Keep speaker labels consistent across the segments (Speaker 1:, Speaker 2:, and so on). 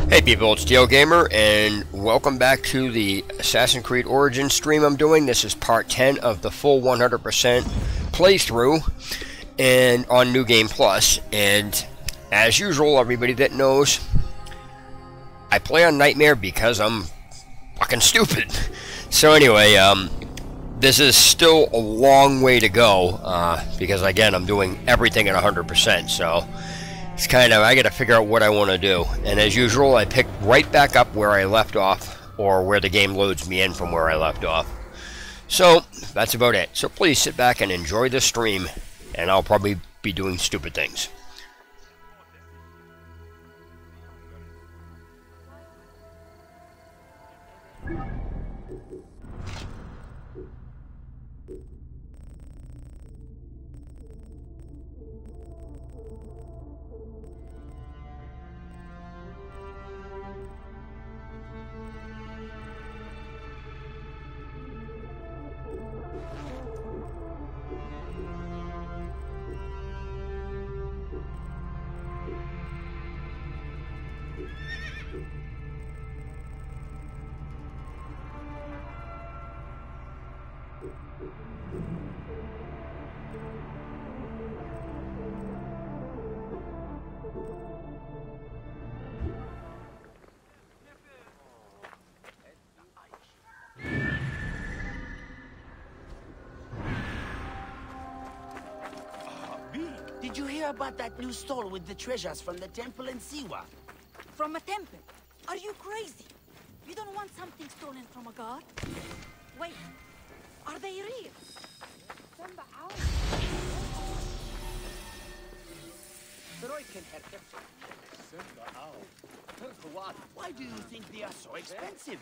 Speaker 1: Hey people, it's Steel Gamer, and welcome back to the Assassin's Creed Origins stream I'm doing. This is part 10 of the full 100% playthrough and on New Game Plus. And as usual, everybody that knows, I play on Nightmare because I'm fucking stupid. So anyway, this is still a long way to go because again, I'm doing everything at 100%. So it's kind of, I got to figure out what I want to do. And as usual, I pick right back up where I left off, or where the game loads me in from where I left off. So that's about it. So please sit back and enjoy the stream, and I'll probably be doing stupid things.
Speaker 2: Did you hear about that new stall with the treasures from the temple in Siwa?
Speaker 3: From a temple? Are you crazy? You don't want something stolen from a god? Wait, are they real?
Speaker 2: Why do you think they are so expensive?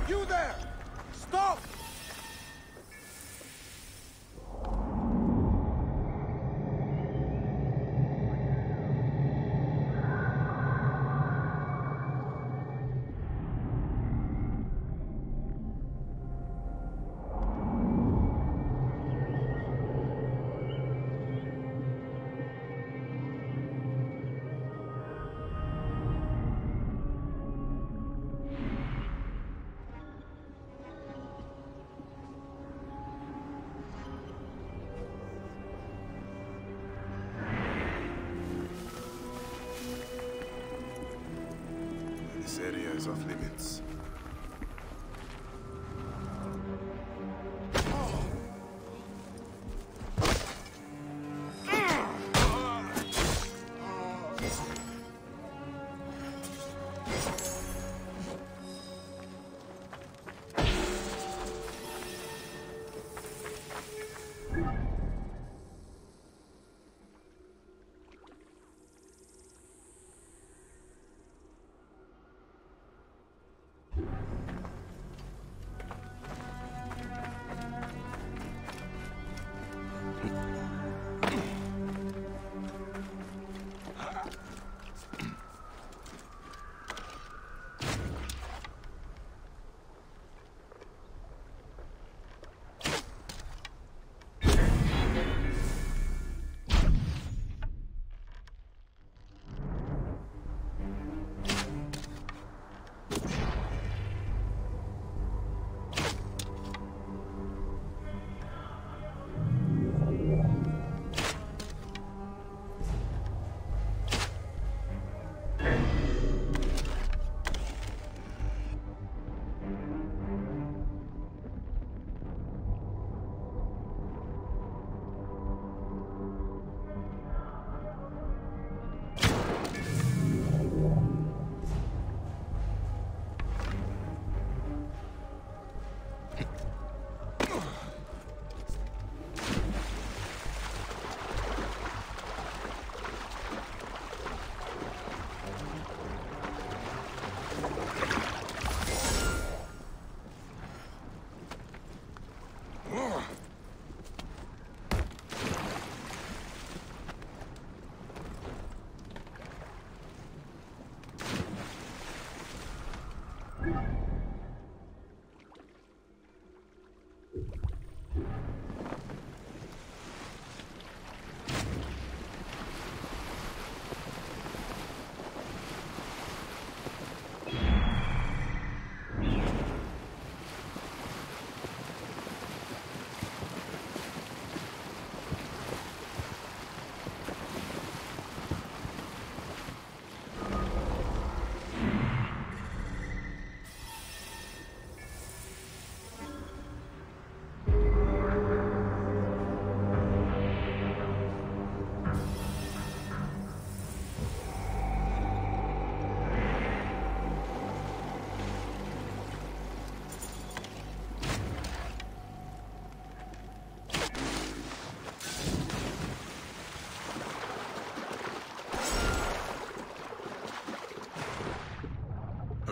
Speaker 4: You there! Stop! This area is off limits.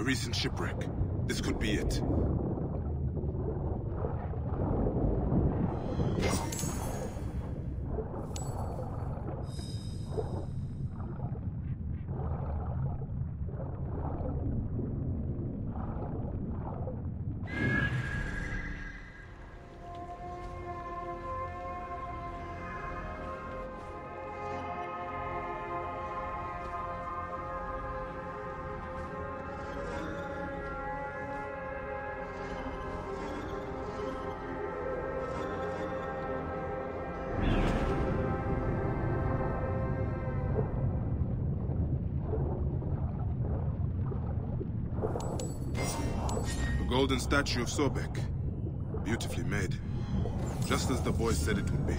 Speaker 4: recent shipwreck. This could be it. Golden statue of Sobek. Beautifully made. Just as the boys said it would be.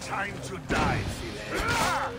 Speaker 5: Time to die, Philae.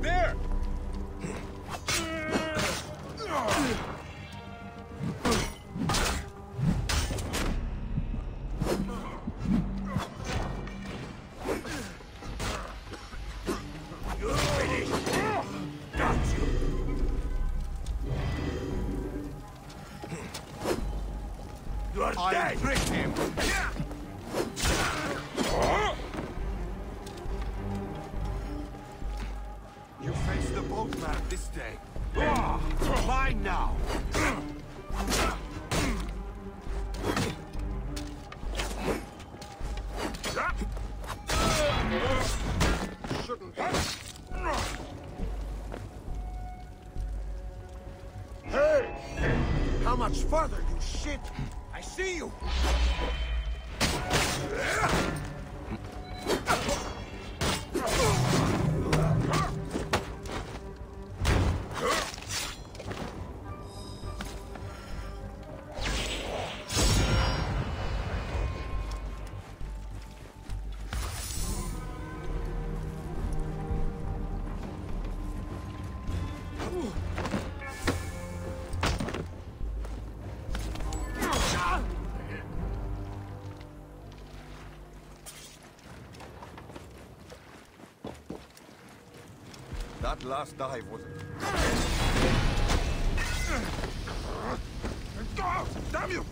Speaker 4: There!
Speaker 5: You're finished. Got you. You are dead.
Speaker 4: Break him!
Speaker 5: You face the boatman this day. Mine now.
Speaker 4: Shouldn't
Speaker 5: Hey! How much further, you shit? I see you!
Speaker 4: That last dive was... Damn you!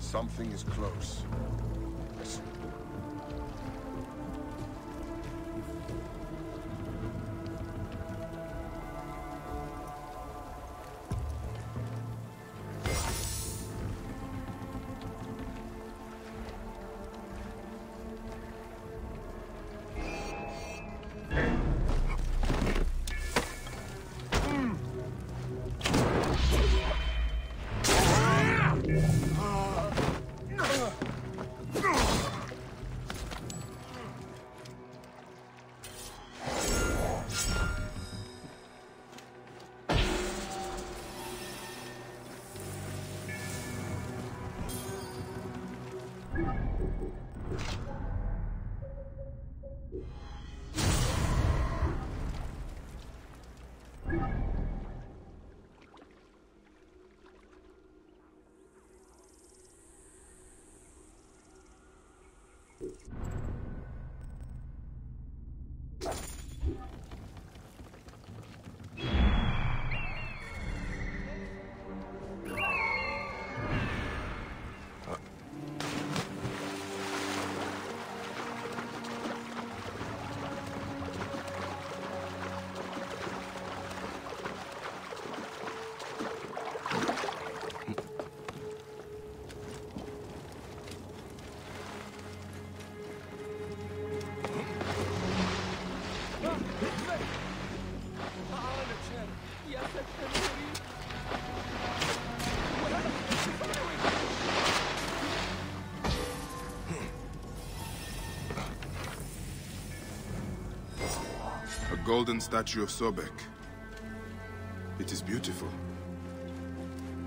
Speaker 5: Something is close.
Speaker 4: Golden statue of Sobek. It is beautiful.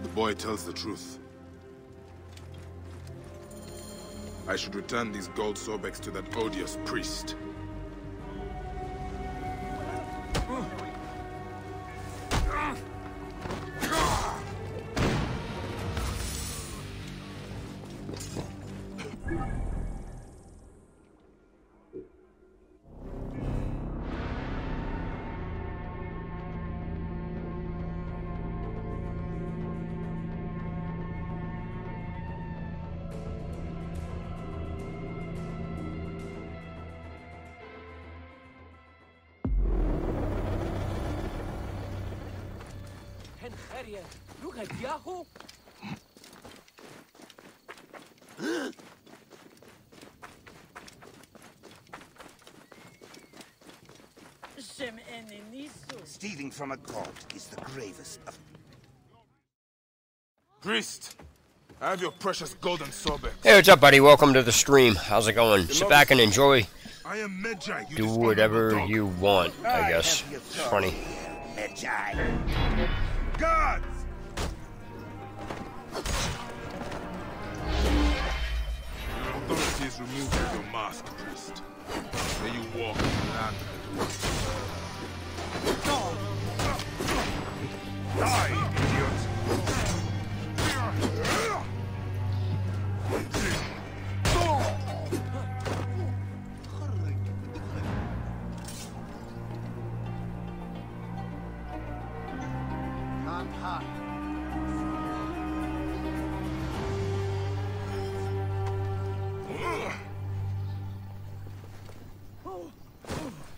Speaker 4: The boy tells the truth. I should return these gold Sobeks to that odious priest.
Speaker 2: Look at Yahoo!
Speaker 5: Stealing from a god is the gravest of...
Speaker 4: Priest, I have your precious golden Sobek.
Speaker 1: Hey, what's up, buddy? Welcome to the stream. How's it going? Sit back and enjoy.
Speaker 4: I am Medjay.
Speaker 1: Do whatever you want, I guess. It's funny.
Speaker 5: Medjay.
Speaker 4: Gods! Your authority is removed from your mask, priest. May you walk in the land of the world. Die, idiot!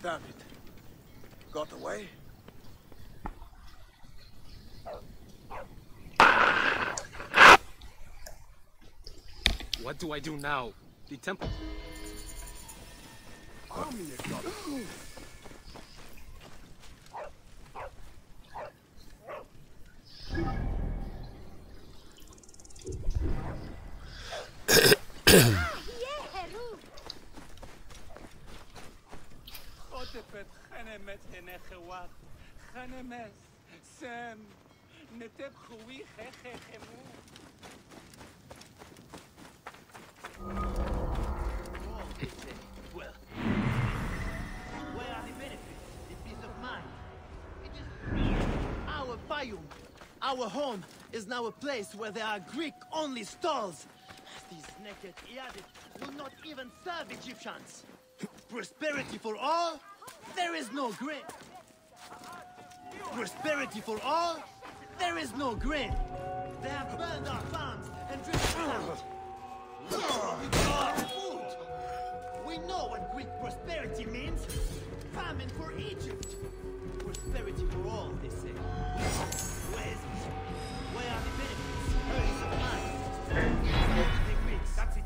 Speaker 5: Damn it. Got away?
Speaker 6: What do I do now? The temple.
Speaker 2: Well, where are the benefits? The peace of mind. It is our biome, our home, is now a place where there are Greek-only stalls. These naked Iadics will not even serve Egyptians. Prosperity for all? There is no grain. Prosperity for all? There is no grain. They have burned our farms and driven out. We got our food. We know what Greek prosperity means. Famine for Egypt. Prosperity for all, they say. Where is it? Where are the benefits? Peace of mind. The Greeks, that's it.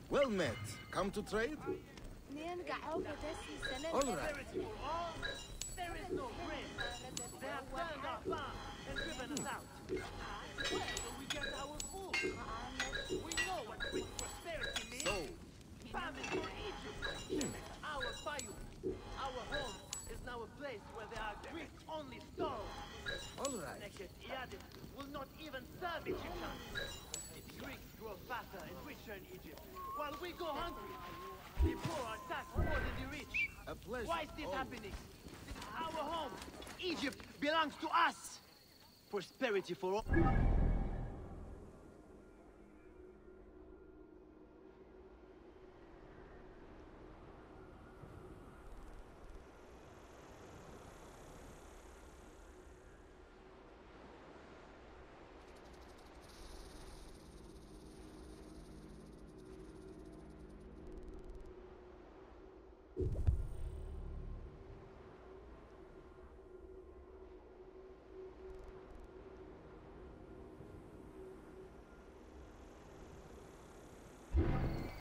Speaker 5: Well met. Come to trade? All right.
Speaker 2: There is no bread. They have burned our farm and driven us out. Where do we get our food? We know what Greek prosperity means.
Speaker 5: So,
Speaker 2: Famine for Egypt. Our bayou, our home, is now a place where there are Greek-only stores.
Speaker 5: all right.
Speaker 2: Ani-Aliasing will not even serve Egyptians. The Greeks grow fatter and richer in Egypt, while we go hungry. The poor are taxed more than the rich.
Speaker 5: A pleasure.
Speaker 2: Why is this
Speaker 5: always.
Speaker 2: happening? This is our home. Egypt belongs to us. Prosperity for all.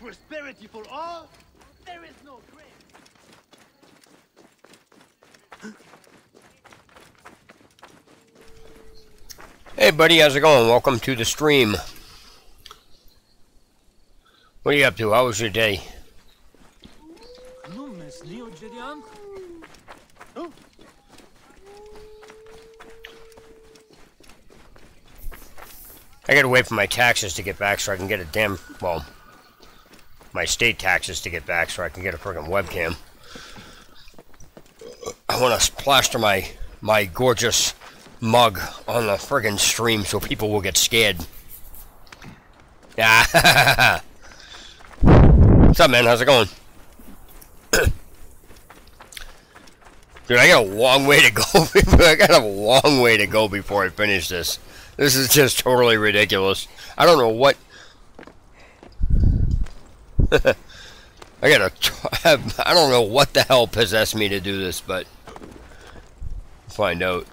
Speaker 2: Prosperity for all? There is no grain.
Speaker 1: Hey buddy, how's it going? Welcome to the stream. What are you up to? How was your day? I gotta wait for my taxes to get back so I can get a damn, well, my state taxes to get back so I can get a friggin' webcam. I want to plaster my gorgeous mug on the friggin' stream so people will get scared. Yeah. What's up, man? How's it going? Dude, I got a long way to go. I got a long way to go before I finish this. This is just totally ridiculous. I don't know what... I don't know what the hell possessed me to do this, but... find out.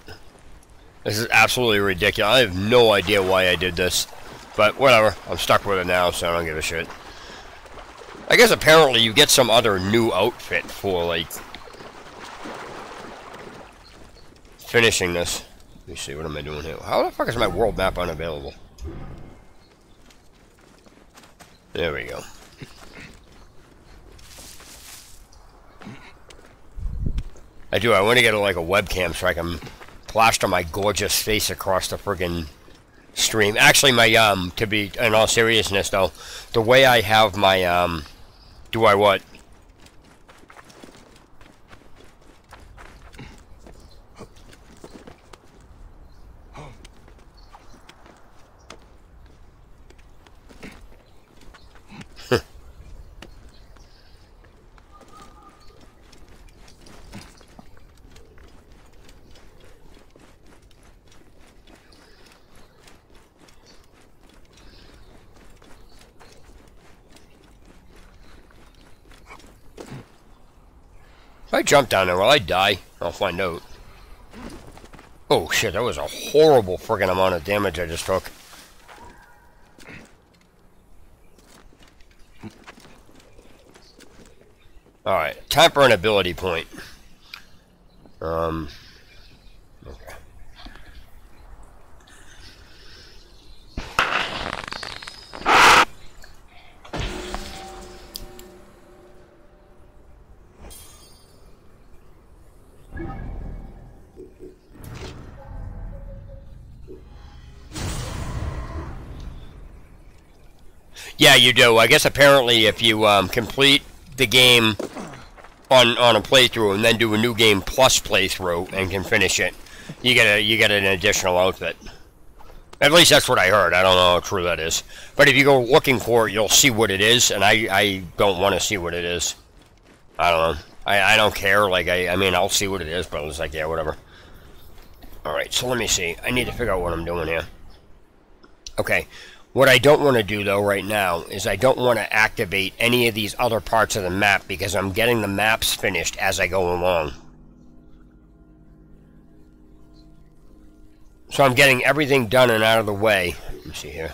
Speaker 1: This is absolutely ridiculous. I have no idea why I did this. But whatever. I'm stuck with it now, so I don't give a shit. I guess apparently you get some other new outfit for, like... finishing this. Let me see, what am I doing here? How the fuck is my world map unavailable? There we go. I want to get like a webcam so I can plaster my gorgeous face across the friggin' stream. Actually, my, to be, in all seriousness though, the way I have my, do I what? If I jump down there, will I die? I'll find out. Oh shit, that was a horrible friggin' amount of damage I just took. Alright, time for an ability point. Okay. Yeah, you do. I guess apparently if you complete the game on a playthrough and then do a new game plus playthrough and can finish it, you get an additional outfit. At least that's what I heard. I don't know how true that is. But if you go looking for it, you'll see what it is, and I don't want to see what it is. I don't know. I don't care. Like, I mean, I'll see what it is, but it's like, yeah, whatever. Alright, so let me see. I need to figure out what I'm doing here. Okay. What I don't want to do, though, right now, is I don't want to activate any of these other parts of the map because I'm getting the maps finished as I go along. So I'm getting everything done and out of the way. Let me see here.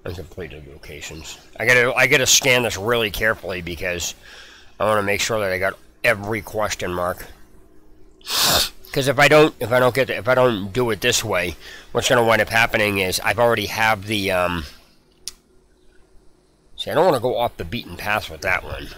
Speaker 1: Uncompleted locations. I gotta scan this really carefully because I want to make sure that I got every question mark. Because if I don't do it this way, what's going to wind up happening is I've already have the see, I don't want to go off the beaten path with that one.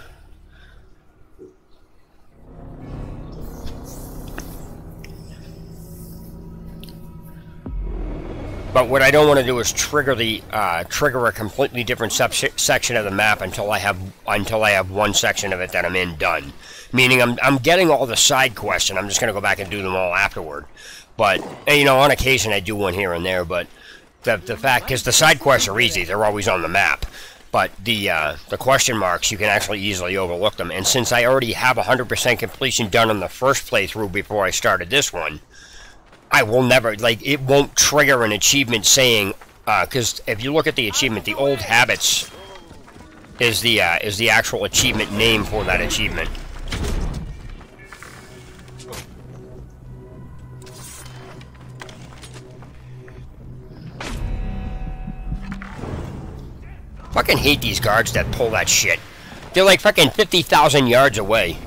Speaker 1: But what I don't want to do is trigger a completely different section of the map until I have one section of it that I'm in done. Meaning I'm getting all the side quests, and I'm just going to go back and do them all afterward. But you know, on occasion I do one here and there. But the fact, because the side quests are easy, they're always on the map. But the question marks, you can actually easily overlook them. And since I already have 100% completion done on the first playthrough before I started this one, I will never, like, it won't trigger an achievement saying, because if you look at the achievement, the old habits is the actual achievement name for that achievement. Fucking hate these guards that pull that shit. They're like fucking 50,000 yards away.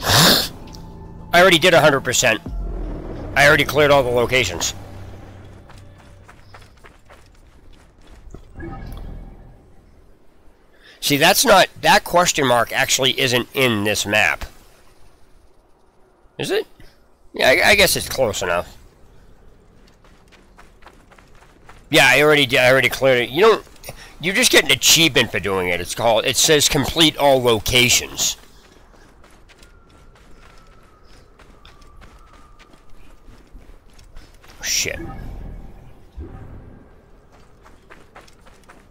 Speaker 1: I already did 100%. I already cleared all the locations. See, that's not... That question mark actually isn't in this map. Is it? Yeah, I guess it's close enough. Yeah, I already cleared it. You don't... You just get an achievement for doing it. It says complete all locations. Shit.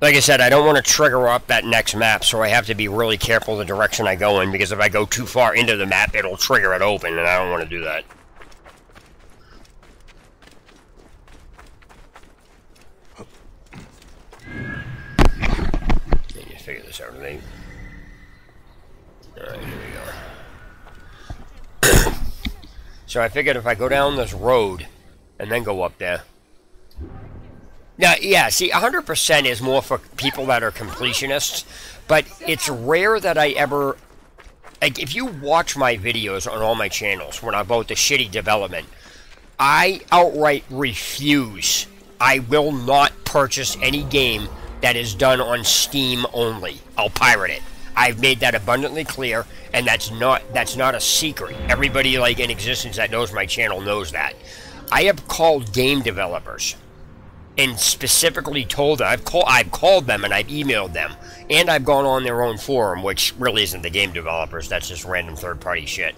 Speaker 1: Like I said, I don't want to trigger up that next map, so I have to be really careful the direction I go in, because if I go too far into the map, it'll trigger it open, and I don't want to do that. Need to figure this out, right? Alright, here we go. So I figured if I go down this road and then go up there. Now, yeah, see, 100% is more for people that are completionists, but it's rare that I ever... Like, if you watch my videos on all my channels when I'm about the shitty development, I outright refuse. I will not purchase any game that is done on Steam only. I'll pirate it. I've made that abundantly clear, and that's not a secret. Everybody, like, in existence that knows my channel knows that. I have called game developers and specifically told them, I've called them and I've emailed them, and I've gone on their own forum, which really isn't the game developers, that's just random third-party shit.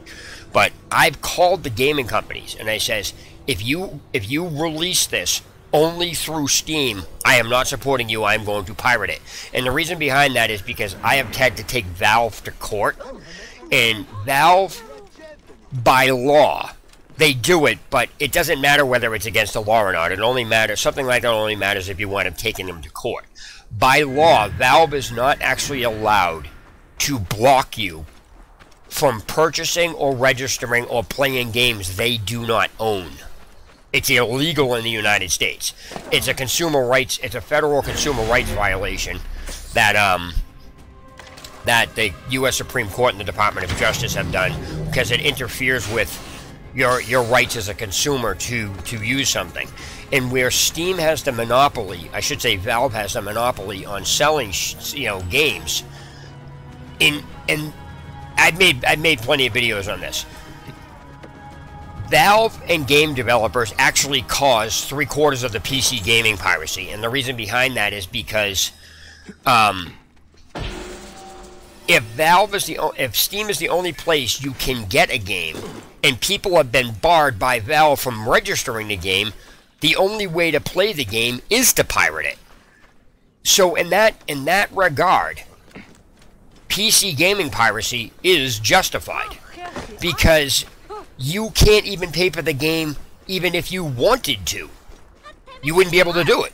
Speaker 1: But I've called the gaming companies and I says, if you release this only through Steam, I am not supporting you, I am going to pirate it. And the reason behind that is because I have had to take Valve to court, and Valve, by law, they do it, but it doesn't matter whether it's against the law or not. It only matters, something like that only matters if you wind up taking them to court. By law, Valve is not actually allowed to block you from purchasing or registering or playing games they do not own. It's illegal in the United States. It's a federal consumer rights violation that that the U.S. Supreme Court and the Department of Justice have done, because it interferes with your rights as a consumer to use something. And where Steam has the monopoly, I should say Valve has the monopoly on selling games. And I've made plenty of videos on this. Valve and game developers actually cause 3/4 of the PC gaming piracy, and the reason behind that is because if Steam is the only place you can get a game, and people have been barred by Valve from registering the game, the only way to play the game is to pirate it. So in that regard, PC gaming piracy is justified, because you can't even pay for the game even if you wanted to. You wouldn't be able to do it.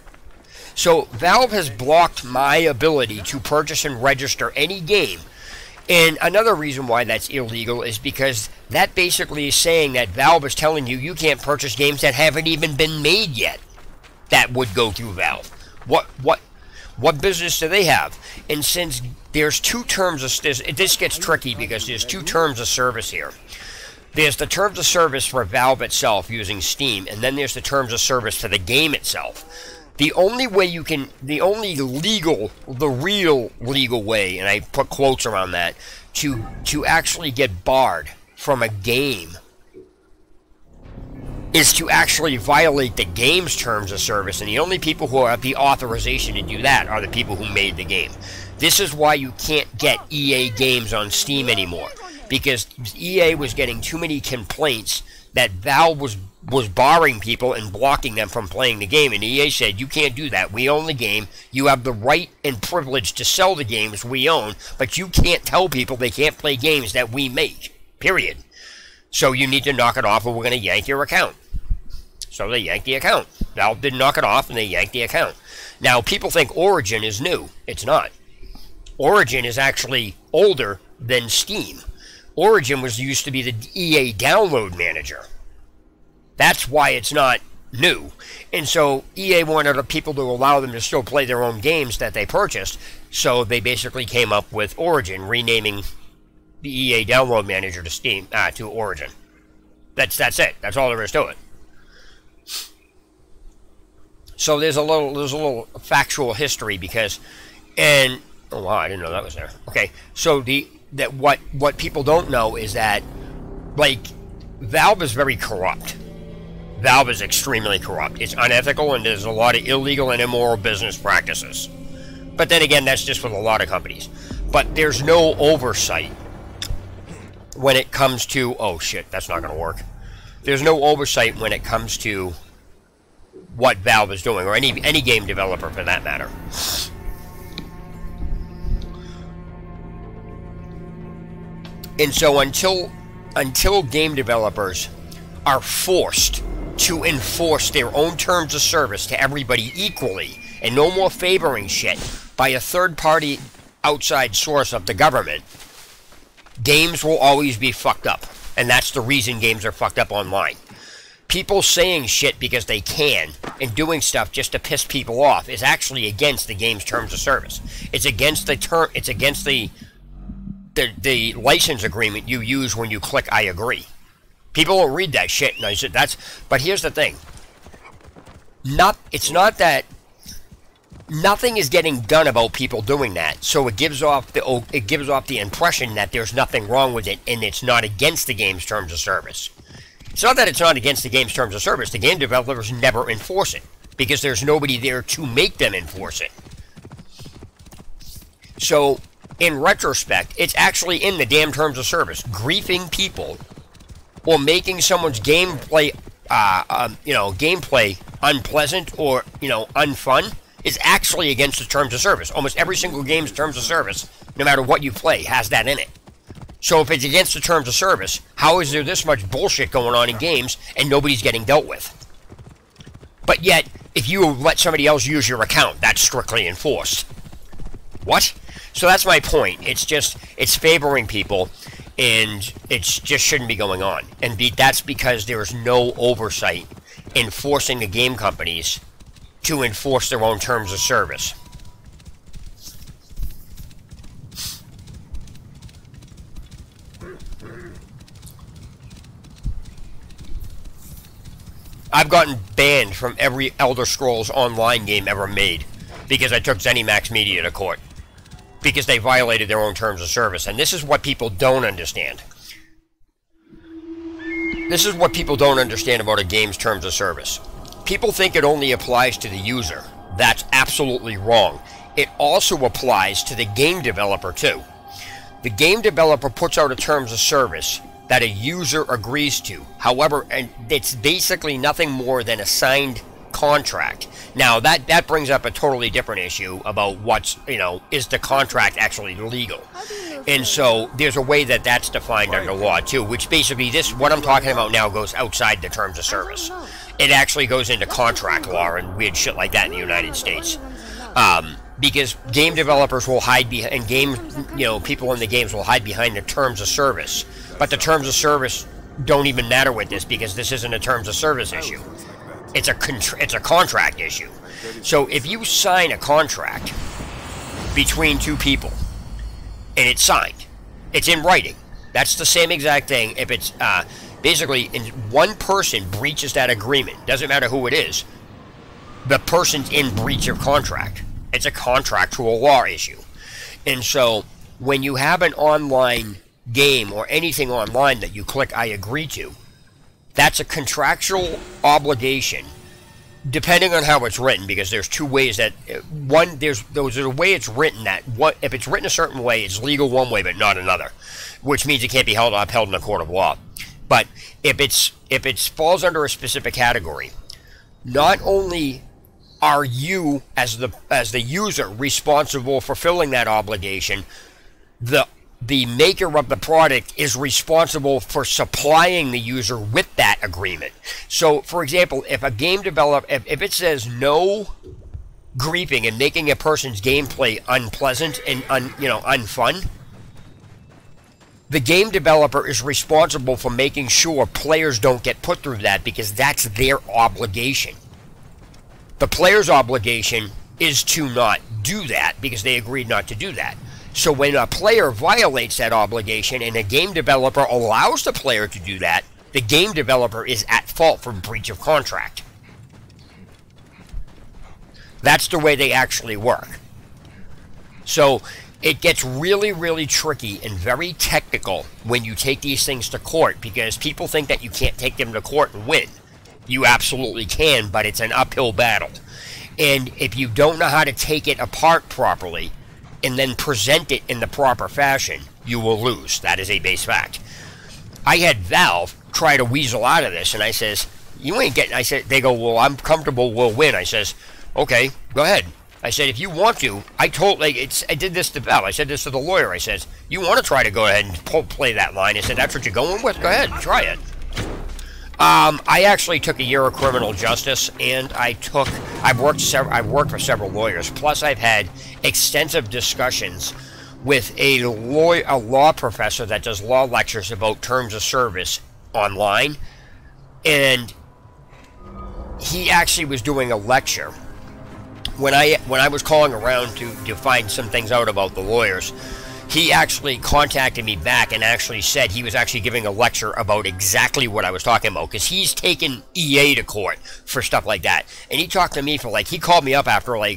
Speaker 1: So Valve has blocked my ability to purchase and register any game. And another reason why that's illegal is because that basically is saying that Valve is telling you can't purchase games that haven't even been made yet that would go through Valve. What business do they have? And since there's two terms of this gets tricky because there's two terms of service here. There's the terms of service for Valve itself using Steam, and then there's the terms of service for the game itself. The only way you can, the real legal way, and I put quotes around that, to actually get barred from a game is to actually violate the game's terms of service, and the only people who have the authorization to do that are the people who made the game. This is why you can't get EA games on Steam anymore, because EA was getting too many complaints that Valve was barring people and blocking them from playing the game, and EA said, you can't do that. We own the game. You have the right and privilege to sell the games we own, but you can't tell people they can't play games that we make, period. So you need to knock it off or we're going to yank your account. So they yanked the account. Valve did knock it off and they yanked the account. Now, people think Origin is new. It's not. Origin is actually older than Steam. Origin used to be the EA download manager. That's why it's not new. And so EA wanted people to allow them to still play their own games that they purchased. So they basically came up with Origin, renaming the EA download manager to Steam, to Origin. That's it. That's all there is to it. So there's a little factual history because, and oh wow, I didn't know that was there. Okay, so what people don't know is that, like, Valve is very corrupt. Valve is extremely corrupt. It's unethical, and there's a lot of illegal and immoral business practices. But then again, that's just with a lot of companies. But there's no oversight when it comes to, oh shit, that's not going to work. There's no oversight when it comes to what Valve is doing, or any game developer for that matter. And so until game developers are forced to enforce their own terms of service to everybody equally, and no more favoring shit by a third-party outside source of the government, games will always be fucked up. And that's the reason games are fucked up online. People saying shit because they can and doing stuff just to piss people off is actually against the game's terms of service. It's against the license agreement you use when you click I agree. People don't read that shit, and I said but here's the thing. It's not that nothing is getting done about people doing that, so it gives off the impression that there's nothing wrong with it and it's not against the game's terms of service. It's not that it's not against the game's terms of service. The game developers never enforce it because there's nobody there to make them enforce it. So, in retrospect, it's actually in the damn terms of service. Griefing people or making someone's gameplay, gameplay unpleasant or, unfun is actually against the terms of service. Almost every single game's terms of service, no matter what you play, has that in it. So if it's against the terms of service, how is there this much bullshit going on in games and nobody's getting dealt with? But yet, if you let somebody else use your account, that's strictly enforced. What? So that's my point. It's favoring people, and it just shouldn't be going on. And that's because there is no oversight in forcing the game companies to enforce their own terms of service. I've gotten banned from every Elder Scrolls Online game ever made because I took ZeniMax Media to court because they violated their own terms of service. And this is what people don't understand. This is what people don't understand about a game's terms of service. People think it only applies to the user. That's absolutely wrong. it also applies to the game developer too. The game developer puts out a terms of service that a user agrees to. However, and it's basically nothing more than a signed contract. Now that brings up a totally different issue about what's, is the contract actually legal? And so there's a way that that's defined under law too, which basically what I'm talking about now goes outside the terms of service. It actually goes into contract law and weird shit like that in the United States. Because game developers will hide behind, and people in the games will hide behind the terms of service. But the terms of service don't even matter with this, because this isn't a terms of service issue. It's a contract issue. So if you sign a contract between two people and it's signed, it's in writing. That's the same exact thing. If it's basically one person breaches that agreement, doesn't matter who it is, the person's in breach of contract. It's a contractual law issue. And so when you have an online game or anything online that you click I agree to, that's a contractual obligation, depending on how it's written, because there's two ways that there's a way it's written that if it's written a certain way, it's legal one way but not another, which means it can't be upheld in a court of law. But if it falls under a specific category, not only are you as the user responsible for fulfilling that obligation, the maker of the product is responsible for supplying the user with that agreement. So, for example, if a game developer, if it says no griefing and making a person's gameplay unpleasant and unfun, the game developer is responsible for making sure players don't get put through that, because that's their obligation. The player's obligation is to not do that because they agreed not to do that. So when a player violates that obligation and a game developer allows the player to do that, the game developer is at fault for breach of contract. That's the way they actually work. So it gets really, really tricky and very technical when you take these things to court, because people think that you can't take them to court and win. You absolutely can, but it's an uphill battle. And if you don't know how to take it apart properly and then present it in the proper fashion, you will lose. That is a base fact. I had Valve try to weasel out of this, and I says, you ain't getting, they go, well, I'm comfortable, we'll win. I says, okay, go ahead. I said, if you want to, I did this to Valve. I said this to the lawyer. I said, you want to try to go ahead and play that line? I said, that's what you're going with? Go ahead, try it. I actually took a year of criminal justice, and I've worked for several lawyers. Plus, I've had extensive discussions with a law professor that does law lectures about terms of service online, and he actually was doing a lecture when I was calling around to find some things out about the lawyers. He actually contacted me back and actually said he was actually giving a lecture about exactly what I was talking about, because he's taken EA to court for stuff like that. And he talked to me for he called me up after I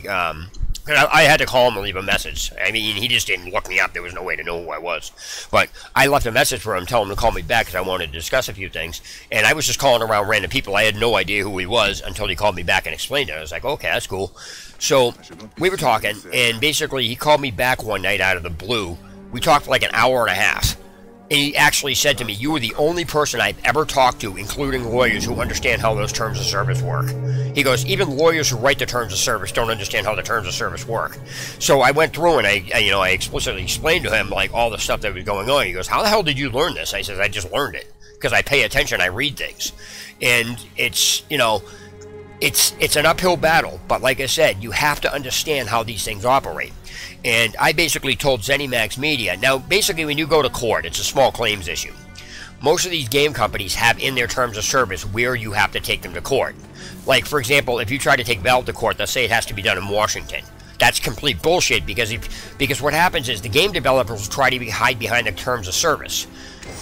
Speaker 1: had to call him and leave a message. I mean, he just didn't look me up. There was no way to know who I was. But I left a message for him, telling him to call me back because I wanted to discuss a few things. And I was just calling around random people. I had no idea who he was until he called me back and explained it. I was like, okay, that's cool. So we were talking, and basically he called me back one night out of the blue. We talked for like an hour and a half. And he actually said to me, you are the only person I've ever talked to, including lawyers, who understand how those terms of service work. He goes, even lawyers who write the terms of service don't understand how the terms of service work. So I went through and I explicitly explained to him all the stuff that was going on. He goes, how the hell did you learn this? I said, I just learned it because I pay attention. I read things. And it's an uphill battle. But like I said, you have to understand how these things operate. And I basically told ZeniMax Media, now basically when you go to court, it's a small claims issue. Most of these game companies have in their terms of service where you have to take them to court. Like, for example, if you try to take Valve to court, they'll say it has to be done in Washington. That's complete bullshit, because what happens is the game developers will try to hide behind the terms of service.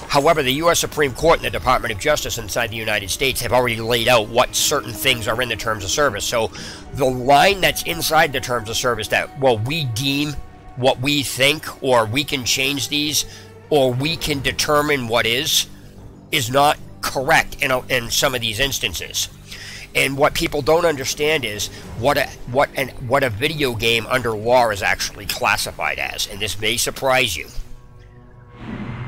Speaker 1: However, the U.S. Supreme Court and the Department of Justice inside the United States have already laid out what certain things are in the terms of service. So the line that's inside the terms of service that, well, we deem what we think, or we can change these, or we can determine what is not correct in some of these instances. And what people don't understand is what a video game under law is actually classified as, and this may surprise you.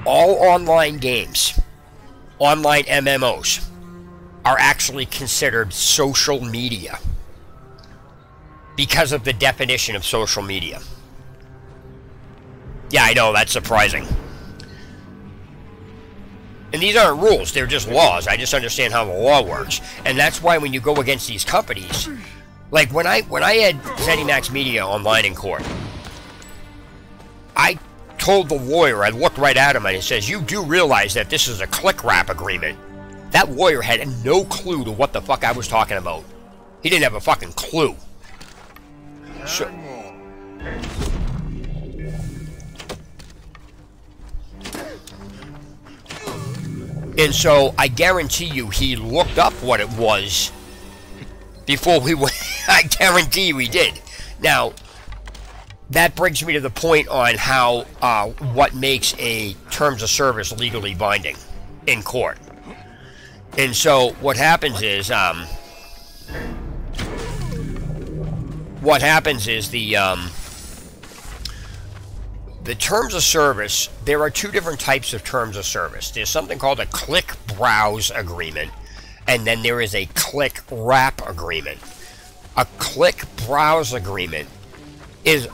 Speaker 1: All online games, online MMOs, are actually considered social media because of the definition of social media. Yeah, I know, that's surprising. And these aren't rules, they're just laws. I just understand how the law works. And that's why when you go against these companies, like when I had ZeniMax Media online in court, I told the lawyer, I looked right at him and he says, "You do realize that this is a click wrap agreement." That lawyer had no clue to what the fuck I was talking about. He didn't have a fucking clue. So, and so I guarantee you he looked up what it was before we went. I guarantee you he did. Now, that brings me to the point on how what makes a terms of service legally binding in court. And so what happens is the terms of service, there are two different types of terms of service. There's something called a click browse agreement, and then there is a click wrap agreement. A click browse agreement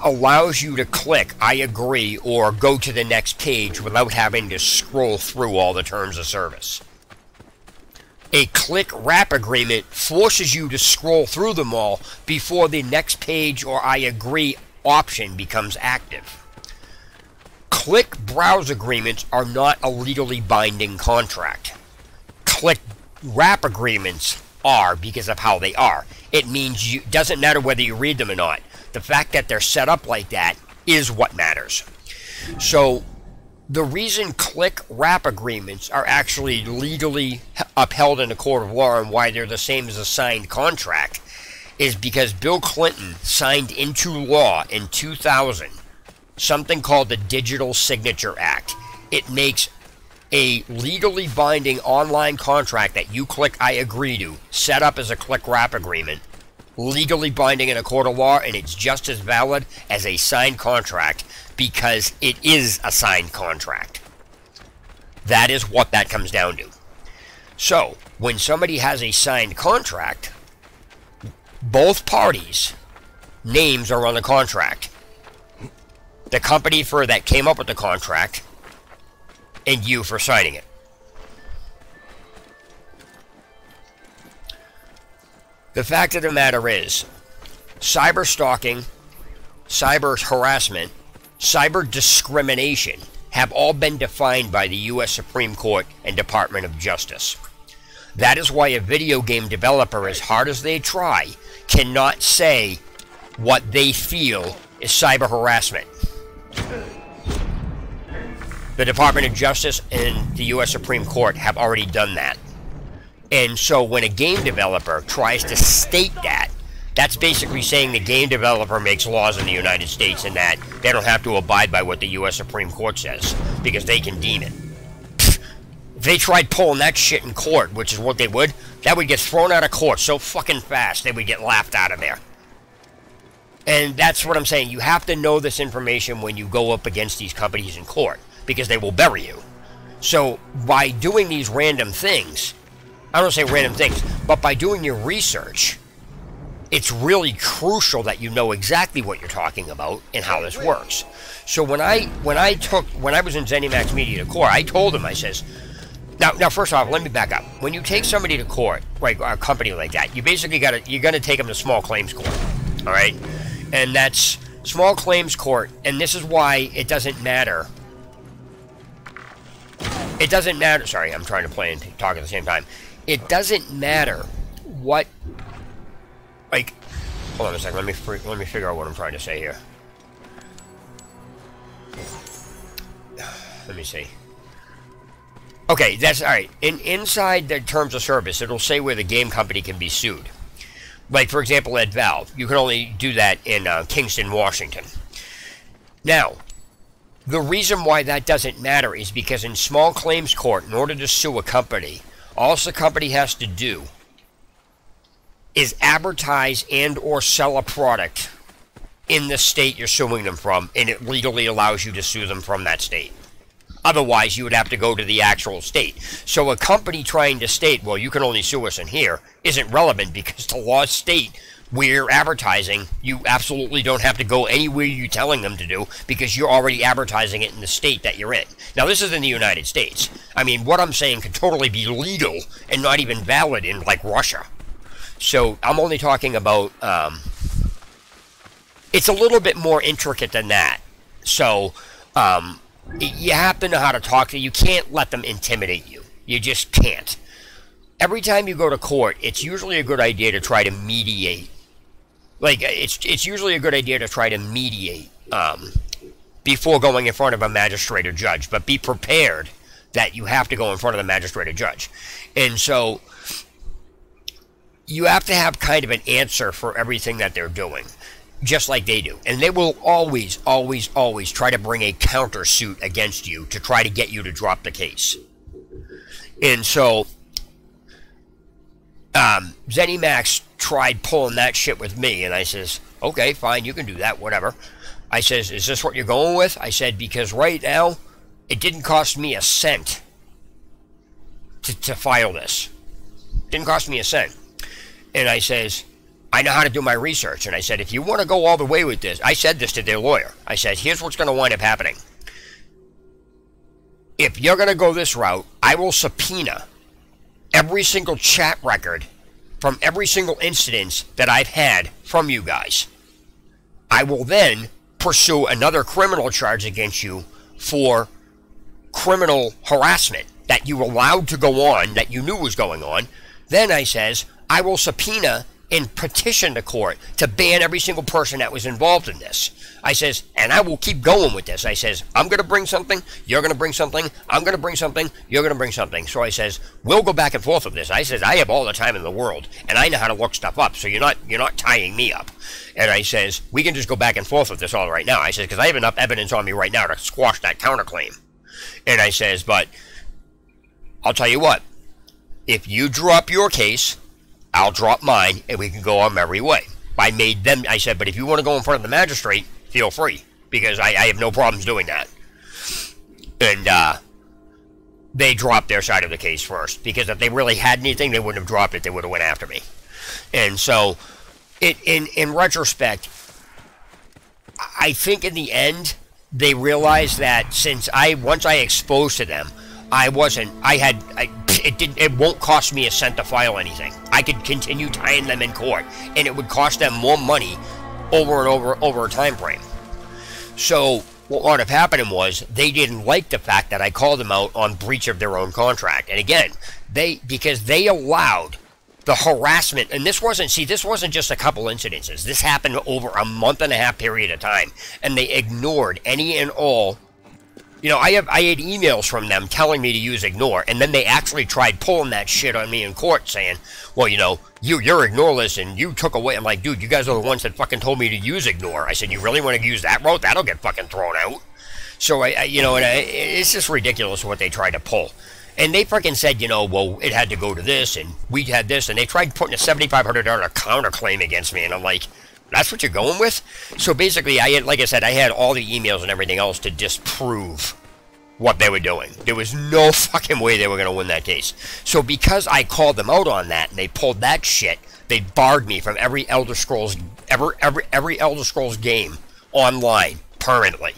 Speaker 1: allows you to click "I agree" or go to the next page without having to scroll through all the terms of service. A click wrap agreement forces you to scroll through them all before the next page or "I agree" option becomes active. Click browse agreements are not a legally binding contract. Click wrap agreements are because of how they are. It means it doesn't matter whether you read them or not. The fact that they're set up like that is what matters. So the reason click wrap agreements are actually legally upheld in a court of law and why they're the same as a signed contract is because Bill Clinton signed into law in 2000 something called the Digital Signature Act. It makes a legally binding online contract that you click "I agree" to, set up as a click wrap agreement, legally binding in a court of law, and it's just as valid as a signed contract because it is a signed contract. That is what that comes down to. So, when somebody has a signed contract, both parties' names are on the contract. The company that came up with the contract, and you for signing it. The fact of the matter is, cyber stalking, cyber harassment, cyber discrimination have all been defined by the U.S. Supreme Court and Department of Justice. That is why a video game developer, as hard as they try, cannot say what they feel is cyber harassment. The Department of Justice and the U.S. Supreme Court have already done that. And so when a game developer tries to state that, that's basically saying the game developer makes laws in the United States and that they don't have to abide by what the U.S. Supreme Court says because they can deem it. If they tried pulling that shit in court, which is what they would, that would get thrown out of court so fucking fast they would get laughed out of there. And that's what I'm saying. You have to know this information when you go up against these companies in court, because they will bury you. So by doing these random things, I don't say random things, but by doing your research, it's really crucial that you know exactly what you're talking about and how this works. So when I was in ZeniMax Media to court, I told them, I says, now first off, let me back up. When you take somebody to court, like a company like that, you basically you're gonna take them to small claims court, all right? And that's small claims court, and this is why it doesn't matter. It doesn't matter. Sorry, I'm trying to play and talk at the same time. It doesn't matter what. Like, hold on a second. Let me figure out what I'm trying to say here. Let me see. Okay, that's all right. Inside the terms of service, it'll say where the game company can be sued. Like, for example, at Valve, you can only do that in Kingston, Washington. Now, the reason why that doesn't matter is because in small claims court, in order to sue a company, all the company has to do is advertise and or sell a product in the state you're suing them from, and it legally allows you to sue them from that state. Otherwise, you would have to go to the actual state. So a company trying to state, well, you can only sue us in here, isn't relevant because the laws state where advertising, you absolutely don't have to go anywhere you're telling them to do because you're already advertising it in the state that you're in. Now, this is in the United States. I mean, what I'm saying could totally be legal and not even valid in, like, Russia. So I'm only talking about, it's a little bit more intricate than that. So, you have to know how to talk to them. You can't let them intimidate you. You just can't. Every time you go to court, it's usually a good idea to try to mediate. Like, it's usually a good idea to try to mediate before going in front of a magistrate or judge. But be prepared that you have to go in front of the magistrate or judge. And so, you have to have kind of an answer for everything that they're doing, just like they do. And they will always, always, always try to bring a countersuit against you to try to get you to drop the case. And so, ZeniMax tried pulling that shit with me, and I says, okay, fine, you can do that, whatever. I says, is this what you're going with? I said, because right now, it didn't cost me a cent to file this. Didn't cost me a cent. And I says, I know how to do my research. And I said, if you want to go all the way with this, I said this to their lawyer. I said, here's what's going to wind up happening. If you're going to go this route, I will subpoena every single chat record from every single incident that I've had from you guys. I will then pursue another criminal charge against you for criminal harassment that you allowed to go on, that you knew was going on. Then I says, I will subpoena and petition the court to ban every single person that was involved in this. I says, and I will keep going with this. I says, I'm going to bring something, you're going to bring something, I'm going to bring something, you're going to bring something. So I says, we'll go back and forth with this. I says, I have all the time in the world, and I know how to look stuff up, so you're not tying me up. And I says, we can just go back and forth with this all right now. I says, because I have enough evidence on me right now to squash that counterclaim. And I says, but I'll tell you what, if you drop your case, I'll drop mine, and we can go our merry way. I said, but if you want to go in front of the magistrate, feel free, because I have no problems doing that. And they dropped their side of the case first, because if they really had anything, they wouldn't have dropped it. They would have went after me. And so, in retrospect, I think in the end, they realized that since once I exposed to them, it won't cost me a cent to file anything. I could continue tying them in court, and it would cost them more money over and over a time frame. So what wound up happening was they didn't like the fact that I called them out on breach of their own contract. And again, because they allowed the harassment, and this wasn't just a couple incidences. This happened over a month-and-a-half period of time, and they ignored any and all. You know, I had emails from them telling me to use ignore, and then they actually tried pulling that shit on me in court, saying, well, you know, you're ignoreless, and you took away. I'm like, dude, you guys are the ones that fucking told me to use ignore. I said, you really want to use that route? That'll get fucking thrown out. So, it's just ridiculous what they tried to pull. And they fucking said, you know, well, it had to go to this, and we had this, and they tried putting a $7,500 counterclaim against me, and I'm like, that's what you're going with? So basically, like I said, I had all the emails and everything else to disprove what they were doing. There was no fucking way they were going to win that case. So because I called them out on that, and they pulled that shit, they barred me from every Elder Scrolls, every Elder Scrolls game online permanently.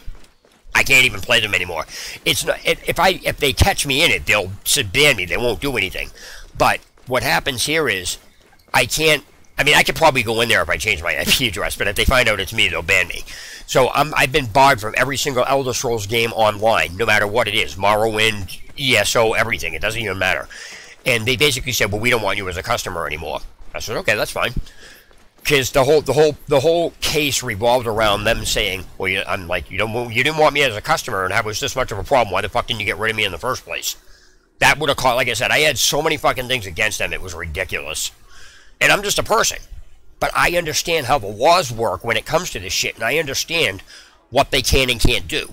Speaker 1: I can't even play them anymore. It's not, if they catch me in it, they'll ban me. They won't do anything. But what happens here is I could probably go in there if I change my IP address, but if they find out it's me, they'll ban me. So I've been barred from every single Elder Scrolls game online, no matter what it is. Morrowind, ESO, everything. It doesn't even matter. And they basically said, well, we don't want you as a customer anymore. I said, okay, that's fine. Because the whole case revolved around them saying, well, I'm like, you didn't want me as a customer, and that was this much of a problem. Why the fuck didn't you get rid of me in the first place? That would have caught, like I said, I had so many fucking things against them, it was ridiculous. And I'm just a person. But I understand how the laws work when it comes to this shit, and I understand what they can and can't do.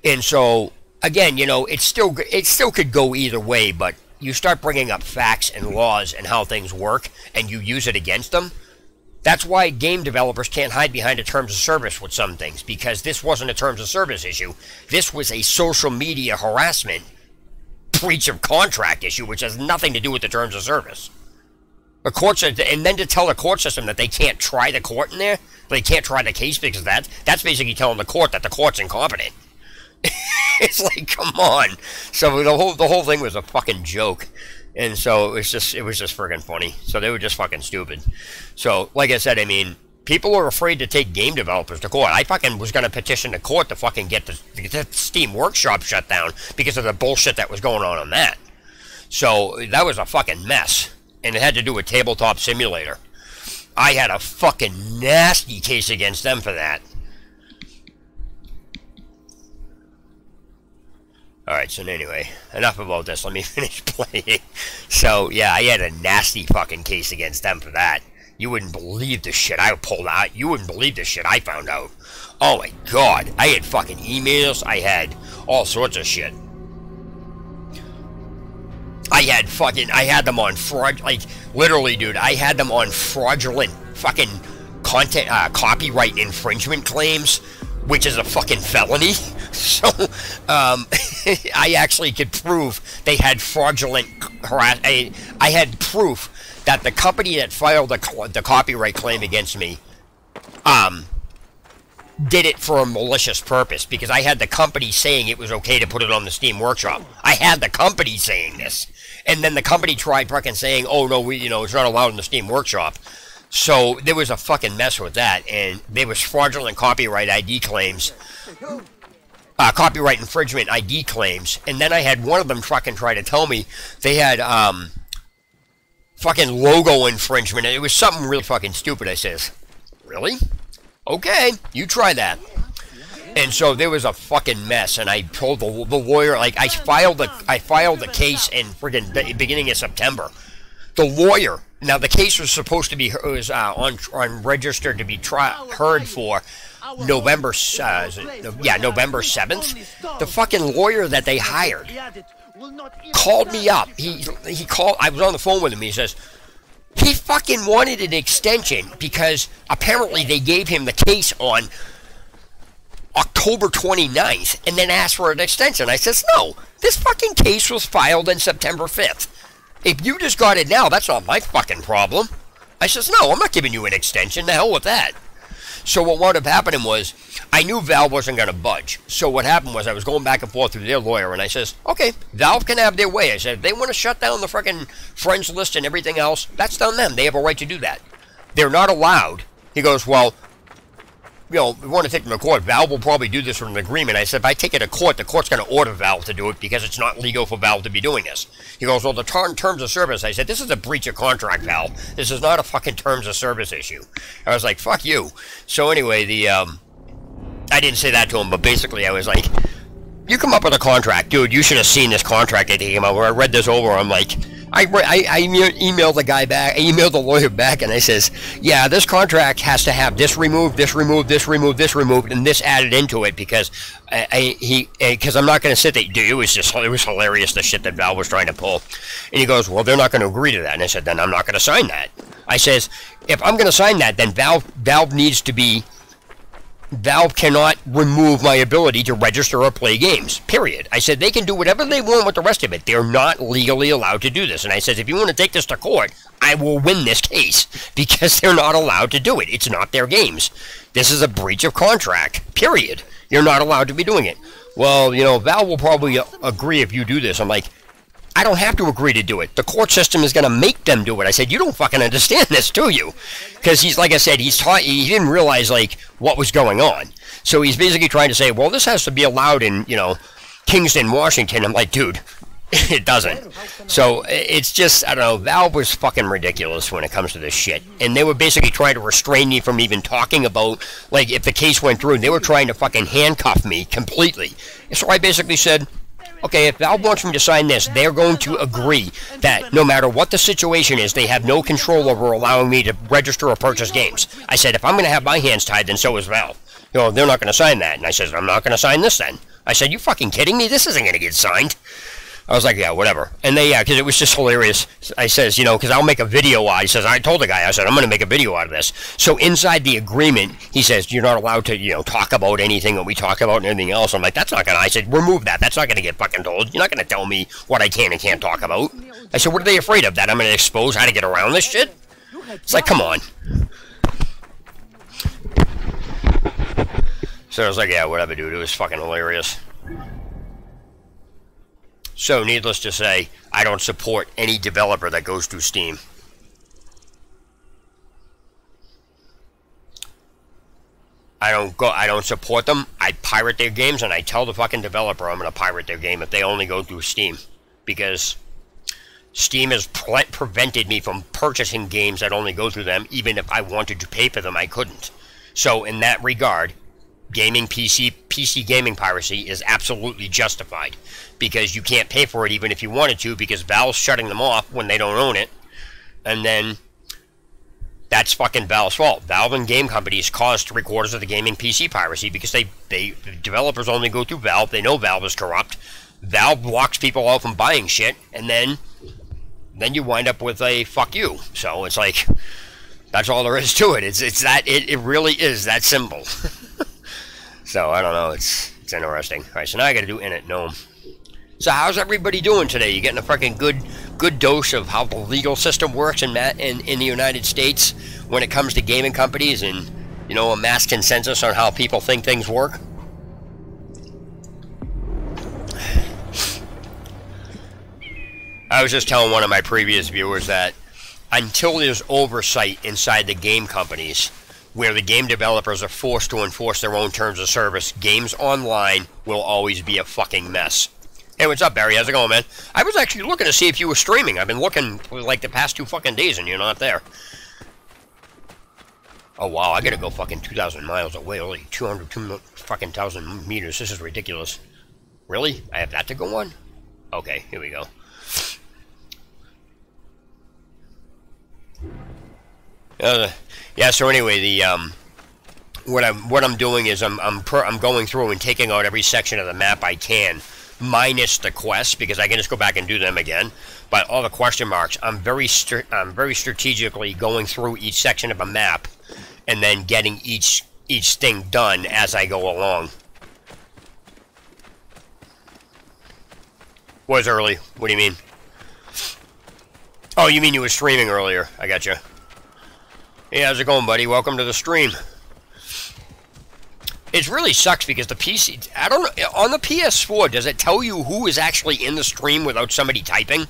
Speaker 1: And so, again, you know, it still could go either way, but you start bringing up facts and laws and how things work, and you use it against them, that's why game developers can't hide behind a terms of service with some things, because this wasn't a terms of service issue. This was a social media harassment, breach of contract issue, which has nothing to do with the terms of service. The courts, and then to tell the court system that they can't try the court in there, they can't try the case because of that's basically telling the court that the court's incompetent. It's like, come on. So the whole thing was a fucking joke. And so it was just friggin' funny. So they were just fucking stupid. So, like I said, I mean, people are afraid to take game developers to court. I fucking was going to petition the court to fucking get the Steam Workshop shut down because of the bullshit that was going on that. So that was a fucking mess. And it had to do with Tabletop Simulator. I had a fucking nasty case against them for that. Alright, so anyway, enough about this. Let me finish playing. So, yeah, I had a nasty fucking case against them for that. You wouldn't believe the shit I pulled out. You wouldn't believe the shit I found out. Oh my god. I had fucking emails. I had all sorts of shit. I had them on fraud, like, literally, dude, I had them on fraudulent fucking content, copyright infringement claims, which is a fucking felony. So, I actually could prove they had fraudulent I had proof that the company that filed the copyright claim against me, did it for a malicious purpose, because I had the company saying it was okay to put it on the Steam Workshop. I had the company saying this. And then the company tried fucking saying, oh no, it's not allowed in the Steam Workshop. So there was a fucking mess with that, and there was fraudulent copyright ID claims, copyright infringement ID claims, and then I had one of them fucking try to tell me they had fucking logo infringement, and it was something really fucking stupid. I says, really? Okay, you try that. And so there was a fucking mess, and I told the lawyer, like, I filed the case in friggin' the beginning of September. The lawyer, now the case was supposed to be on registered to be heard for November 7th. The fucking lawyer that they hired called me up. He called. I was on the phone with him. He says he fucking wanted an extension because apparently they gave him the case on October 29th and then asked for an extension. I says, no, this fucking case was filed on September 5th. If you just got it now, that's not my fucking problem. I says, no, I'm not giving you an extension. The hell with that. So what wound up happening was, I knew Valve wasn't going to budge. So what happened was, I was going back and forth with their lawyer, and I says, okay, Valve can have their way. I said, if they want to shut down the fucking friends list and everything else, that's on them. They have a right to do that. They're not allowed. He goes, well, we want to take them to court. Valve will probably do this from an agreement. I said, if I take it to court, the court's going to order Valve to do it because it's not legal for Valve to be doing this. He goes, well, the terms of service. I said, this is a breach of contract, Valve. This is not a fucking terms of service issue. I was like, fuck you. So anyway, I didn't say that to him, but basically I was like, you come up with a contract. Dude, you should have seen this contract that came out. Where I read this over, I'm like, I emailed the guy back, I emailed the lawyer back, and I says, yeah, this contract has to have this removed, this removed, this removed, this removed, and this added into it, because because I'm not going to sit there. Dude, it was hilarious, the shit that Valve was trying to pull. And he goes, well, they're not going to agree to that. And I said, then I'm not going to sign that. I says, if I'm going to sign that, then Valve needs to be, Valve cannot remove my ability to register or play games, period. I said, they can do whatever they want with the rest of it. They're not legally allowed to do this. And I said, if you want to take this to court, I will win this case, because they're not allowed to do it. It's not their games. This is a breach of contract, period. You're not allowed to be doing it. Well, Valve will probably agree if you do this. I'm like, I don't have to agree to do it. The court system is going to make them do it. I said, you don't fucking understand this, do you? Because he's, like I said, he didn't realize, like, what was going on. So he's basically trying to say, well, this has to be allowed in, Kingston, Washington. I'm like, dude, it doesn't. So it's just, I don't know, Valve was fucking ridiculous when it comes to this shit. And they were basically trying to restrain me from even talking about, like, if the case went through. They were trying to fucking handcuff me completely. And so I basically said, okay, if Valve wants me to sign this, they're going to agree that no matter what the situation is, they have no control over allowing me to register or purchase games. I said, if I'm going to have my hands tied, then so is Valve. They're not going to sign that. And I said, I'm not going to sign this then. I said, you fucking kidding me? This isn't going to get signed. I was like, yeah, whatever. And they, yeah, because it was just hilarious. I says, you know, because I'll make a video out. He says, I told the guy, I said, I'm going to make a video out of this. So inside the agreement, he says, you're not allowed to, you know, talk about anything that we talk about and anything else. I'm like, that's not going to, I said, remove that. That's not going to get fucking told. You're not going to tell me what I can and can't talk about. I said, what are they afraid of? That I'm going to expose how to get around this shit? It's like, come on. So I was like, yeah, whatever, dude. It was fucking hilarious. So, needless to say, I don't support any developer that goes through Steam. I don't support them. I pirate their games, and I tell the fucking developer I'm going to pirate their game if they only go through Steam. Because Steam has prevented me from purchasing games that only go through them. Even if I wanted to pay for them, I couldn't. So, in that regard, gaming PC gaming piracy is absolutely justified, because you can't pay for it even if you wanted to, because Valve's shutting them off when they don't own it, and then that's fucking Valve's fault. Valve and game companies caused 3/4 of the gaming PC piracy because the developers only go through Valve. They know Valve is corrupt. Valve blocks people out from buying shit, and then you wind up with a fuck you. So it's like, that's all there is to it. It really is that simple. So, I don't know, it's interesting. Alright, so now I gotta do init gnome. So how's everybody doing today? You getting a fucking good dose of how the legal system works in the United States when it comes to gaming companies, and, you know, a mass consensus on how people think things work? I was just telling one of my previous viewers that until there's oversight inside the game companies, where the game developers are forced to enforce their own terms of service, games online will always be a fucking mess. Hey, what's up, Barry? How's it going, man? I was actually looking to see if you were streaming. I've been looking for like the past 2 fucking days, and you're not there. Oh, wow, I gotta go fucking 2,000 miles away. Only 200 fucking thousand meters. This is ridiculous. Really? I have that to go on? Okay, here we go. Yeah, so anyway, the what I'm doing is I'm going through and taking out every section of the map I can, minus the quests, because I can just go back and do them again. But all the question marks, I'm very strategically going through each section of a map, and then getting each thing done as I go along. Was early? What do you mean? Oh, you mean you were streaming earlier? I gotcha. Hey, how's it going, buddy? Welcome to the stream. It really sucks because the PC, I don't know, on the PS4, does it tell you who is actually in the stream without somebody typing?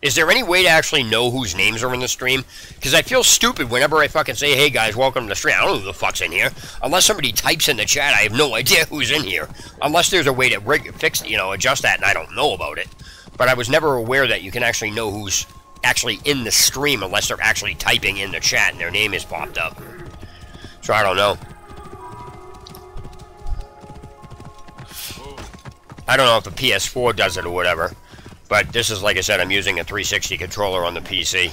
Speaker 1: Is there any way to actually know whose names are in the stream? Because I feel stupid whenever I fucking say, hey guys, welcome to the stream. I don't know who the fuck's in here. Unless somebody types in the chat, I have no idea who's in here. Unless there's a way to fix, you know, adjust that, and I don't know about it. But I was never aware that you can actually know who's actually in the stream unless they're actually typing in the chat and their name is popped up. So I don't know. I don't know if the PS4 does it or whatever, but this is, like I said, I'm using a 360 controller on the PC.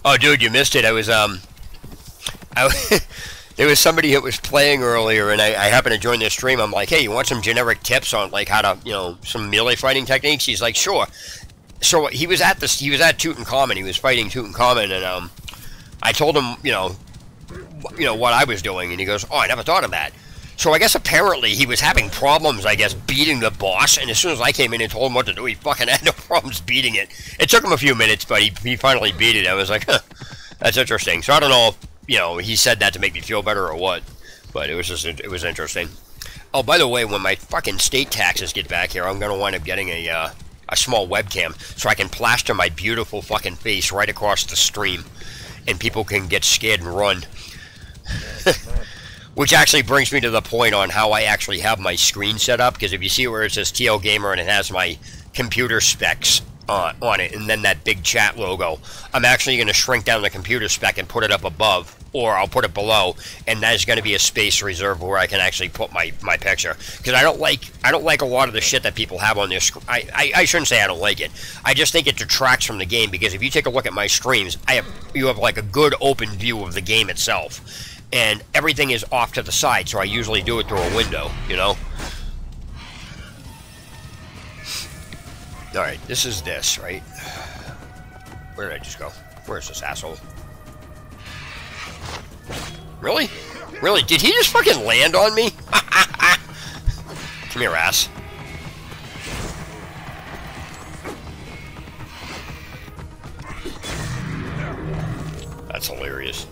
Speaker 1: Oh dude, you missed it. I was there was somebody that was playing earlier, and I happened to join their stream. I'm like, hey, you want some generic tips on like how to, you know, some melee fighting techniques? He's like, sure. So he was at Tutankhamun. He was fighting Tutankhamun, and I told him, you know what I was doing, and he goes, oh, I never thought of that. So I guess apparently he was having problems, I guess, beating the boss, and as soon as I came in and told him what to do, he fucking had no problems beating it. It took him a few minutes, but he finally beat it. I was like, huh, that's interesting. So I don't know if, you know, he said that to make me feel better or what, but it was interesting. Oh, by the way, when my fucking state taxes get back here, I'm gonna wind up getting a small webcam so I can plaster my beautiful fucking face right across the stream, and people can get scared and run. Which actually brings me to the point on how I actually have my screen set up, because if you see where it says TL Gamer and it has my computer specs on it, and then that big chat logo, I'm actually going to shrink down the computer spec and put it up above, or I'll put it below, and that is going to be a space reserved where I can actually put my picture. Because I don't like a lot of the shit that people have on their screen. I shouldn't say I don't like it. I just think it detracts from the game, because if you take a look at my streams, you have like a good open view of the game itself. and everything is off to the side, so I usually do it through a window, you know? Alright, this is this, right? Where did I just go? Where's this asshole? Really? Really? Did he just fucking land on me? Come here, ass. That's hilarious.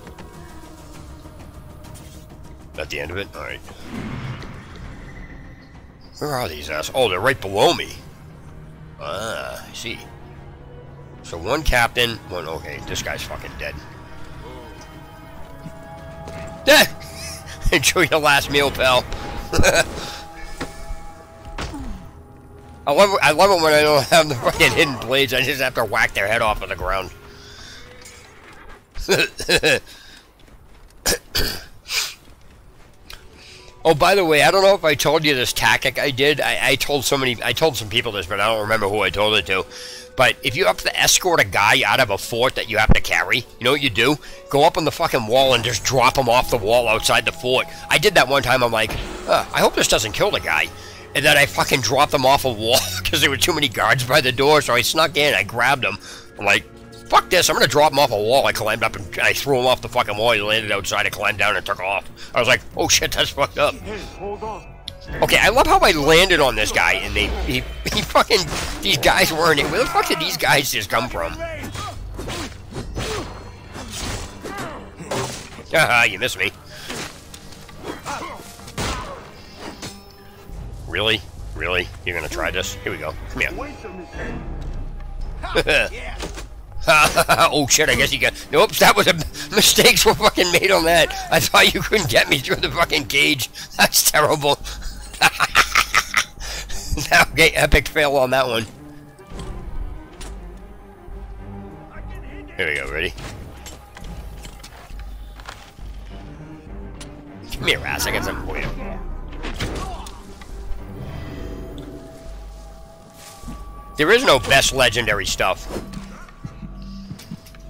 Speaker 1: At the end of it? Alright. Where are these assholes? Oh, they're right below me. Ah, I see. So one captain, one... Okay, this guy's fucking dead. Enjoy your last meal, pal. I love it when I don't have the fucking hidden blades. I just have to whack their head off of the ground. Oh, by the way, I don't know if I told you this tactic I did. I told some people this, but I don't remember who I told it to. But if you have to escort a guy out of a fort that you have to carry, you know what you do? Go up on the fucking wall and just drop him off the wall outside the fort. I did that one time. I'm like, I hope this doesn't kill the guy. And then I fucking dropped him off a wall because there were too many guards by the door. So I snuck in. I grabbed him. I'm like, fuck this. I'm going to drop him off a wall. I climbed up and I threw him off the fucking wall. He landed outside. I climbed down and took off. I was like, oh shit, that's fucked up. Okay, I love how I landed on this guy and he fucking, these guys weren't it. Where the fuck did these guys just come from? Haha, you missed me. Really? Really? You're gonna try this? Here we go. Come here. Oh shit, I guess you got... Nope, that was a... Mistakes were fucking made on that. I thought you couldn't get me through the fucking cage. That's terrible. Okay, epic fail on that one. Here we go, ready? Come here, ass, I got something for you. There is no best legendary stuff.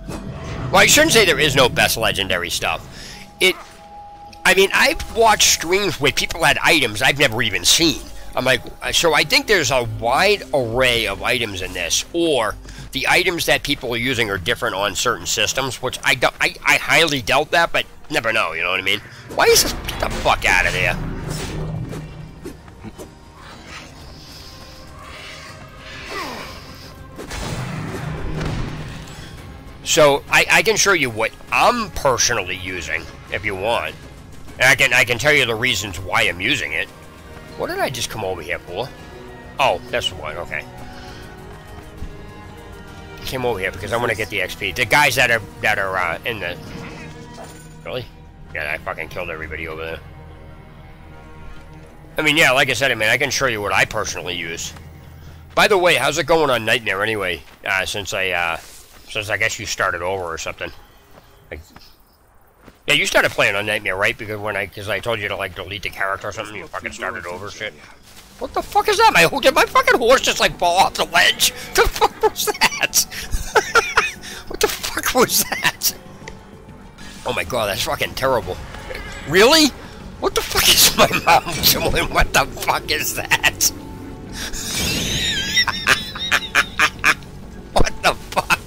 Speaker 1: Well, I shouldn't say there is no best legendary stuff. I mean, I've watched streams where people had items I've never even seen. I'm like, so I think there's a wide array of items in this, or the items that people are using are different on certain systems, which I highly doubt that, but never know, you know what I mean? Why is this? Get the fuck out of there. So, I can show you what I'm personally using, if you want. And I can tell you the reasons why I'm using it. What did I just come over here for? Oh, that's what, okay. I came over here because I want to get the XP. The guys that are in the... Really? Yeah, I fucking killed everybody over there. I mean, yeah, like I said, I can show you what I personally use. By the way, how's it going on Nightmare anyway? Since I guess you started over or something. Like, yeah, you started playing on Nightmare, right? Because I told you to like delete the character or something, you fucking started over shit. What the fuck is that? Did my fucking horse just like fall off the ledge? The fuck was that? What the fuck was that? Oh my god, that's fucking terrible. Really? What the fuck is my mom doing? What the fuck is that? What the fuck?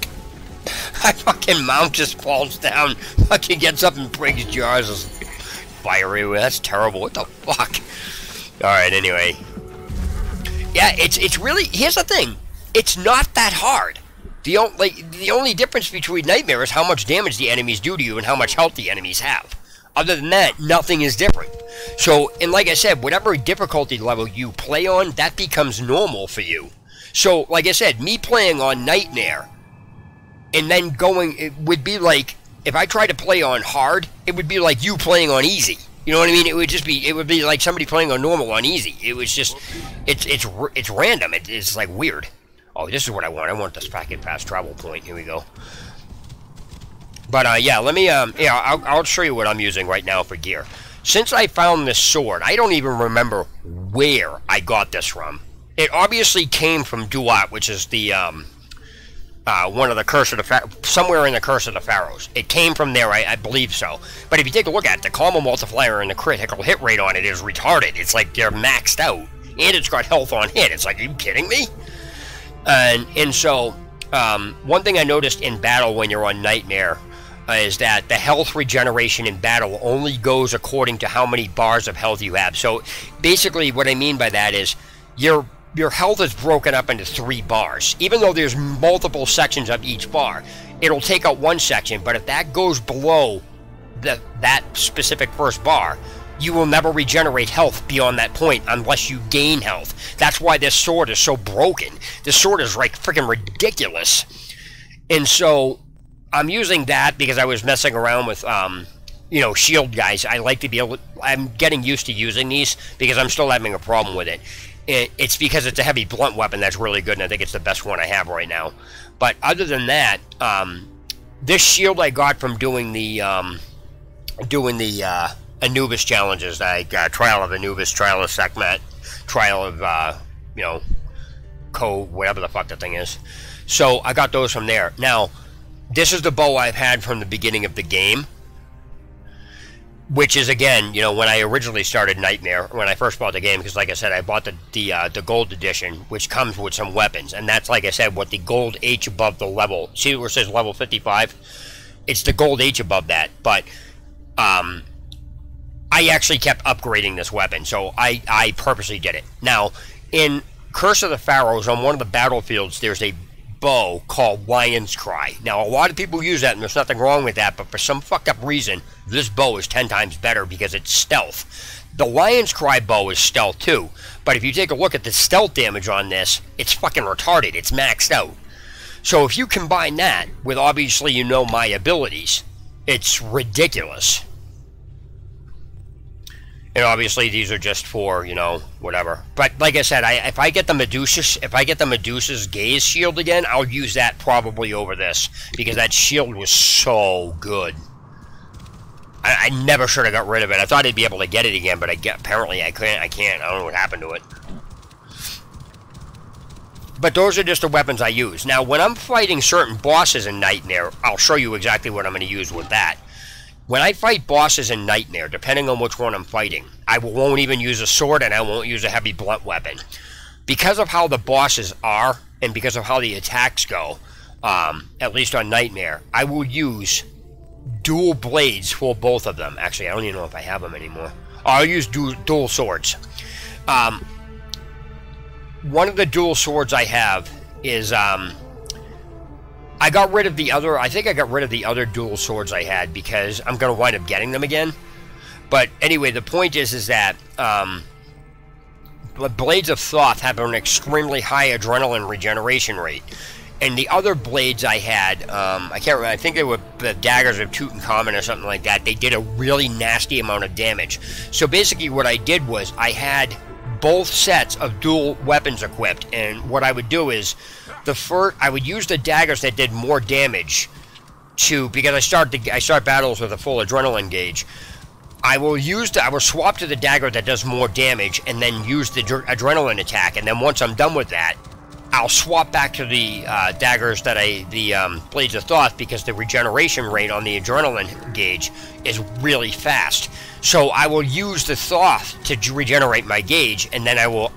Speaker 1: My fucking mount just falls down, fucking gets up and breaks jars. It's fiery. That's terrible. What the fuck? Alright, anyway. Yeah, it's really... Here's the thing. It's not that hard. The only difference between Nightmare is how much damage the enemies do to you and how much health the enemies have. Other than that, nothing is different. So, and like I said, whatever difficulty level you play on, that becomes normal for you. So, like I said, me playing on Nightmare... And then going, it would be like, if I tried to play on hard, it would be like you playing on easy. You know what I mean? It would be like somebody playing on normal on easy. It was just, it's random. It's like weird. Oh, this is what I want. I want this packet fast travel point. Here we go. But yeah, let me, yeah, I'll show you what I'm using right now for gear. Since I found this sword, I don't even remember where I got this from. It obviously came from Duat, which is the, one of the Curse of the somewhere in the Curse of the Pharaohs. It came from there, I believe so. But if you take a look at it, the combo multiplier and the critical hit rate on it is retarded. It's like they're maxed out, and it's got health on hit. It's like, are you kidding me? And so one thing I noticed in battle when you're on Nightmare is that the health regeneration in battle only goes according to how many bars of health you have. So basically what I mean by that is your health is broken up into 3 bars. Even though there's multiple sections of each bar, it'll take out one section, but if that goes below that specific first bar, you will never regenerate health beyond that point unless you gain health. That's why this sword is so broken. This sword is like freaking ridiculous. And so I'm using that because I was messing around with, you know, shield guys. I like to be able to, I'm getting used to using these because I'm still having a problem with it. It's because it's a heavy blunt weapon that's really good, and I think it's the best one I have right now. But other than that, this shield I got from doing the Anubis challenges, like Trial of Anubis, Trial of Sekhmet, Trial of, you know, whatever the fuck the thing is. So I got those from there. Now, this is the bow I've had from the beginning of the game, which is, again, you know, when I originally started Nightmare, when I first bought the game, because like I said, I bought the gold edition, which comes with some weapons, and that's, like I said, what the gold H above the level, see where it says level 55? It's the gold H above that, but I actually kept upgrading this weapon, so I purposely did it. Now, in Curse of the Pharaohs, on one of the battlefields, there's a bow called Lion's Cry. Now, a lot of people use that, and there's nothing wrong with that, but for some fucked up reason, this bow is 10 times better because it's stealth. The Lion's Cry bow is stealth too, but if you take a look at the stealth damage on this, it's fucking retarded. It's maxed out. So if you combine that with, obviously, you know, my abilities, it's ridiculous. And obviously these are just for, you know, whatever. But like I said, if I get the Medusa's gaze shield again, I'll use that probably over this, because that shield was so good. I never should have got rid of it. I thought I'd be able to get it again, but apparently I couldn't. I can't. I don't know what happened to it. But those are just the weapons I use. Now, when I'm fighting certain bosses in Nightmare, I'll show you exactly what I'm going to use with that. When I fight bosses in Nightmare, depending on which one I'm fighting, I won't even use a sword and I won't use a heavy blunt weapon. Because of how the bosses are, and because of how the attacks go, at least on Nightmare, I will use dual blades for both of them. Actually, I don't even know if I have them anymore. I'll use dual swords. One of the dual swords I have is... I got rid of the other, I think I got rid of the other dual swords I had because I'm going to wind up getting them again. But anyway, the point is that the Blades of Thoth have an extremely high adrenaline regeneration rate. And the other blades I had, I can't remember, I think they were the Daggers of Tutankhamun or something like that. They did a really nasty amount of damage. So basically what I did was I had both sets of dual weapons equipped, and what I would do is I would use the daggers that did more damage because I start battles with a full adrenaline gauge. I will swap to the dagger that does more damage and then use the adrenaline attack, and then once I'm done with that, I'll swap back to the daggers that the Blades of Thoth, because the regeneration rate on the adrenaline gauge is really fast. So I will use the Thoth to regenerate my gauge, and then I will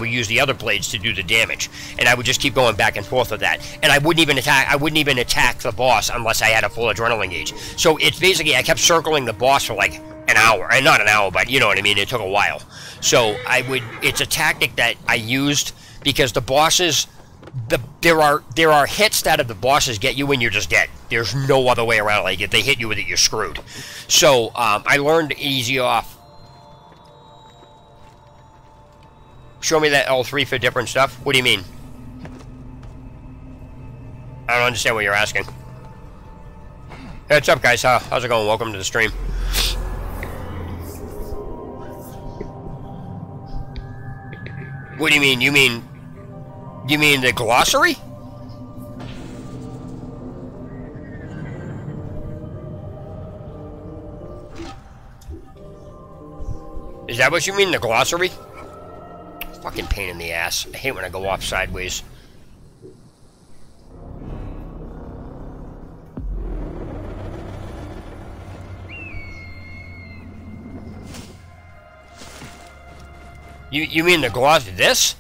Speaker 1: use the other blades to do the damage. And I would just keep going back and forth with that. And I wouldn't even attack the boss unless I had a full adrenaline gauge. So it's basically, I kept circling the boss for like an hour. And not an hour, but you know what I mean, it took a while. So it's a tactic that I used because the bosses, there are hits that if the bosses get you and you're just dead. There's no other way around. Like, if they hit you with it, you're screwed. So I learned easy off. Show me that L3 for different stuff. What do you mean? I don't understand what you're asking. Hey, what's up, guys? How's it going? Welcome to the stream. What do you mean? You mean the glossary? Is that what you mean, the glossary? Fucking pain in the ass. I hate when I go off sideways. You mean the gloss? This?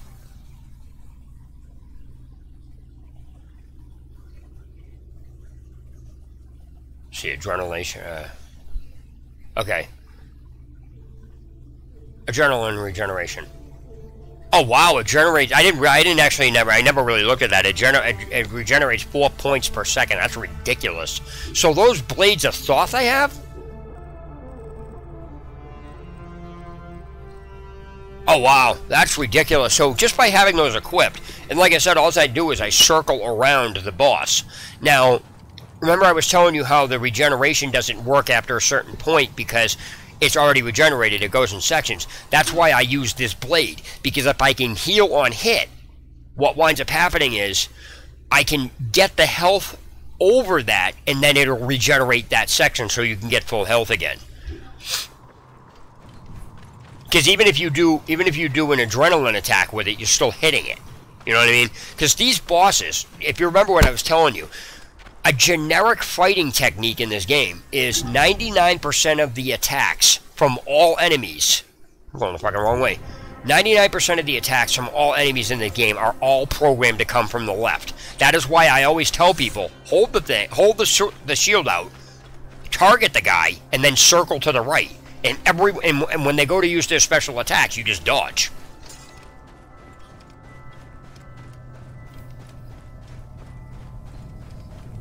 Speaker 1: See, adrenalation. Okay. Adrenaline regeneration. Oh wow, it generates. I never really looked at that. It regenerates 4 points per second. That's ridiculous. So those blades of Thoth I have. Oh wow, that's ridiculous. So just by having those equipped, and like I said, all I do is I circle around the boss. Now, remember I was telling you how the regeneration doesn't work after a certain point because it's already regenerated, it goes in sections. That's why I use this blade, because if I can heal on hit, what winds up happening is I can get the health over that, and then it'll regenerate that section so you can get full health again. Because even if you do an adrenaline attack with it, you're still hitting it. You know what I mean? Because these bosses, if you remember what I was telling you, a generic fighting technique in this game is 99% of the attacks from all enemies. I'm going the fucking wrong way. 99% of the attacks from all enemies in the game are all programmed to come from the left. That is why I always tell people, hold the shield out, target the guy, and then circle to the right. And when they go to use their special attacks, you just dodge.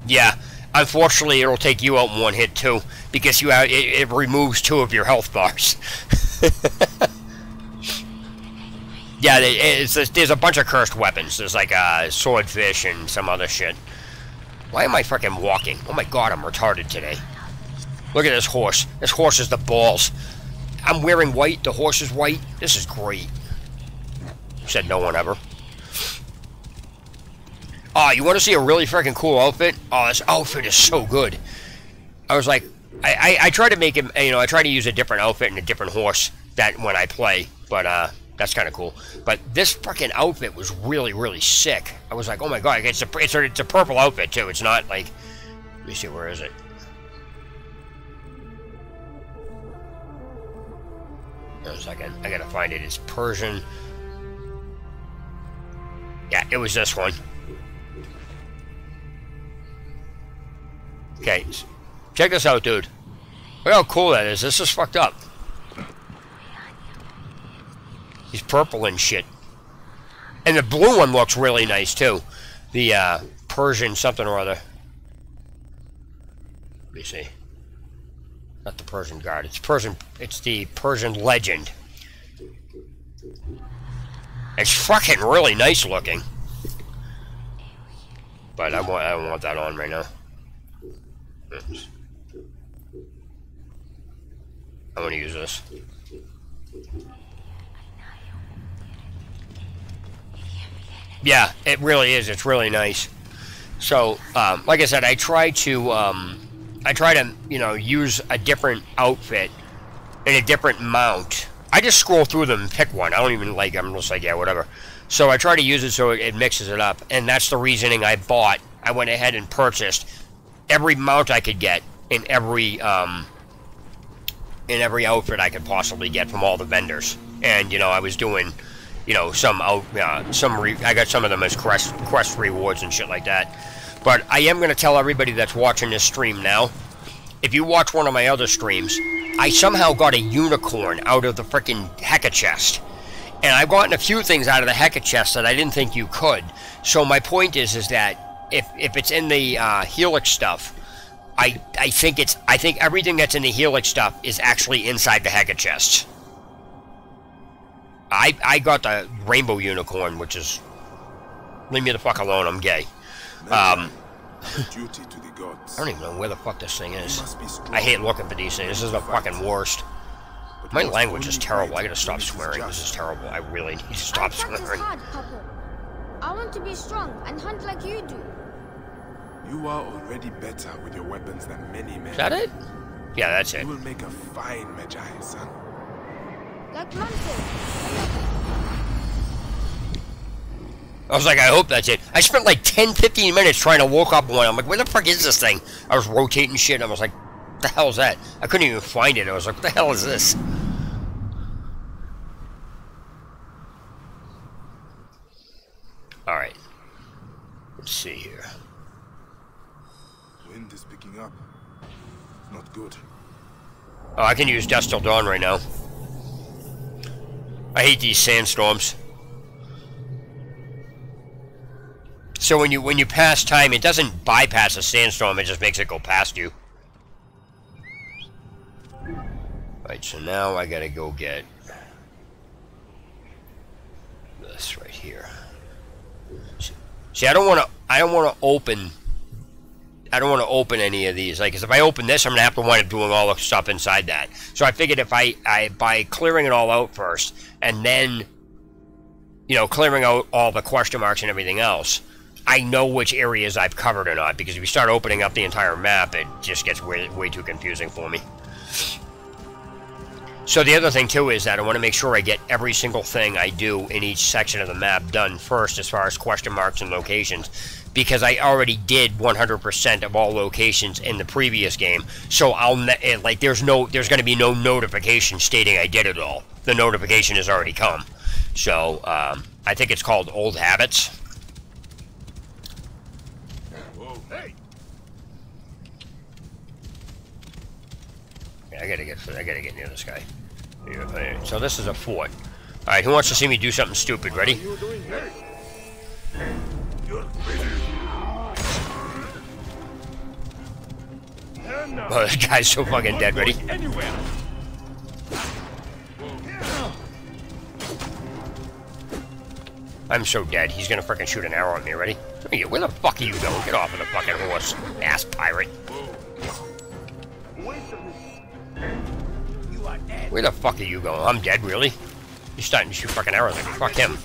Speaker 1: Yeah, unfortunately, it'll take you out in one hit too, because it removes 2 of your health bars. Yeah, there's a bunch of cursed weapons. There's like a swordfish and some other shit. Why am I freaking walking? Oh my god, I'm retarded today. Look at this horse. This horse is the balls. I'm wearing white. The horse is white. This is great. Said no one ever. Oh, you want to see a really freaking cool outfit? Oh, this outfit is so good. I was like, I try to make him, you know, I try to use a different outfit and a different horse that when I play, but that's kind of cool. But this freaking outfit was really, really sick. I was like, oh my god, it's a purple outfit too. It's not like, let me see, where is it? Wait a second, I gotta find it. It's Persian. Yeah, it was this one. Okay, check this out, dude. Look how cool that is. This is fucked up. He's purple and shit. And the blue one looks really nice, too. The Persian something or other. Let me see. Not the Persian Guard. It's Persian. It's the Persian Legend. It's fucking really nice looking. But I don't want that on right now. Oops. I'm gonna use this. Yeah, it really is. It's really nice. So, like I said, I try to, you know, use a different outfit and a different mount. I just scroll through them and pick one. I don't even like. I'm just like, yeah, whatever. So I try to use it so it mixes it up, and that's the reasoning I bought. I went ahead and purchased every mount I could get in every outfit I could possibly get from all the vendors. And you know, I was doing, you know, I got some of them as quest rewards and shit like that. But I am going to tell everybody that's watching this stream now, if you watch one of my other streams, I somehow got a unicorn out of the freaking Hecka chest. And I've gotten a few things out of the Hecka chest that I didn't think you could. So my point is that if it's in the Helix stuff, I think everything that's in the Helix stuff is actually inside the Hecka chest. I got the rainbow unicorn, which is, leave me the fuck alone, I'm gay.
Speaker 4: Duty to the gods.
Speaker 1: I don't even know where the fuck this thing is. I hate looking for these things. This is the fucking worst. My language is terrible. I gotta stop swearing. This is terrible. I really need to stop swearing.
Speaker 7: I want to be strong and hunt like you do.
Speaker 4: You are already better with your weapons than many men.
Speaker 1: Is that it? Yeah, that's it.
Speaker 4: You will make a fine Magi, son.
Speaker 7: Like Mom said.
Speaker 1: I was like, I hope that's it. I spent like 10-15 minutes trying to look up one. I'm like, where the fuck is this thing? I was rotating shit, and I was like, what the hell is that? I couldn't even find it. I was like, what the hell is this? Alright. Let's see here.
Speaker 4: Wind is picking up. Not good.
Speaker 1: Oh, I can use Dust Till Dawn right now. I hate these sandstorms. So when you pass time, it doesn't bypass a sandstorm, it just makes it go past you. Right, so now I gotta go get this right here. See, I don't want to open any of these. Like, 'cause if I open this, I'm gonna have to wind up doing all the stuff inside that. So I figured if I by clearing it all out first, and then, you know, clearing out all the question marks and everything else, I know which areas I've covered or not. Because if you start opening up the entire map, it just gets way too confusing for me. So the other thing too is that I want to make sure I get every single thing I do in each section of the map done first, as far as question marks and locations, because I already did 100% of all locations in the previous game. So like there's going to be no notification stating I did it all. The notification has already come. So I think it's called Old Habits.
Speaker 4: Whoa, hey!
Speaker 1: I gotta get near this guy. So this is a fort. All right, who wants to see me do something stupid? Ready? Oh, this guy's so fucking dead. Ready? I'm so dead. He's gonna freaking shoot an arrow at me. Ready? Where the fuck are you going? Get off of the fucking horse, ass pirate. Where the fuck are you going? I'm dead, really? You're starting to shoot fucking arrows at me. Fuck him.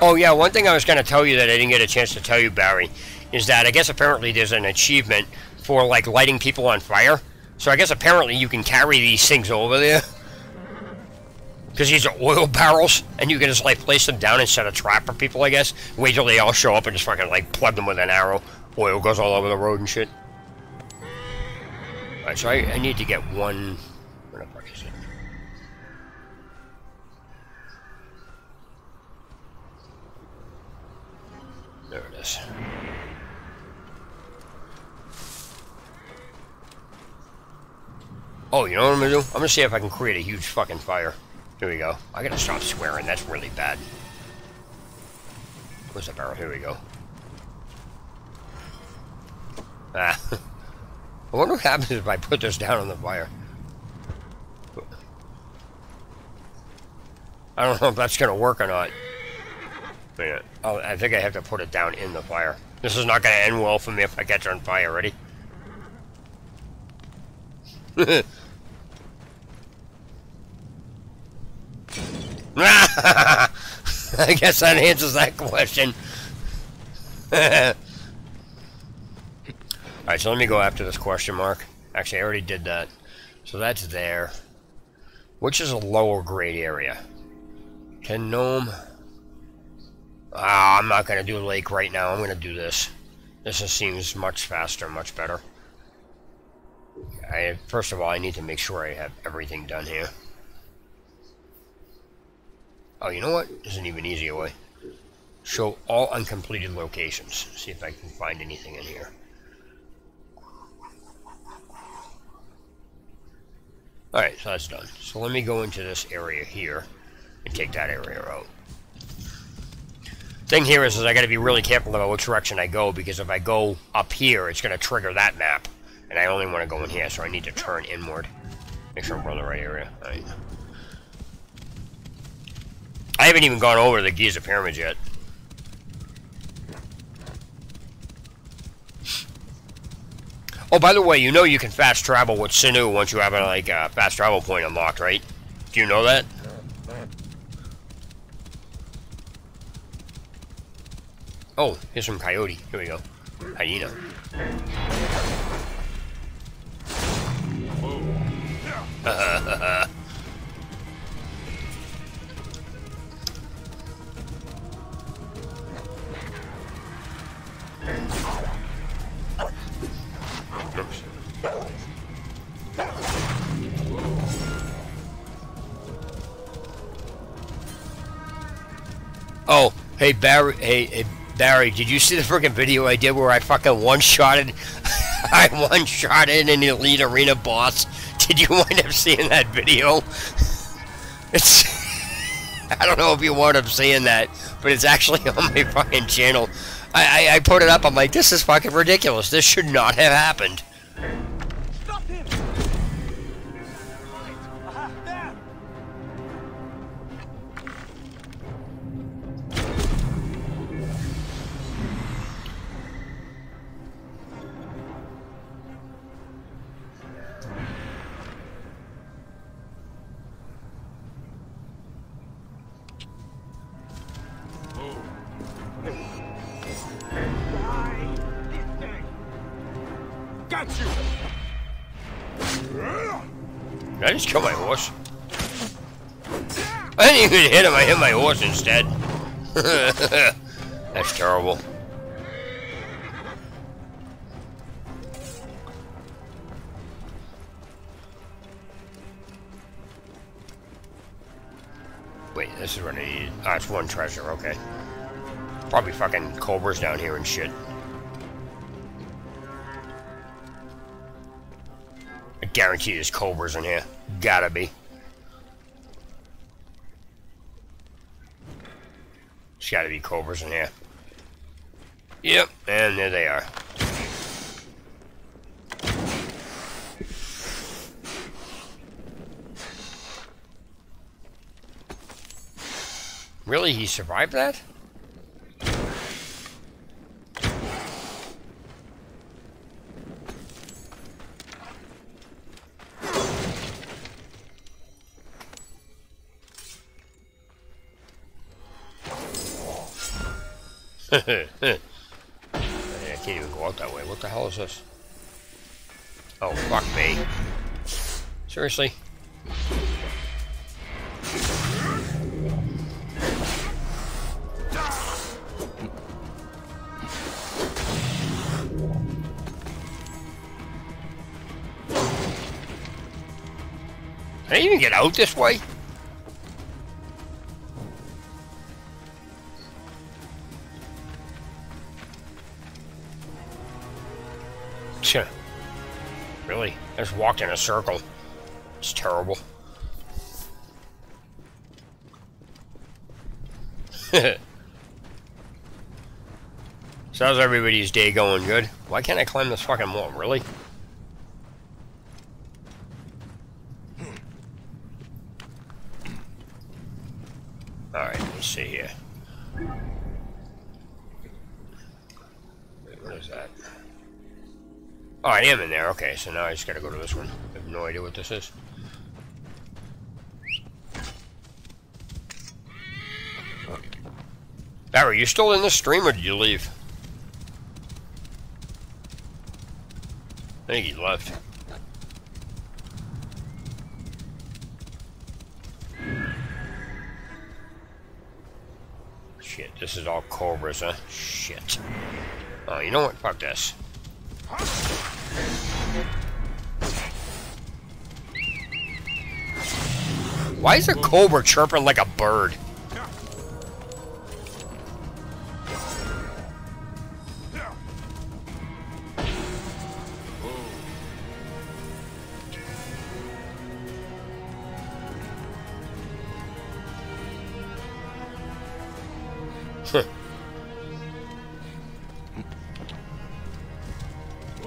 Speaker 1: Oh yeah, one thing I was going to tell you that I didn't get a chance to tell you, Barry, is that I guess apparently there's an achievement for like lighting people on fire. So I guess apparently you can carry these things over there, because these are oil barrels, and you can just like place them down and set a trap for people, I guess. Wait till they all show up and just fucking like plug them with an arrow. Oil goes all over the road and shit. Alright, so I need to get one. Where the fuck is it? There it is. Oh, you know what I'm gonna do? I'm gonna see if I can create a huge fucking fire. Here we go. I gotta stop swearing. That's really bad. Where's the barrel? Here we go. Ah. I wonder what happens if I put this down on the fire. I don't know if that's gonna work or not. Wait a minute. Oh, I think I have to put it down in the fire. This is not gonna end well for me if I catch on fire. Ready? I guess that answers that question. Alright, so let me go after this question mark. Actually, I already did that. So that's there. Which is a lower grade area? Can Gnome... I'm not going to do Lake right now. I'm going to do this. This just seems much faster, much better. First of all, I need to make sure I have everything done here. Oh, you know what? There's an even easier way. Show all uncompleted locations. See if I can find anything in here. Alright, so that's done. So let me go into this area here and take that area out. Thing here is I got to be really careful about which direction I go, because if I go up here, it's going to trigger that map. And I only want to go in here, so I need to turn inward. Make sure I'm going in the right area. Alright. I haven't even gone over the Giza pyramids yet. Oh, by the way, you know you can fast travel with Sinu once you have a like fast travel point unlocked, right? Do you know that? Oh, here's some coyote. Here we go. Hyena. Oh, hey Barry, hey Barry, did you see the freaking video I did where I fucking one-shotted? I one-shotted an elite arena boss. Did you wind up seeing that video? It's I don't know if you wound up seeing that, but it's actually on my fucking channel. I put it up. I'm like, this is fucking ridiculous. This should not have happened.
Speaker 2: Stop him! Aha, there!
Speaker 5: Got you!
Speaker 1: Did I just kill my horse? I didn't even hit him. I hit my horse instead. That's terrible. Wait, this is what I need. Ah, it's one treasure, okay. Probably fucking cobras down here and shit. I guarantee there's cobras in here. Gotta be. There's gotta be cobras in here. Yep, and there they are. Really? He survived that? I can't even go out that way. What the hell is this? Oh, fuck me. Seriously? Can I even get out this way? Really? I just walked in a circle. It's terrible. So how's everybody's day going? Good? Why can't I climb this fucking wall? Really? Alright, let's see here. Wait, what is that? Oh, I am in there. Okay, so now I just gotta go to this one. I have no idea what this is. Barry, you still in the stream or did you leave? I think he left. Shit, this is all cobras, huh? Shit. Oh, you know what? Fuck this. Why is a cobra chirping like a bird?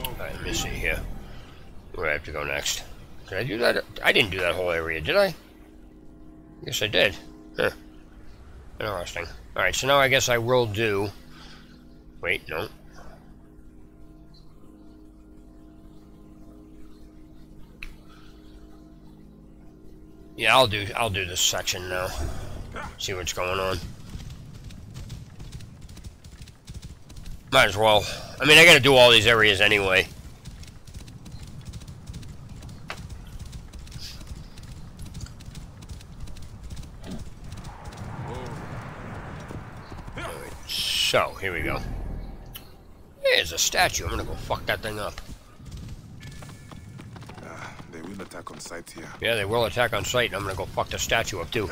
Speaker 1: Alright, let me see here. Where do I have to go next? Did I do that? I didn't do that whole area, did I? Yes, I did. Huh. Interesting. Alright, so now I guess I will do... Wait, no. Yeah, I'll do this section now. See what's going on. Might as well. I mean, I gotta do all these areas anyway. Alright, so, here we go. There's a statue. I'm gonna go fuck that thing up.
Speaker 4: They will attack on sight here.
Speaker 1: Yeah, they will attack on sight, and I'm gonna go fuck the statue up too.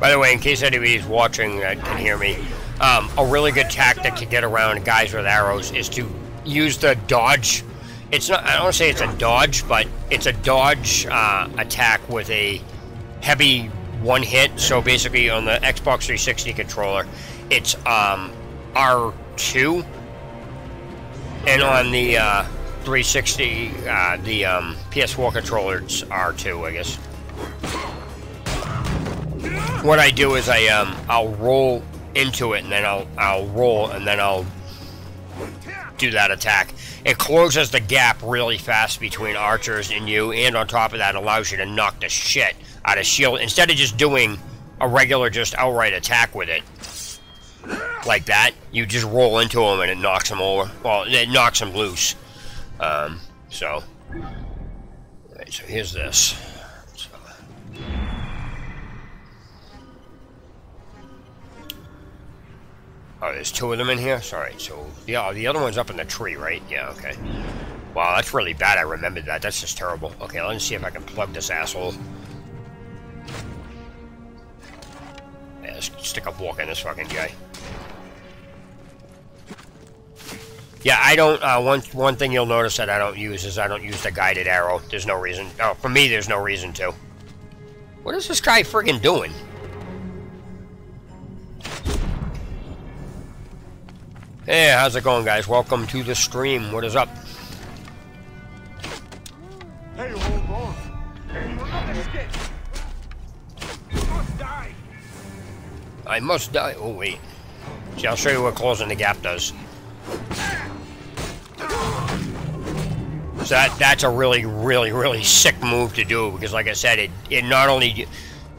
Speaker 1: By the way, in case anybody's watching that can hear me, a really good tactic to get around guys with arrows is to use the dodge. It's not, I don't want to say it's a dodge, but it's a dodge attack with a heavy one hit. So basically on the Xbox 360 controller, it's R2, and on the 360, the PS4 controller, it's R2, I guess. What I do is I'll roll into it, and then I'll roll, and then I'll do that attack. It closes the gap really fast between archers and you, and on top of that allows you to knock the shit out of shield instead of just doing a regular just outright attack with it like that. You just roll into them and it knocks them over. Well, it knocks them loose. So here's this. Oh, there's two of them in here? Sorry, so yeah, the other one's up in the tree, right? Yeah, okay. Wow, that's really bad. I remembered that. That's just terrible. Okay, let's see if I can plug this asshole. Yeah, let's stick up walk in this fucking guy. Yeah, I don't, one thing you'll notice that I don't use is I don't use the guided arrow. There's no reason. Oh, for me, there's no reason to. What is this guy friggin' doing? Hey, how's it going, guys? Welcome to the stream. What is up?
Speaker 5: Hey, hold on. You will not escape. You must die.
Speaker 1: I must die. Oh, wait. See, I'll show you what closing the gap does. So that's a really, really, really sick move to do, because like I said, it not only,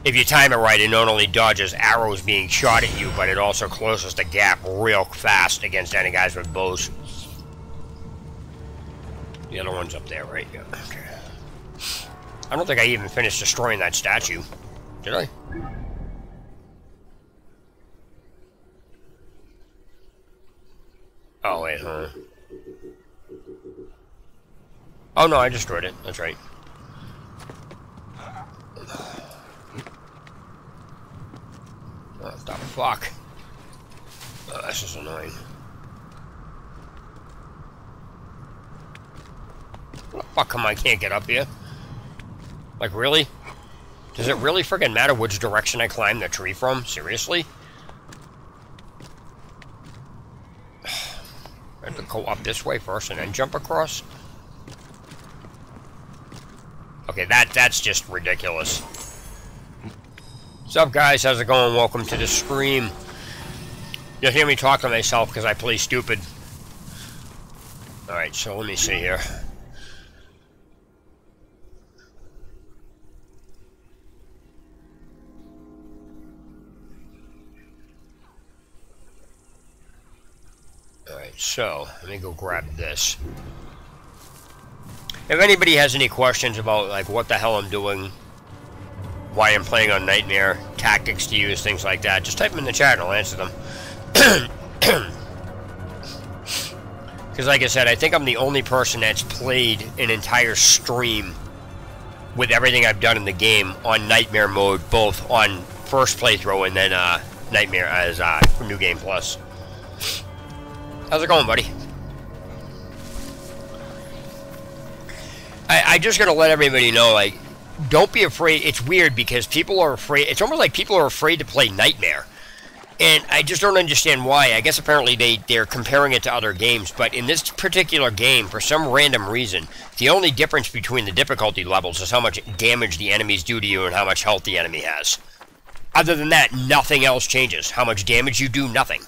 Speaker 1: if you time it right, it not only dodges arrows being shot at you, but it also closes the gap real fast against any guys with bows. The other one's up there, right? Yeah. Okay. I don't think I even finished destroying that statue. Did I? Oh, wait, huh? Oh, no, I destroyed it. That's right. What the fuck? Oh, this is annoying. What the fuck come I can't get up here? Like, really? Does it really friggin' matter which direction I climb the tree from? Seriously? I have to go up this way first and then jump across? Okay, that's just ridiculous. What's up, guys? How's it going? Welcome to the stream. You'll hear me talk to myself because I play stupid. Alright, so let me see here. Alright, so let me go grab this. If anybody has any questions about like what the hell I'm doing, why I'm playing on Nightmare, tactics to use, things like that, just type them in the chat and I'll answer them. Because like I said, I think I'm the only person that's played an entire stream with everything I've done in the game on Nightmare mode, both on first playthrough and then Nightmare as New Game Plus. How's it going, buddy? I just gotta let everybody know, like, don't be afraid. It's weird because people are afraid. It's almost like people are afraid to play Nightmare. And I just don't understand why. I guess apparently they're comparing it to other games. But in this particular game, for some random reason, the only difference between the difficulty levels is how much damage the enemies do to you and how much health the enemy has. Other than that, nothing else changes. How much damage you do, nothing.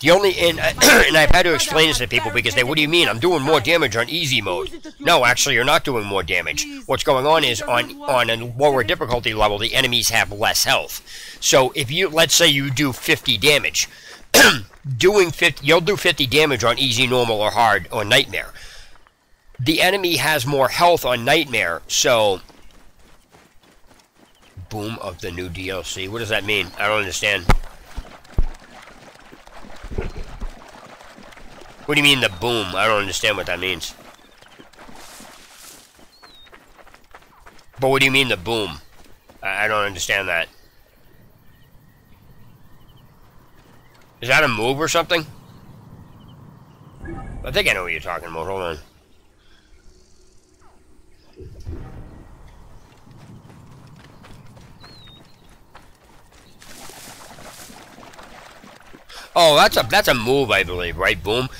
Speaker 1: The only, and I've had to explain this to people because what do you mean? I'm doing more damage on easy mode. No, actually, you're not doing more damage. What's going on is on a lower difficulty level, the enemies have less health. So if you, let's say you do 50 damage, you'll do 50 damage on easy, normal, or hard, or Nightmare. The enemy has more health on Nightmare, so... Boom of the new DLC. What does that mean? I don't understand. What do you mean the boom? I don't understand what that means. But what do you mean the boom? I don't understand that. Is that a move or something? I think I know what you're talking about. Hold on. Oh, that's a move, I believe, right? Boom.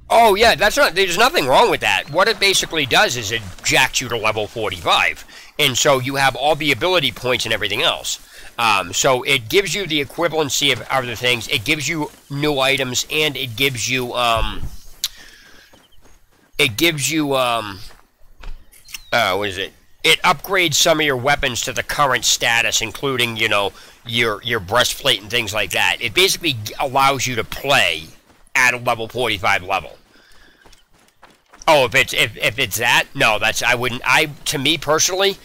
Speaker 1: Oh, yeah, there's nothing wrong with that. What it basically does is it jacks you to level 45. And so you have all the ability points and everything else. So it gives you the equivalency of other things. It gives you new items, and it gives you, what is it? It upgrades some of your weapons to the current status, including, you know, your breastplate and things like that. It basically allows you to play at a level 45 level. Oh, if it's that? No, to me personally,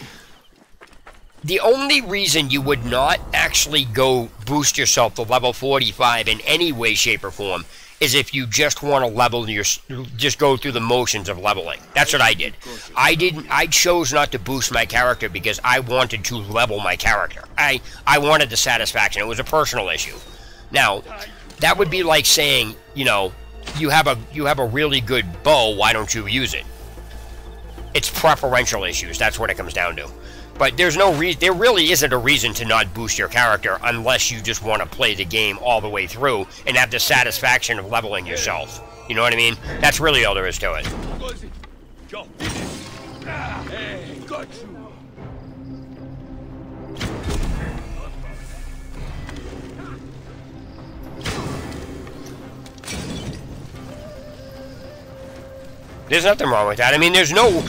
Speaker 1: the only reason you would not actually go boost yourself to level 45 in any way, shape, or form is if you just want to just go through the motions of leveling. That's what I did. I chose not to boost my character because I wanted to level my character. I wanted the satisfaction. It was a personal issue. Now, that would be like saying, you know, you have a really good bow, why don't you use it? It's preferential issues. That's what it comes down to. But there really isn't a reason to not boost your character unless you just want to play the game all the way through and have the satisfaction of leveling yourself. You know what I mean? That's really all there is to it.
Speaker 5: Hey, got you.
Speaker 1: There's nothing wrong with that. I mean, there's no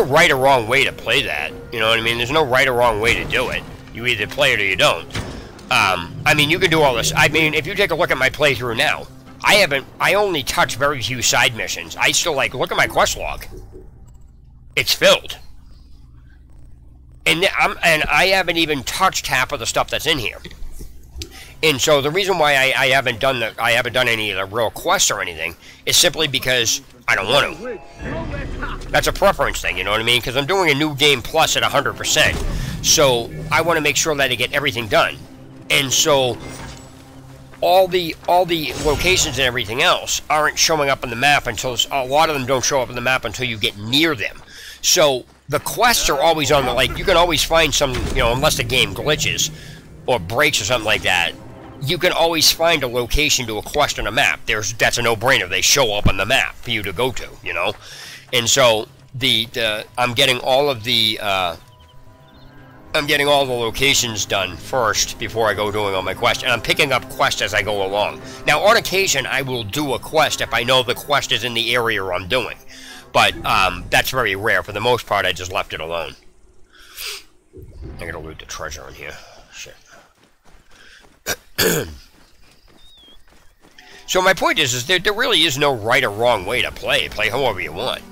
Speaker 1: right or wrong way to play that. You know what I mean? There's no right or wrong way to do it. You either play it or you don't. I mean, you can do all this. I mean, if you take a look at my playthrough now, I only touch very few side missions. I still, like, look at my quest log. It's filled. And I haven't even touched half of the stuff that's in here. And so the reason why I haven't done any of the real quests or anything is simply because I don't want to. That's a preference thing, you know what I mean? Because I'm doing a new game plus at 100%. So I want to make sure that I get everything done. And so all the locations and everything else aren't showing up on the map until a lot of them don't show up on the map until you get near them. So the quests are always on the, like, you can always find some, you know, unless the game glitches or breaks or something like that, you can always find a location to a quest on a map. That's a no-brainer. They show up on the map for you to go to, you know. And so I'm getting all the locations done first before I go doing all my quests, and I'm picking up quests as I go along. Now, on occasion, I will do a quest if I know the quest is in the area I'm doing, but that's very rare. For the most part, I just left it alone. I gotta loot the treasure in here. Shit. So my point is there really is no right or wrong way to play. Play however you want.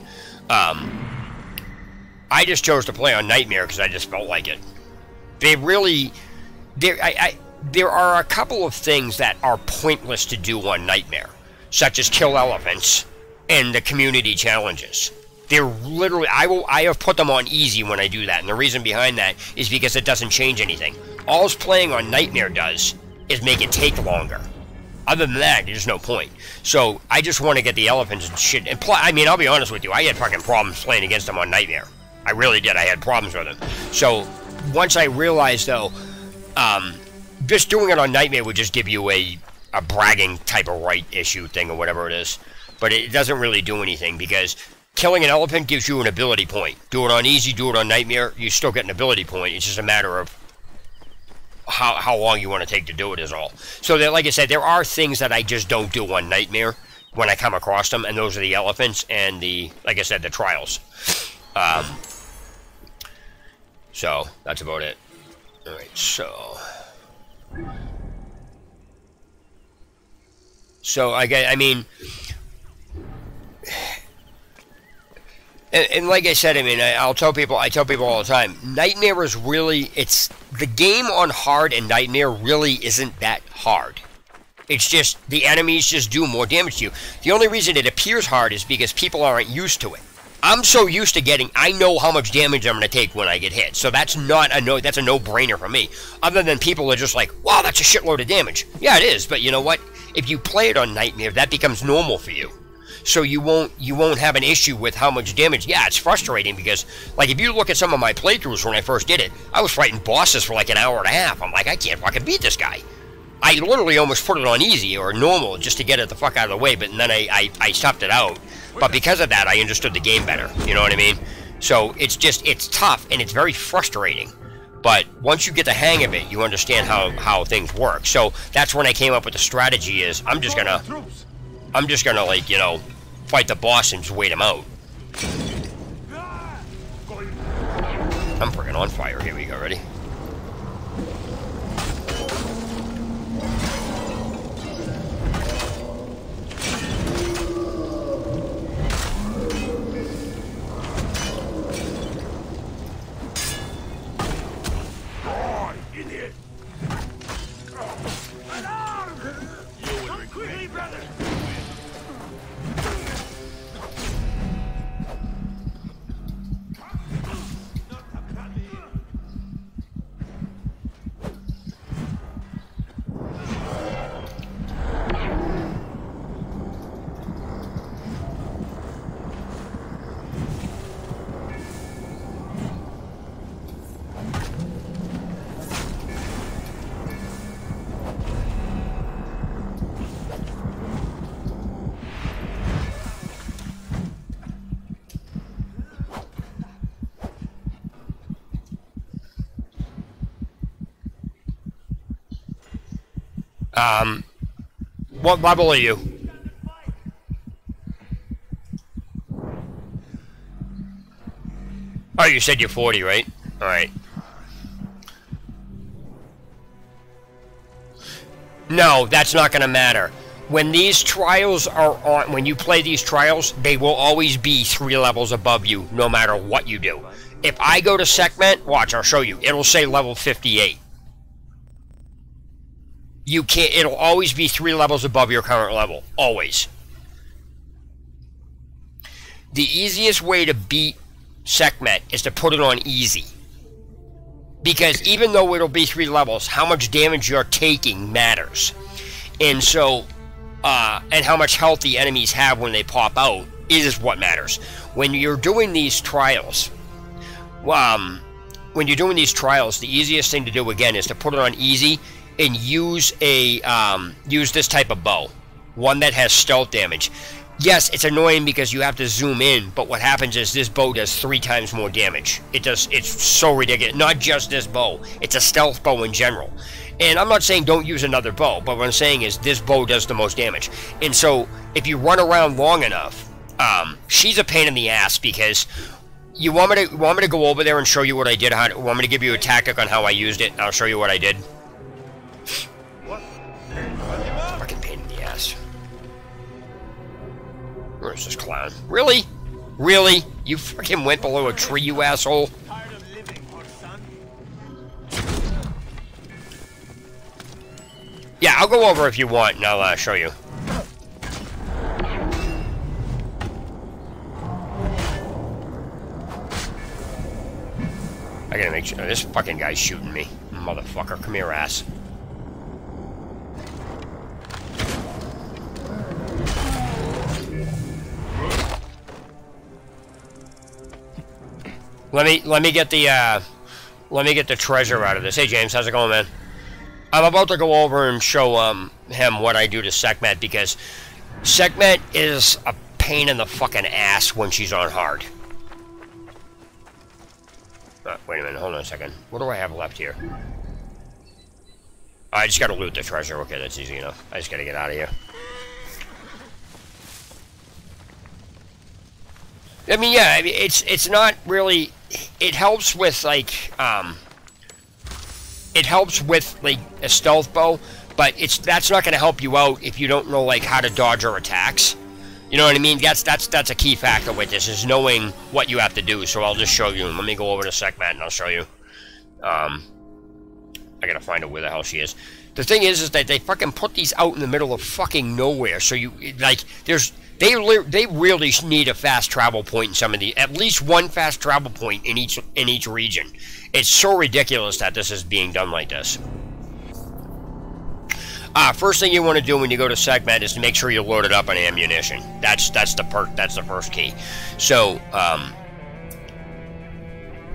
Speaker 1: I just chose to play on Nightmare because I just felt like it. There are a couple of things that are pointless to do on Nightmare, such as kill elephants and the community challenges. They're literally, I have put them on easy when I do that, and the reason behind that is because it doesn't change anything. All playing on Nightmare does is make it take longer. Other than that, there's no point. So I just want to get the elephants and shit. And I mean, I'll be honest with you, I had fucking problems playing against them on Nightmare. I really did. I had problems with them. So once I realized, though, just doing it on Nightmare would just give you a bragging type of right issue thing or whatever it is. But it doesn't really do anything because killing an elephant gives you an ability point. Do it on easy, do it on Nightmare, you still get an ability point. It's just a matter of how long you want to take to do it is all. So, like I said, there are things that I just don't do on Nightmare when I come across them, and those are the elephants and like I said, the trials. So, that's about it. Alright, so I mean, and like I said, I mean, I tell people all the time, Nightmare is really, the game on hard and Nightmare really isn't that hard. It's just, the enemies just do more damage to you. The only reason it appears hard is because people aren't used to it. I'm so used to getting, I know how much damage I'm going to take when I get hit. So that's not a that's a no-brainer for me. Other than people are just like, wow, that's a shitload of damage. Yeah, it is. But you know what? If you play it on Nightmare, that becomes normal for you. So you won't have an issue with how much damage. Yeah, it's frustrating because, like, if you look at some of my playthroughs when I first did it, I was fighting bosses for like an hour and a half. I'm like, I can't fucking beat this guy. I literally almost put it on easy or normal just to get it the fuck out of the way, but then I stopped it out. But because of that, I understood the game better. You know what I mean? So it's tough and it's very frustrating. But once you get the hang of it, you understand how things work. So that's when I came up with the strategy is I'm just gonna like, you know, fight the boss and just wait him out. I'm freaking on fire. Here we go. Ready? What level are you? Oh, you said you're 40, right? Alright. No, that's not going to matter. When these trials are on, when you play these trials, they will always be 3 levels above you, no matter what you do. If I go to segment, watch, I'll show you. It'll say level 58. You can't, it'll always be 3 levels above your current level. Always. The easiest way to beat segment is to put it on easy. Because even though it'll be 3 levels, how much damage you're taking matters. And so, and how much health the enemies have when they pop out is what matters. When you're doing these trials, the easiest thing to do again is to put it on easy and use this type of bow, one that has stealth damage. Yes, it's annoying because you have to zoom in, but what happens is this bow does 3 times more damage. It's so ridiculous. Not just this bow, it's a stealth bow in general. And I'm not saying don't use another bow, but what I'm saying is this bow does the most damage. And so if you run around long enough, she's a pain in the ass because you want me to go over there and show you what I did. Want me to give you a tactic on how I used it? I'll show you what I did. Fucking pain in the ass. Where's this clown? Really? Really? You fucking went below a tree, you asshole?
Speaker 2: Tired of living, son?
Speaker 1: Yeah, I'll go over if you want, and I'll show you. I gotta make sure. This fucking guy's shooting me. Motherfucker, come here, ass. Let me get the treasure out of this. Hey James, how's it going, man? I'm about to go over and show him what I do to Sekhmet because Sekhmet is a pain in the fucking ass when she's on hard. Wait a minute, hold on a second. What do I have left here? I just gotta loot the treasure. Okay, that's easy enough. I just gotta get out of here. I mean, yeah, it's not really. It helps with like it helps with like a stealth bow, but that's not going to help you out if you don't know like how to dodge her attacks. You know what I mean? That's a key factor with this is knowing what you have to do. So I'll just show you. Let me go over to Sekhmet and I'll show you. I gotta find out where the hell she is. The thing is that they fucking put these out in the middle of fucking nowhere. So you like there's They really need a fast travel point in some of the, at least one fast travel point in each region. It's so ridiculous that this is being done like this. First thing you want to do when you go to segment is to make sure you're loaded up on ammunition. That's the first key. So,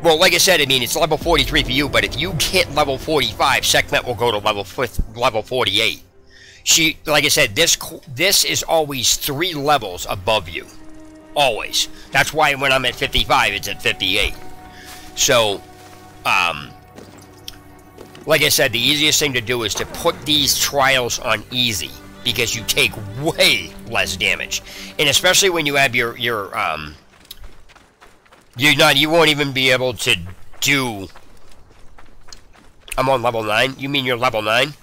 Speaker 1: well, like I said, I mean, it's level 43 for you, but if you hit level 45, segment will go to level 48. Like I said, this is always 3 levels above you. Always. That's why when I'm at 55, it's at 58. So, like I said, the easiest thing to do is to put these trials on easy, because you take way less damage. And especially when you have you won't even be able to do... I'm on level 9? You mean you're level 9?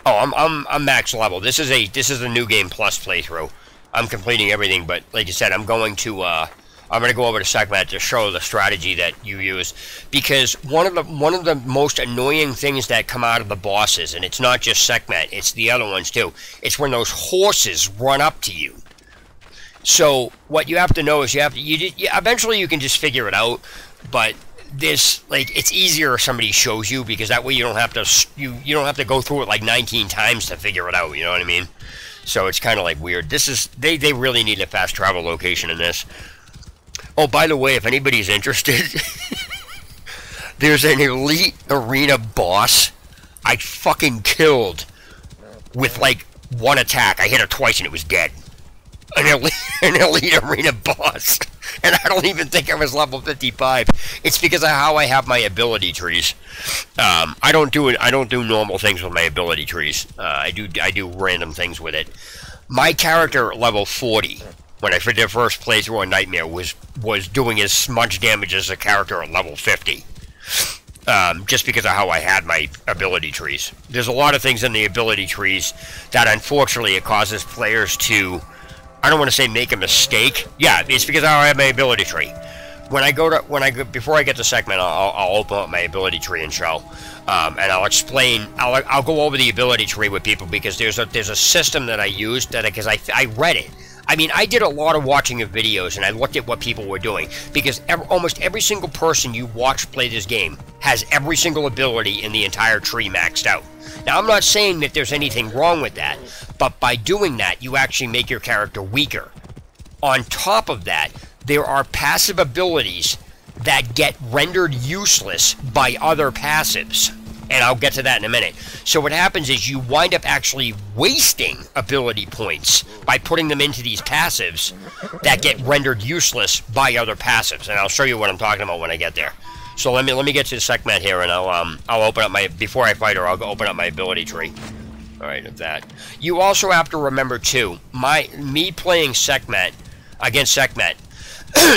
Speaker 1: Oh, I'm max level. This is a new game plus playthrough. I'm completing everything, but like I said, I'm going to go over to segment to show the strategy that you use, because one of the most annoying things that come out of the bosses, and it's not just segment, it's the other ones too. It's when those horses run up to you. So what you have to know is eventually you can just figure it out, but it's easier if somebody shows you, because that way you don't have to you don't have to go through it like 19 times to figure it out, you know what I mean? So it's kind of like weird. This is they really need a fast travel location in this. Oh, by the way, if anybody's interested, there's an elite arena boss I fucking killed with like 1 attack. I hit her twice and it was dead. An elite arena boss. And I don't even think I was level 55. It's because of how I have my ability trees. I don't do normal things with my ability trees. I do random things with it. My character at level 40, when I did the first playthrough on Nightmare, was doing as much damage as a character at level 50. Just because of how I had my ability trees. There's a lot of things in the ability trees that unfortunately it causes players to, I don't want to say make a mistake. Yeah, it's because I have my ability tree. Before I get to segment, I'll open up my ability tree and show, and I'll explain. I'll go over the ability tree with people, because there's a system that I used because I read it. I mean, I did a lot of watching of videos, and I looked at what people were doing, because almost every single person you watch play this game has every single ability in the entire tree maxed out. Now, I'm not saying that there's anything wrong with that, but by doing that, you actually make your character weaker. On top of that, there are passive abilities that get rendered useless by other passives, and I'll get to that in a minute. So what happens is you wind up actually wasting ability points by putting them into these passives that get rendered useless by other passives, and I'll show you what I'm talking about when I get there. So let me get to the segment here, and I'll open up my, before I fight her, I'll open up my ability tree. All right, of that. You also have to remember too, me playing segment against segment.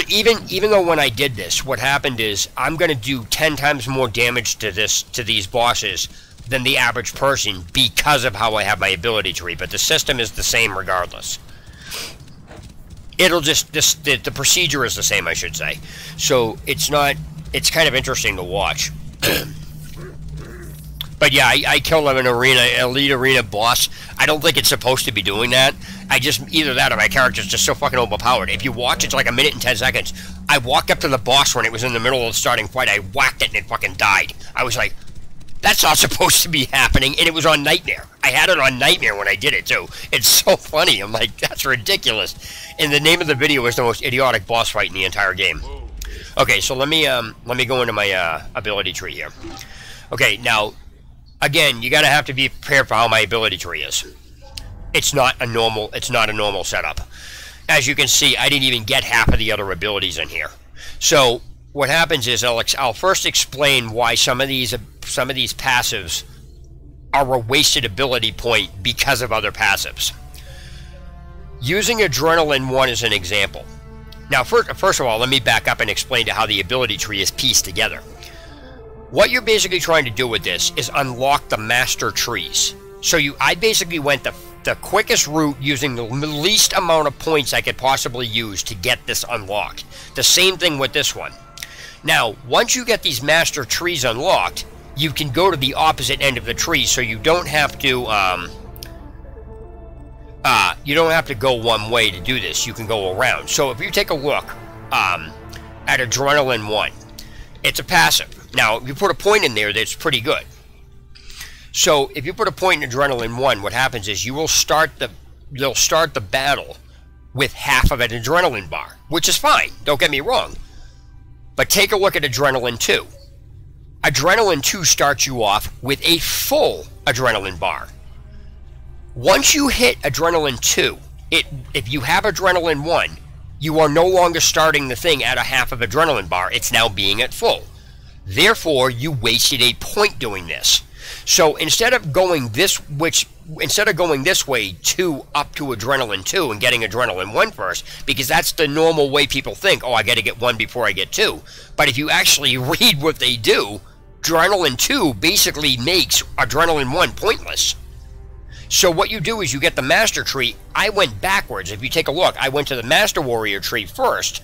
Speaker 1: Even though when I did this, what happened is I'm going to do 10 times more damage to these bosses than the average person, because of how I have my ability tree, but the system is the same regardless. It'll just, the procedure is the same, I should say. So it's kind of interesting to watch. But yeah, I killed an elite arena boss. I don't think it's supposed to be doing that. Either that or my character's just so fucking overpowered. If you watch, it's like 1 minute and 10 seconds. I walked up to the boss when it was in the middle of the starting fight. I whacked it and it fucking died. I was like, that's not supposed to be happening, and it was on Nightmare. I had it on Nightmare when I did it too. It's so funny. I'm like, that's ridiculous. And the name of the video is the most idiotic boss fight in the entire game. Okay, so let me go into my ability tree here. Okay, now, again, you gotta have to be prepared for how my ability tree is. It's not a normal setup. As you can see, I didn't even get half of the other abilities in here. So what happens is I'll first explain why some of these passives are a wasted ability point because of other passives. Using Adrenaline 1 as an example. Now, first of all, let me back up and explain to how the ability tree is pieced together. What you're basically trying to do with this is unlock the master trees. So I basically went the quickest route using the least amount of points I could possibly use to get this unlocked. The same thing with this one. Now, once you get these master trees unlocked, you can go to the opposite end of the tree, so you don't have to you don't have to go one way to do this. You can go around. So if you take a look at Adrenaline 1, it's a passive. Now, if you put a point in there, that's pretty good. So if you put a point in Adrenaline 1, what happens is they'll start the battle with half of an adrenaline bar, which is fine, don't get me wrong. But take a look at Adrenaline 2. Adrenaline 2 starts you off with a full adrenaline bar. Once you hit Adrenaline 2, if you have Adrenaline 1, you are no longer starting the thing at a half of adrenaline bar. It's now being at full. Therefore, you wasted a point doing this. So instead of going this way up to Adrenaline 2 and getting Adrenaline 1 first, because that's the normal way people think, oh, I got to get 1 before I get 2. But if you actually read what they do, Adrenaline 2 basically makes Adrenaline 1 pointless. So what you do is you get the Master Tree. I went backwards. If you take a look, I went to the Master Warrior Tree first,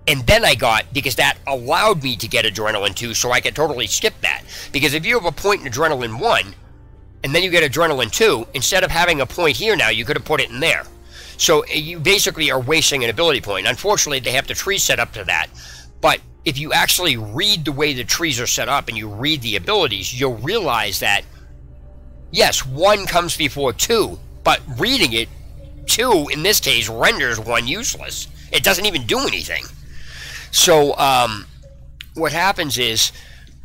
Speaker 1: and then I got, because that allowed me to get Adrenaline 2, so I could totally skip that. Because if you have a point in Adrenaline 1, and then you get Adrenaline 2, instead of having a point here now, you could have put it in there. So you basically are wasting an ability point. Unfortunately, they have the tree set up to that. But if you actually read the way the trees are set up and you read the abilities, you'll realize that, yes, 1 comes before 2, but reading it, 2, in this case, renders 1 useless. It doesn't even do anything. So, what happens is,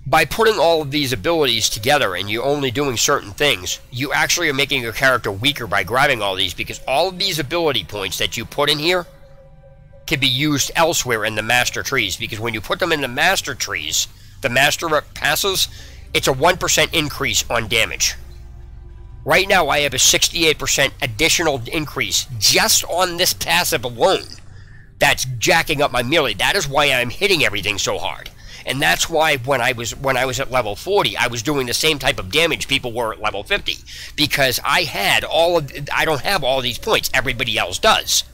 Speaker 1: by putting all of these abilities together and you're only doing certain things, you actually are making your character weaker by grabbing all these, because all of these ability points that you put in here can be used elsewhere in the Master Trees, because when you put them in the Master Trees, the Master passes, it's a 1% increase on damage. Right now, I have a 68% additional increase just on this passive alone. That's jacking up my melee. That is why I'm hitting everything so hard. And that's why when I was at level 40, I was doing the same type of damage people were at level 50. Because I don't have all these points. Everybody else does.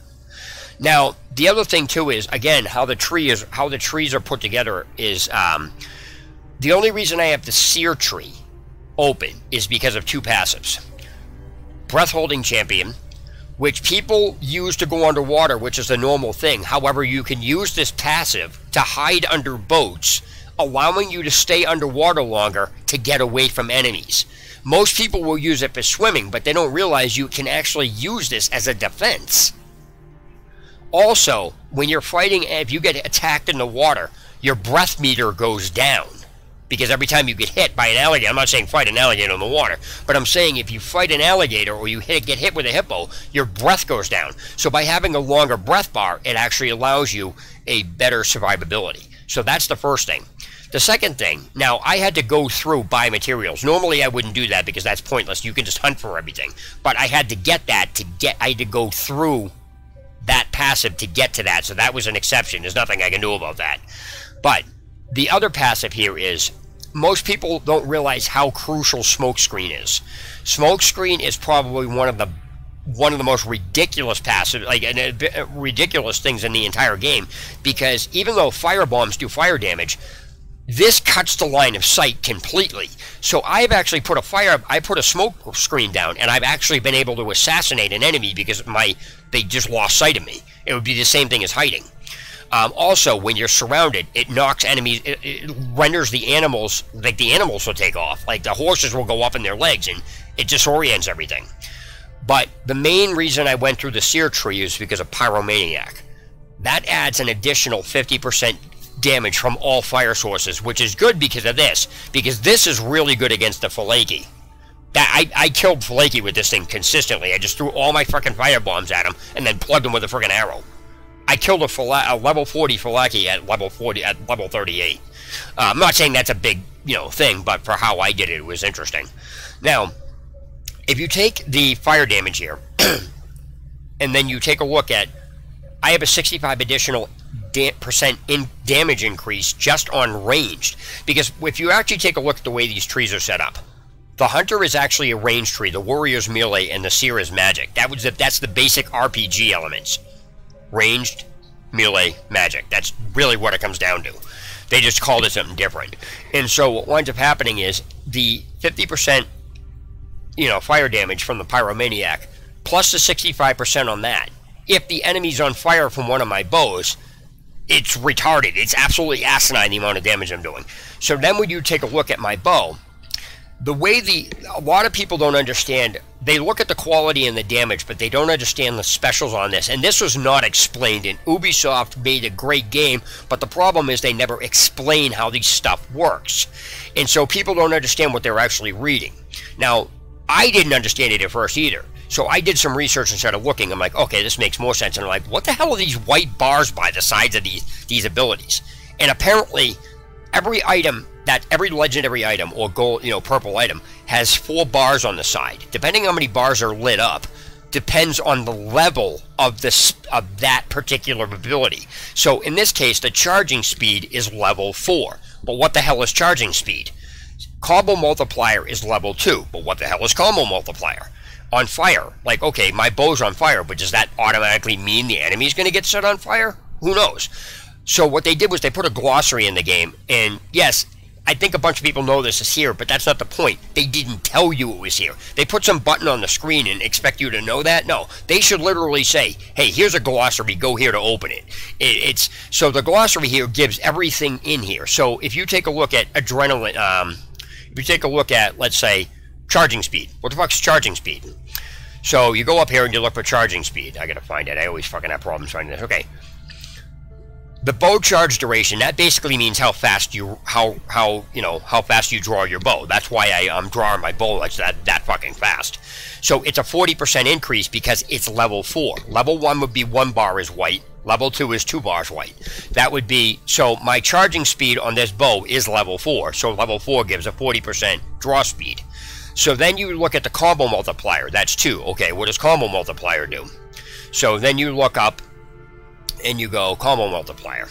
Speaker 1: Now, the other thing too is, again, how the trees are put together is, the only reason I have the Seer tree open is because of 2 passives. Breath Holding Champion, which people use to go underwater, which is a normal thing. However, you can use this passive to hide under boats, allowing you to stay underwater longer to get away from enemies. Most people will use it for swimming, but they don't realize you can actually use this as a defense. Also, when you're fighting, if you get attacked in the water, your breath meter goes down. Because every time you get hit by an alligator, I'm not saying fight an alligator in the water, but I'm saying if you fight an alligator or you get hit with a hippo, your breath goes down. So by having a longer breath bar, it actually allows you a better survivability. So that's the first thing. The second thing, now I had to go through buy materials. Normally I wouldn't do that because that's pointless. You can just hunt for everything. But I had to get that I had to go through that passive to get to that. So that was an exception. There's nothing I can do about that. But the other passive here is, most people don't realize how crucial Smokescreen is. Smokescreen is probably one of the most ridiculous passive, ridiculous things in the entire game, because even though firebombs do fire damage, this cuts the line of sight completely. So I've actually put a smoke screen down, and I've actually been able to assassinate an enemy because they just lost sight of me. It would be the same thing as hiding. Also, when you're surrounded, it knocks enemies, it renders the animals, like the animals will take off. Like the horses will go up in their legs, and it disorients everything. But the main reason I went through the Seer tree is because of Pyromaniac. That adds an additional 50% damage from all fire sources, which is good because of this. Because this is really good against the Falaki. I killed Falaki with this thing consistently. I just threw all my fucking fire bombs at him, and then plugged him with a friggin' arrow. I killed a level 40 Falaki at level 38. I'm not saying that's a big, thing, but for how I did it, it was interesting. Now, if you take the fire damage here, and then you take a look at, I have a 65 additional percent damage increase just on ranged, because if you actually take a look at the way these trees are set up, the Hunter is actually a ranged tree, the Warrior's melee, and the Seer is magic. That's the basic RPG elements. Ranged, melee, magic. That's really what it comes down to. They just called it something different. And so what winds up happening is the 50%, fire damage from the Pyromaniac plus the 65% on that. If the enemy's on fire from one of my bows, it's retarded. It's absolutely asinine the amount of damage I'm doing. So then when you take a look at my bow, the way a lot of people don't understand, they look at the quality and the damage, but they don't understand the specials on this. And this was not explained. And Ubisoft made a great game, but the problem is they never explain how this stuff works. And so people don't understand what they're actually reading. Now, I didn't understand it at first either. So I did some research and started looking. I'm like, okay, this makes more sense. And I'm like, what the hell are these white bars by the sides of these abilities? And apparently, every legendary item or gold, purple item has 4 bars on the side. Depending on how many bars are lit up, depends on the level of that particular ability. So in this case, the charging speed is level 4. But what the hell is charging speed? Combo multiplier is level 2. But what the hell is combo multiplier? On fire, like, okay, my bow's on fire, but does that automatically mean the enemy's going to get set on fire? Who knows? So what they did was they put a glossary in the game, and yes, I think a bunch of people know this is here, but that's not the point. They didn't tell you it was here. They put some button on the screen and expect you to know that? No, they should literally say, hey, here's a glossary, go here to open it. So the glossary here gives everything in here. So if you take a look at adrenaline, if you take a look at, let's say, charging speed. What the fuck's charging speed? So you go up here and you look for charging speed. I gotta find it. I always fucking have problems finding this. Okay. The bow charge duration, that basically means how fast you fast you draw your bow. That's why I'm drawing my bow like that fucking fast. So it's a 40% increase because it's level 4. Level 1 would be 1 bar is white. Level 2 is 2 bars white. That would be, so my charging speed on this bow is level 4. So level 4 gives a 40% draw speed. So then you look at the combo multiplier. That's 2. Okay, what does combo multiplier do? So then you look up and you go combo multiplier.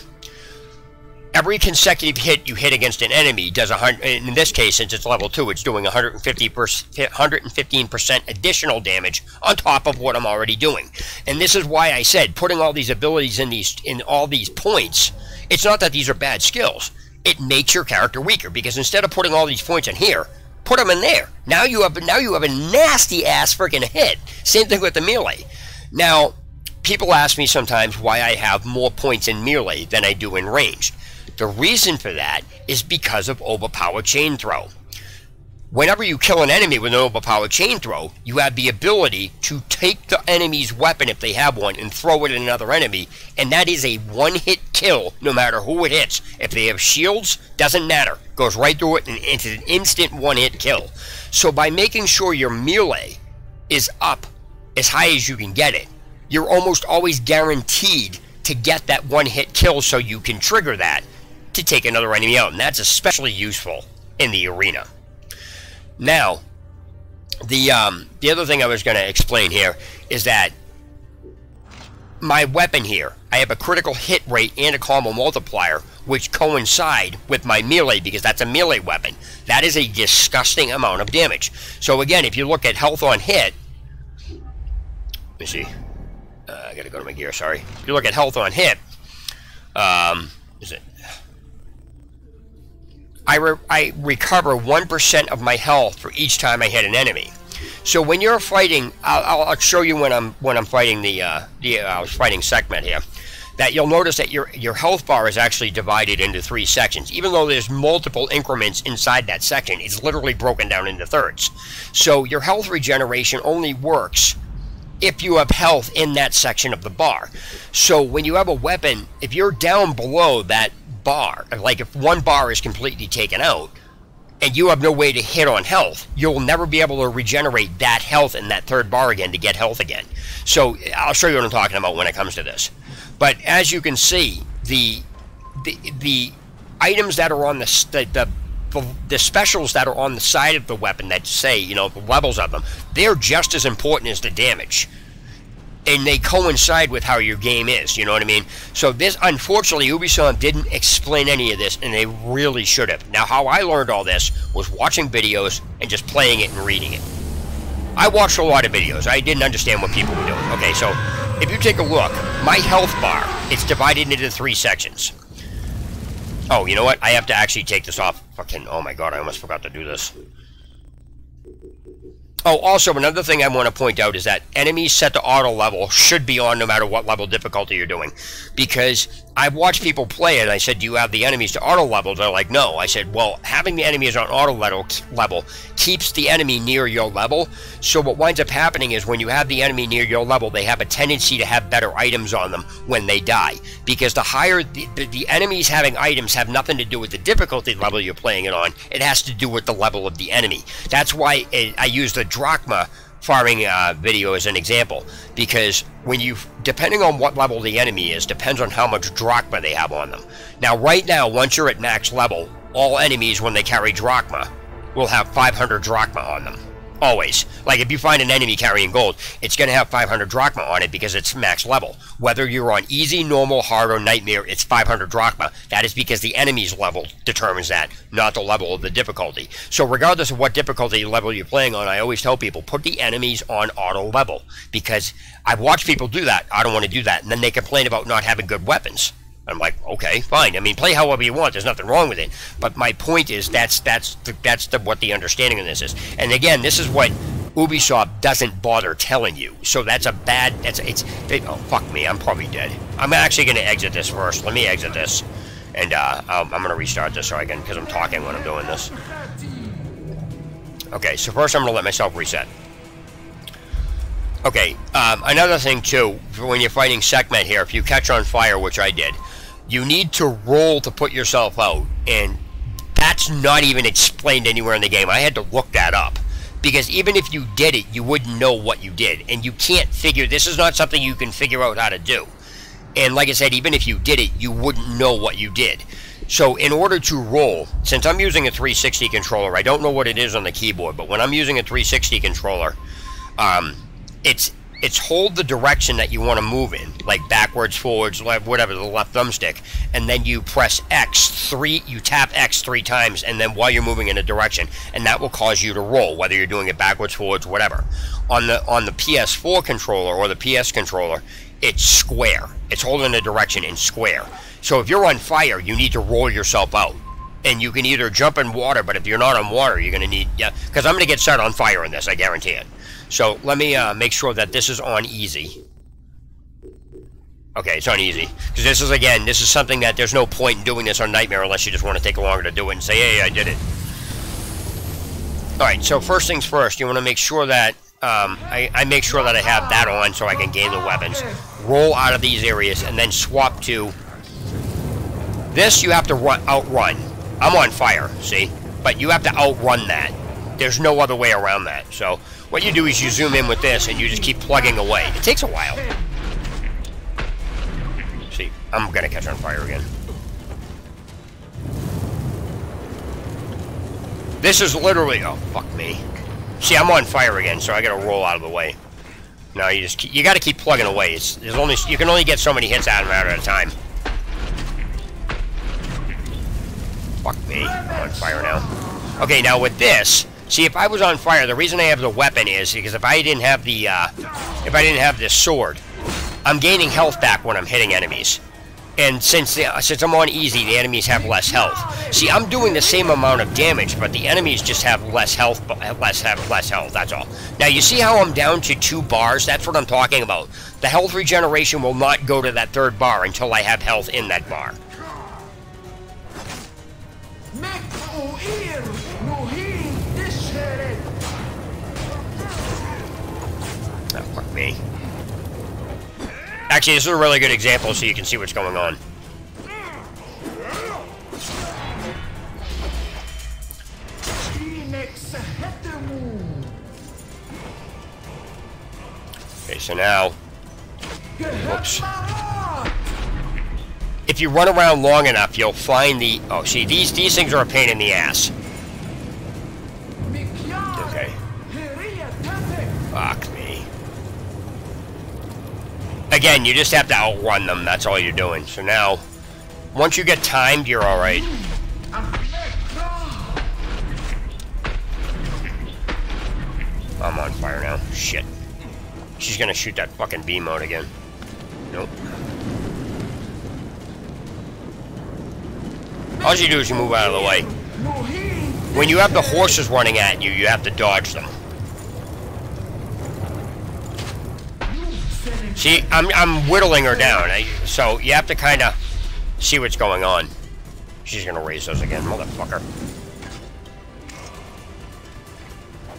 Speaker 1: Every consecutive hit you hit against an enemy does 100. In this case, since it's level 2, it's doing 115% additional damage on top of what I'm already doing. And this is why I said putting all these abilities in all these points. It's not that these are bad skills. It makes your character weaker because instead of putting all these points in here, put them in there. Now you have a nasty ass freaking hit. Same thing with the melee. Now, people ask me sometimes why I have more points in melee than I do in ranged. The reason for that is because of overpowered chain throw. Whenever you kill an enemy with an overpowered chain throw, you have the ability to take the enemy's weapon if they have one and throw it at another enemy, and that is a one-hit kill no matter who it hits. If they have shields, doesn't matter. Goes right through it and it's an instant one-hit kill. So by making sure your melee is up as high as you can get it, you're almost always guaranteed to get that one-hit kill so you can trigger that to take another enemy out, and that's especially useful in the arena. Now, the other thing I was going to explain here is that my weapon here, I have a critical hit rate and a combo multiplier, which coincide with my melee because that's a melee weapon. That is a disgusting amount of damage. So again, if you look at health on hit, let me see. I got to go to my gear, sorry. If you look at health on hit, is it? I recover 1% of my health for each time I hit an enemy. So when you're fighting, I'll show you when I'm fighting I was fighting Sekhmet here, that you'll notice that your health bar is actually divided into 3 sections. Even though there's multiple increments inside that section, it's literally broken down into thirds. So your health regeneration only works if you have health in that section of the bar. So when you have a weapon, if you're down below that bar, like if one bar is completely taken out and you have no way to hit on health, you'll never be able to regenerate that health in that third bar again to get health again. So I'll show you what I'm talking about when it comes to this. But as you can see, the items that are on the specials that are on the side of the weapon that say, the levels of them, they're just as important as the damage. And they coincide with how your game is, you know what I mean? So this, unfortunately, Ubisoft didn't explain any of this, and they really should have. Now, how I learned all this was watching videos and just playing it and reading it. I watched a lot of videos. I didn't understand what people were doing. Okay, so if you take a look, my health bar, it's divided into 3 sections. Oh, you know what? I have to actually take this off. Fucking, oh my god, I almost forgot to do this. Oh, also, another thing I want to point out is that enemies set to auto level should be on no matter what level difficulty you're doing. Because I've watched people play it, and I said, do you have the enemies to auto level? They're like, no. I said, well, having the enemies on auto level keeps the enemy near your level. So what winds up happening is when you have the enemy near your level, they have a tendency to have better items on them when they die. Because the higher the enemies having items have nothing to do with the difficulty level you're playing it on. It has to do with the level of the enemy. That's why I use the drachma farming video as an example, because when you, depending on what level the enemy is, depends on how much drachma they have on them. Now, right now, once you're at max level, all enemies, when they carry drachma, will have 500 drachma on them. Always. Like, if you find an enemy carrying gold, it's going to have 500 drachma on it because it's max level. Whether you're on easy, normal, hard, or nightmare, it's 500 drachma. That is because the enemy's level determines that, not the level of the difficulty. So regardless of what difficulty level you're playing on, I always tell people, put the enemies on auto level. Because I've watched people do that. I don't want to do that. And then they complain about not having good weapons. I'm like, okay, fine. I mean, play however you want. There's nothing wrong with it. But my point is, that's what the understanding of this is. And again, this is what Ubisoft doesn't bother telling you. So that's a bad. Oh, fuck me. I'm probably dead. I'm actually going to exit this first. Let me exit this, and I'm going to restart this so I can, because I'm talking when I'm doing this. Okay, so first I'm going to let myself reset. Okay, another thing too, when you're fighting Sekhmet here, if you catch on fire, which I did, you need to roll to put yourself out, and that's not even explained anywhere in the game. I had to look that up, because even if you did it, you wouldn't know what you did, and you can't figure, this is not something you can figure out how to do. And like I said, even if you did it, you wouldn't know what you did. So in order to roll, since I'm using a 360 controller, I don't know what it is on the keyboard, but when I'm using a 360 controller, it's hold the direction that you want to move in, like backwards, forwards, left, whatever, the left thumbstick, and then you press you tap X 3 times, and then while you're moving in a direction, and that will cause you to roll, whether you're doing it backwards, forwards, whatever. On the PS4 controller or the PS controller, it's square. It's holding the direction in square. So if you're on fire, you need to roll yourself out. And you can either jump in water, but if you're not on water, you're going to need, because I'm going to get set on fire in this, I guarantee it. So let me make sure that this is on easy. Okay, it's on easy. Because this is, again, this is something that there's no point in doing this on Nightmare unless you just want to take longer to do it and say, hey, I did it. Alright, so first things first, you want to make sure that, I make sure that I have that on so I can gain the weapons. Roll out of these areas and then swap to... This you have to outrun. I'm on fire, see? But you have to outrun that. There's no other way around that. So what you do is you zoom in with this and you just keep plugging away. It takes a while. See, I'm gonna catch on fire again. This is literally, oh fuck me. See, I'm on fire again, so I gotta roll out of the way. No, you gotta keep plugging away. You can only get so many hits out of it at a time. Fuck me, I'm on fire now. Okay, now with this, see, if I was on fire, the reason I have the weapon is because if I didn't have this sword, I'm gaining health back when I'm hitting enemies. And since I'm on easy, the enemies have less health. See, I'm doing the same amount of damage, but the enemies just have less health, that's all. Now, you see how I'm down to 2 bars? That's what I'm talking about. The health regeneration will not go to that 3rd bar until I have health in that bar. Oh, fuck me. Actually, this is a really good example so you can see what's going on. Okay, so now... Whoops. If you run around long enough, you'll find the... Oh, see, these things are a pain in the ass. Okay. Fuck me. Again, you just have to outrun them. That's all you're doing. So now, once you get timed, you're alright. I'm on fire now. Shit. She's gonna shoot that fucking beam out again. Nope. All you do is you move out of the way. When you have the horses running at you, you have to dodge them. See, I'm whittling her down, so you have to kind of see what's going on. She's gonna raise those again, motherfucker.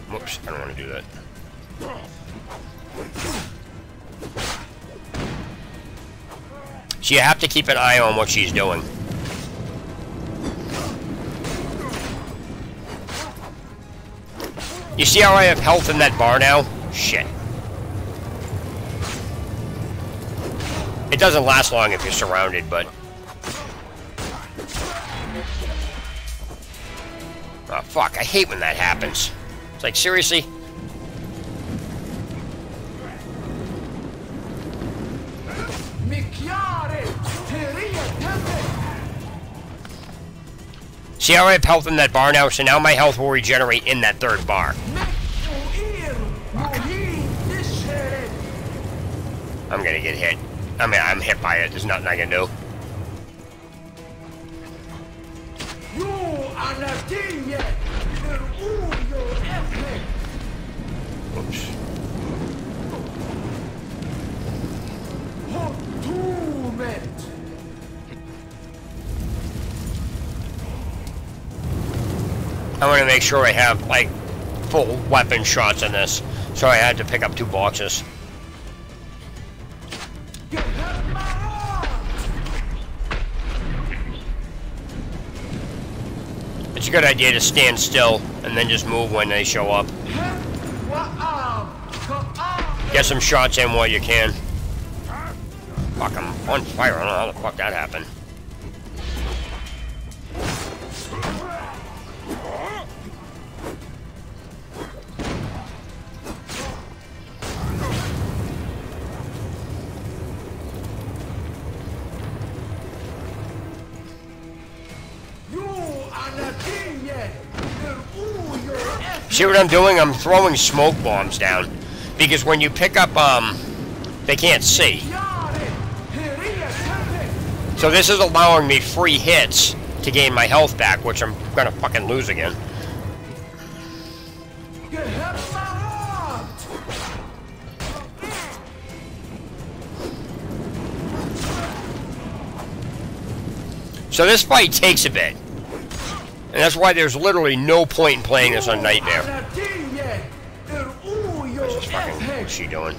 Speaker 1: Whoops, I don't want to do that. So you have to keep an eye on what she's doing. You see how I have health in that bar now? Shit. It doesn't last long if you're surrounded, but... Oh, fuck. I hate when that happens. It's like, seriously? See how I have health in that bar now? So now my health will regenerate in that third bar. I'm gonna get hit. I mean, I'm hit by it. There's nothing I can do. Oops. I want to make sure I have, like, full weapon shots in this. So I had to pick up 2 boxes. It's a good idea to stand still and then just move when they show up. Get some shots in while you can. Fuck, I'm on fire. I don't know how the fuck that happened. See what I'm doing? I'm throwing smoke bombs down. Because when you pick up, they can't see. So this is allowing me free hits to gain my health back, which I'm gonna fucking lose again. So this fight takes a bit. And that's why there's literally no point in playing this on Nightmare. What's this fucking... What's she doing?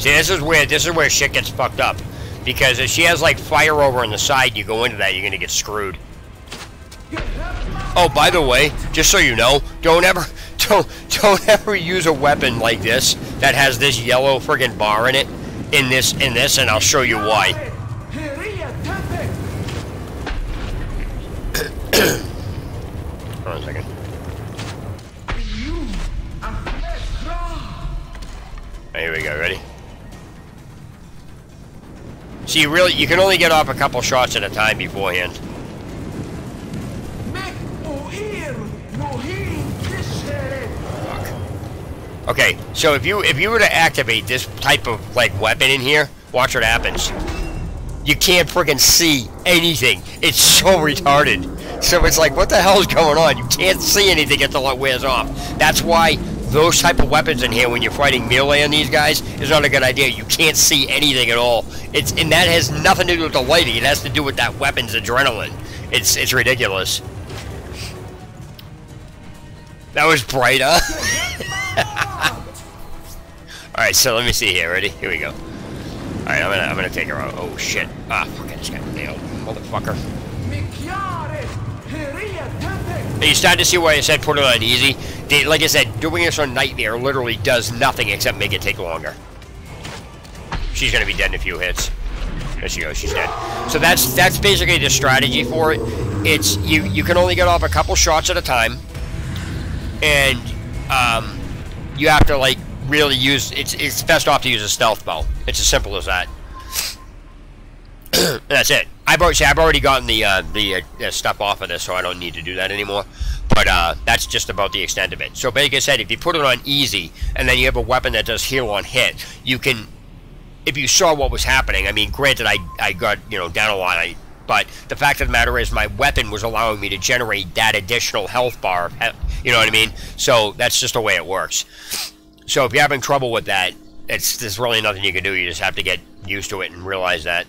Speaker 1: See, this is where shit gets fucked up. Because if she has like fire over on the side, you go into that, you're gonna get screwed. Oh, by the way, just so you know, don't ever use a weapon like this that has this yellow friggin' bar in it in this, and I'll show you why. Hold on a second. Here we go, ready? See, you can only get off a couple shots at a time beforehand. Okay, so if you were to activate this type of like weapon in here, watch what happens. You can't friggin' see anything. It's so retarded. So it's like, what the hell is going on? You can't see anything until it wears off. That's why those type of weapons in here, when you're fighting melee on these guys, is not a good idea. You can't see anything at all. And that has nothing to do with the lighting. It has to do with that weapon's adrenaline. It's ridiculous. That was bright, huh? Alright, so let me see here. Ready? Here we go. Alright, I'm gonna take her out. Oh shit. Ah, fuck, I just got nailed. Motherfucker. You started to see why I said put it on easy? Like I said, doing this on Nightmare literally does nothing except make it take longer. She's gonna be dead in a few hits. There she goes, she's dead. So that's basically the strategy for it. It's you can only get off a couple shots at a time. And you have to like really use it's best off to use a stealth bow. It's as simple as that. That's it. I've already gotten the stuff off of this, so I don't need to do that anymore. But that's just about the extent of it. So, like I said, if you put it on easy, and then you have a weapon that does heal on hit, you can. If you saw what was happening, I mean, granted, I got down a lot. But the fact of the matter is my weapon was allowing me to generate that additional health bar. You know what I mean? So that's just the way it works. So if you're having trouble with that, there's really nothing you can do. You just have to get used to it and realize that.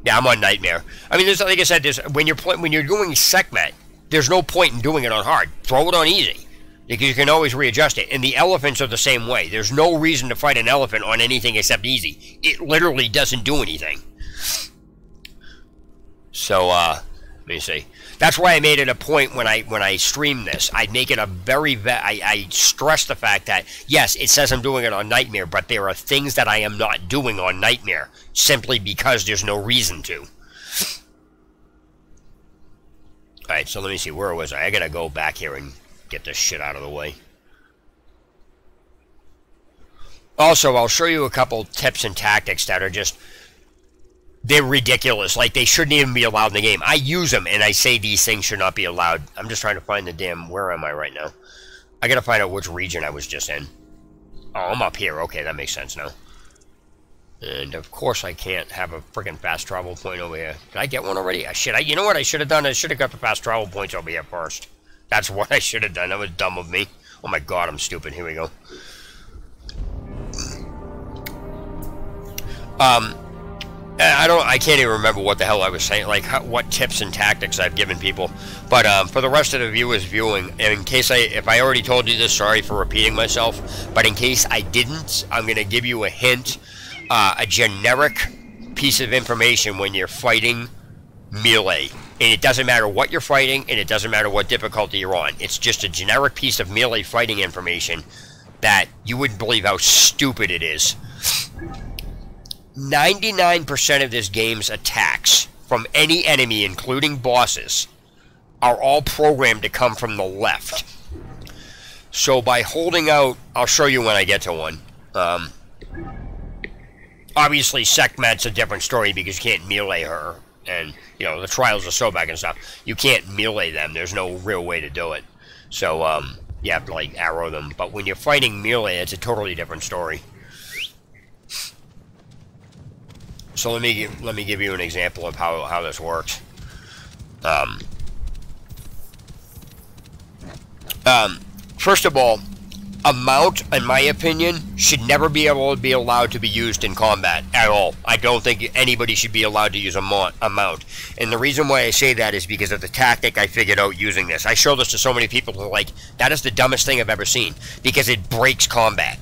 Speaker 1: Yeah, I'm on Nightmare. I mean, like I said, when you're doing Sekhmet, there's no point in doing it on hard. Throw it on easy, because you can always readjust it. And the elephants are the same way. There's no reason to fight an elephant on anything except easy. It literally doesn't do anything. So, let me see. That's why I made it a point when I stream this. I make it a I stress the fact that, yes, it says I'm doing it on Nightmare, but there are things that I am not doing on Nightmare, simply because there's no reason to. Alright, so let me see, where was I? I gotta go back here and get this shit out of the way. Also, I'll show you a couple tips and tactics that are just... they're ridiculous. Like, they shouldn't even be allowed in the game. I use them, and I say these things should not be allowed. I'm just trying to find the damn... where am I right now? I gotta find out which region I was just in. Oh, I'm up here. Okay, that makes sense now. And, of course, I can't have a freaking fast travel point over here. Did I get one already? You know what I should have done? I should have got the fast travel points over here first. That's what I should have done. That was dumb of me. Oh, my God, I'm stupid. Here we go. I can't even remember what the hell I was saying, like what tips and tactics I've given people. But for the rest of the viewers viewing, in case if I already told you this, sorry for repeating myself. But in case I didn't, I'm going to give you a hint, a generic piece of information when you're fighting melee. And it doesn't matter what you're fighting, and it doesn't matter what difficulty you're on. It's just a generic piece of melee fighting information that you wouldn't believe how stupid it is. 99% of this game's attacks from any enemy, including bosses, are all programmed to come from the left. So by holding out, I'll show you when I get to one. Obviously, Sekhmet's a different story because you can't melee her. And, you know, the Trials of Sobek and stuff, you can't melee them. There's no real way to do it. So, you have to, like, arrow them. But when you're fighting melee, it's a totally different story. So let me give you an example of how this works. First of all, a mount, in my opinion, should never be allowed to be used in combat at all. I don't think anybody should be allowed to use a mount. And the reason why I say that is because of the tactic I figured out using this. I show this to so many people who are like, that is the dumbest thing I've ever seen, because it breaks combat.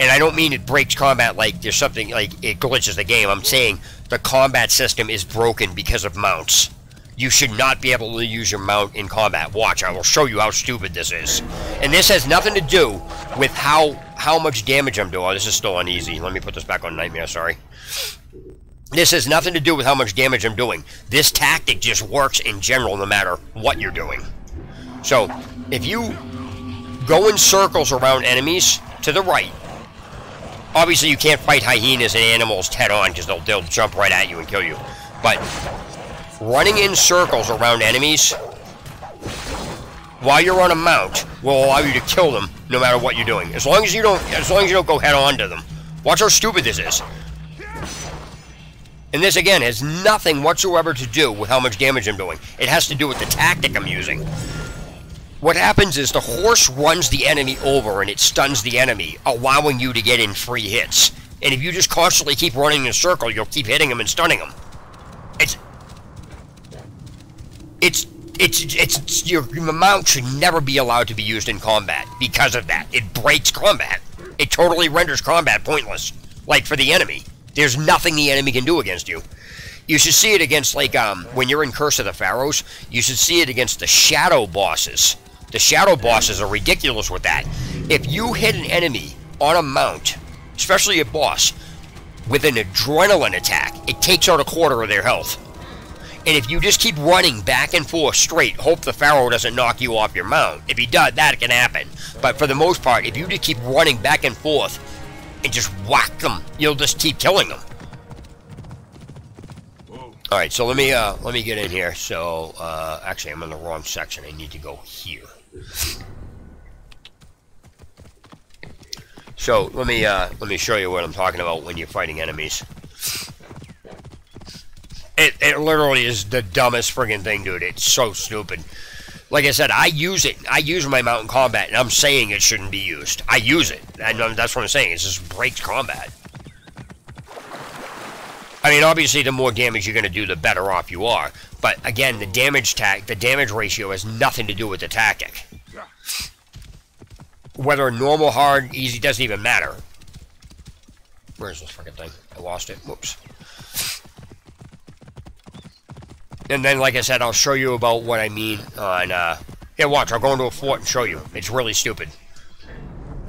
Speaker 1: And I don't mean it breaks combat like there's something, like it glitches the game. I'm saying the combat system is broken because of mounts. You should not be able to use your mount in combat. Watch, I will show you how stupid this is. And this has nothing to do with how much damage I'm doing. Oh, this is still on easy. Let me put this back on Nightmare, sorry. This has nothing to do with how much damage I'm doing. This tactic just works in general no matter what you're doing. So, if you go in circles around enemies to the right, obviously you can't fight hyenas and animals head-on because they'll jump right at you and kill you. But running in circles around enemies while you're on a mount will allow you to kill them no matter what you're doing. As long as you don't go head-on to them. Watch how stupid this is. And this again has nothing whatsoever to do with how much damage I'm doing. It has to do with the tactic I'm using. What happens is the horse runs the enemy over and it stuns the enemy, allowing you to get in free hits. And if you just constantly keep running in a circle, you'll keep hitting them and stunning them. Your mount should never be allowed to be used in combat because of that. It breaks combat. It totally renders combat pointless. Like for the enemy. There's nothing the enemy can do against you. You should see it against, like, when you're in Curse of the Pharaohs, you should see it against the shadow bosses. The shadow bosses are ridiculous with that. If you hit an enemy on a mount, especially a boss, with an adrenaline attack, it takes out a quarter of their health. And if you just keep running back and forth straight, hope the Pharaoh doesn't knock you off your mount. If he does, that can happen. But for the most part, if you just keep running back and forth and just whack them, you'll just keep killing them. Alright, so let me get in here. So, actually, I'm in the wrong section. I need to go here. So, let me show you what I'm talking about when you're fighting enemies. It literally is the dumbest friggin' thing, dude. It's so stupid. Like I said, I use it. I use my mount in combat, and I'm saying it shouldn't be used. I use it. And that's what I'm saying. It just breaks combat. I mean, obviously, the more damage you're going to do, the better off you are. But, again, the damage ratio has nothing to do with the tactic. Whether normal, hard, easy, doesn't even matter. Where's this fucking thing? I lost it. Whoops. And then, like I said, I'll show you about what I mean on, here, watch, I'll go into a fort and show you. It's really stupid.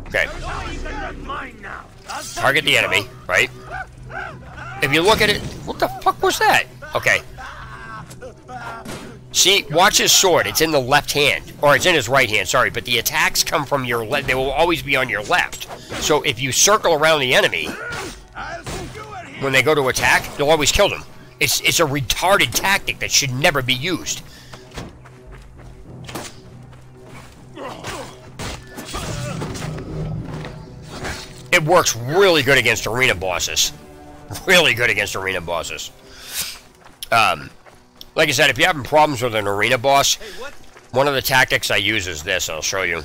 Speaker 1: Okay. Target the enemy, right? If you look at it, what the fuck was that? Okay. See, watch his sword. It's in the left hand. Or it's in his right hand, sorry. But the attacks come from your left. They will always be on your left. So if you circle around the enemy, when they go to attack, you'll always kill them. It's a retarded tactic that should never be used. It works really good against arena bosses. Really good against arena bosses. Like I said, if you're having problems with an arena boss, one of the tactics I use is this. I'll show you.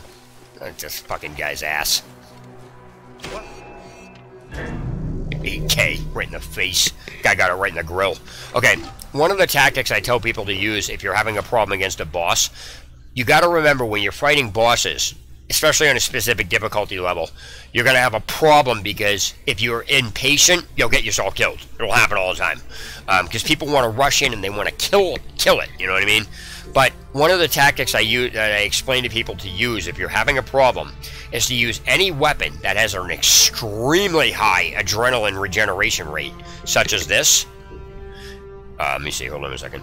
Speaker 1: This fucking guy's ass. 8K right in the face. Guy got it right in the grill. Okay, one of the tactics I tell people to use if you're having a problem against a boss, you got to remember when you're fighting bosses, especially on a specific difficulty level, you're going to have a problem because if you're impatient, you'll get yourself killed. It'll happen all the time. Because people want to rush in and they want to kill it, you know what I mean? But one of the tactics I use, that I explain to people to use if you're having a problem, is to use any weapon that has an extremely high adrenaline regeneration rate, such as this. Let me see, hold on a second.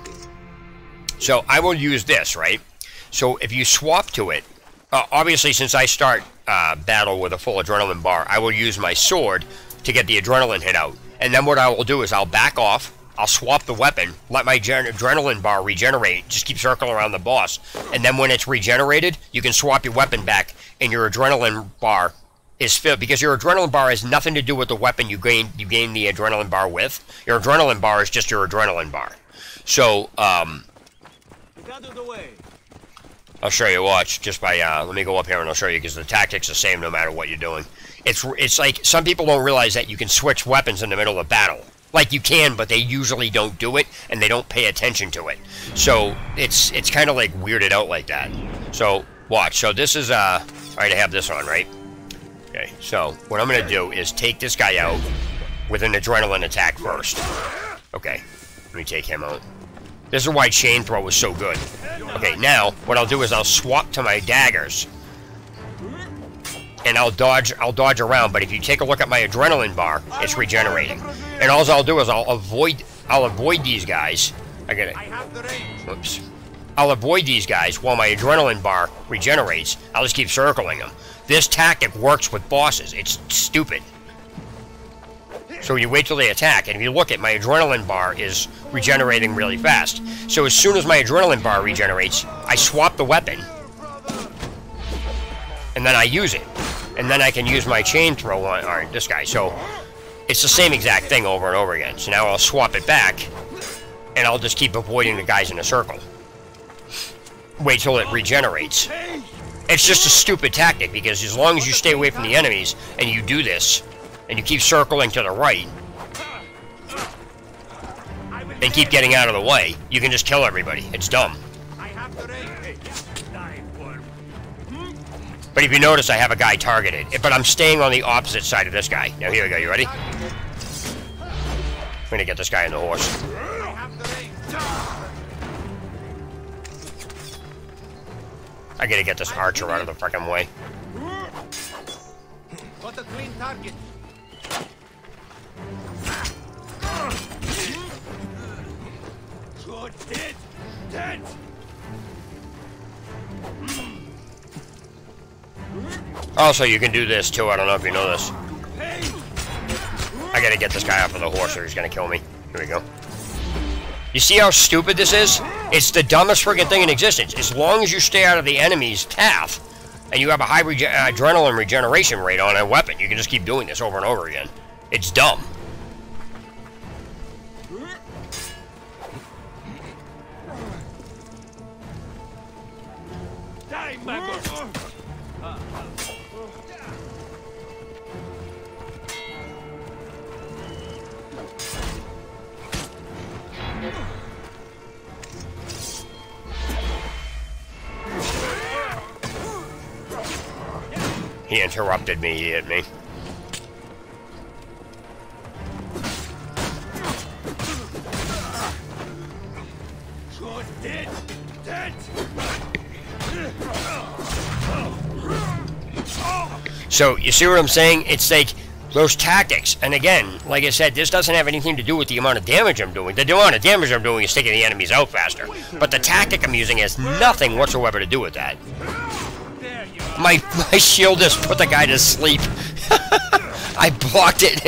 Speaker 1: So I will use this, right? So if you swap to it, obviously since I start battle with a full adrenaline bar, I will use my sword to get the adrenaline hit out. And then what I will do is I'll back off, I'll swap the weapon, let my adrenaline bar regenerate, just keep circling around the boss, and then when it's regenerated, you can swap your weapon back, and your adrenaline bar is filled, because your adrenaline bar has nothing to do with the weapon you gain the adrenaline bar with. Your adrenaline bar is just your adrenaline bar. So, I'll show you, watch, just by, let me go up here and I'll show you, because the tactic's the same no matter what you're doing. It's like, some people don't realize that you can switch weapons in the middle of battle. Like, you can, but they usually don't do it, and they don't pay attention to it. So, it's kind of like weirded out like that. So, watch. So, this is, alright, I have this on, right? Okay, so, what I'm going to do is take this guy out with an adrenaline attack first. Okay, let me take him out. This is why chain throw was so good. Okay, now, what I'll do is I'll swap to my daggers. And I'll dodge around, but if you take a look at my adrenaline bar, it's regenerating. And all I'll do is I'll avoid these guys. I get it. Whoops. I'll avoid these guys while my adrenaline bar regenerates. I'll just keep circling them. This tactic works with bosses. It's stupid. So you wait till they attack, and if you look at my adrenaline bar is regenerating really fast. So as soon as my adrenaline bar regenerates, I swap the weapon. And then I use it. And then I can use my chain throw on this guy. So it's the same exact thing over and over again. So now I'll swap it back, and I'll just keep avoiding the guys in a circle. Wait till it regenerates. It's just a stupid tactic, because as long as you stay away from the enemies, and you do this, and you keep circling to the right, and keep getting out of the way, you can just kill everybody. It's dumb. But if you notice, I have a guy targeted. But I'm staying on the opposite side of this guy. Now, here we go. You ready? I'm going to get this guy on the horse. I got to get this archer out of the fucking way.
Speaker 2: Got a clean target. Good, dead.
Speaker 1: Also, you can do this too. I don't know if you know this. I gotta get this guy off of the horse or he's gonna kill me. Here we go. You see how stupid this is? It's the dumbest friggin' thing in existence. As long as you stay out of the enemy's path and you have a high adrenaline regeneration rate on a weapon, you can just keep doing this over and over again. It's dumb. He interrupted me, he hit me. So, you see what I'm saying? It's like those tactics. And again, like I said, this doesn't have anything to do with the amount of damage I'm doing. The amount of damage I'm doing is taking the enemies out faster. But the tactic I'm using has nothing whatsoever to do with that. My shield just put the guy to sleep. I blocked it.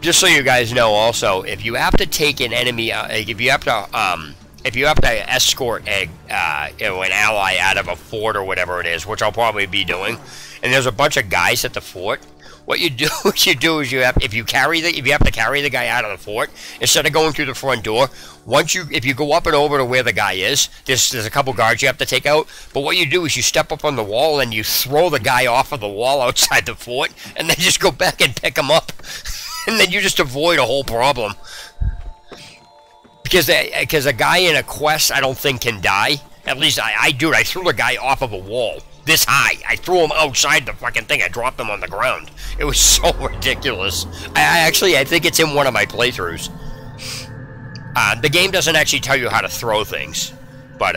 Speaker 1: Just so you guys know, also, if you have to take an enemy, if you have to escort an ally out of a fort or whatever it is, which I'll probably be doing, and there's a bunch of guys at the fort, what you do, is you have to carry the guy out of the fort, instead of going through the front door, if you go up and over to where the guy is, there's a couple guards you have to take out, but what you do is you step up on the wall and you throw the guy off of the wall outside the fort, and then just go back and pick him up, and then you just avoid a whole problem. Because a guy in a quest, I don't think can die. At least I threw the guy off of a wall this high. I threw him outside the fucking thing. I dropped him on the ground. It was so ridiculous. I think it's in one of my playthroughs. The game doesn't actually tell you how to throw things, but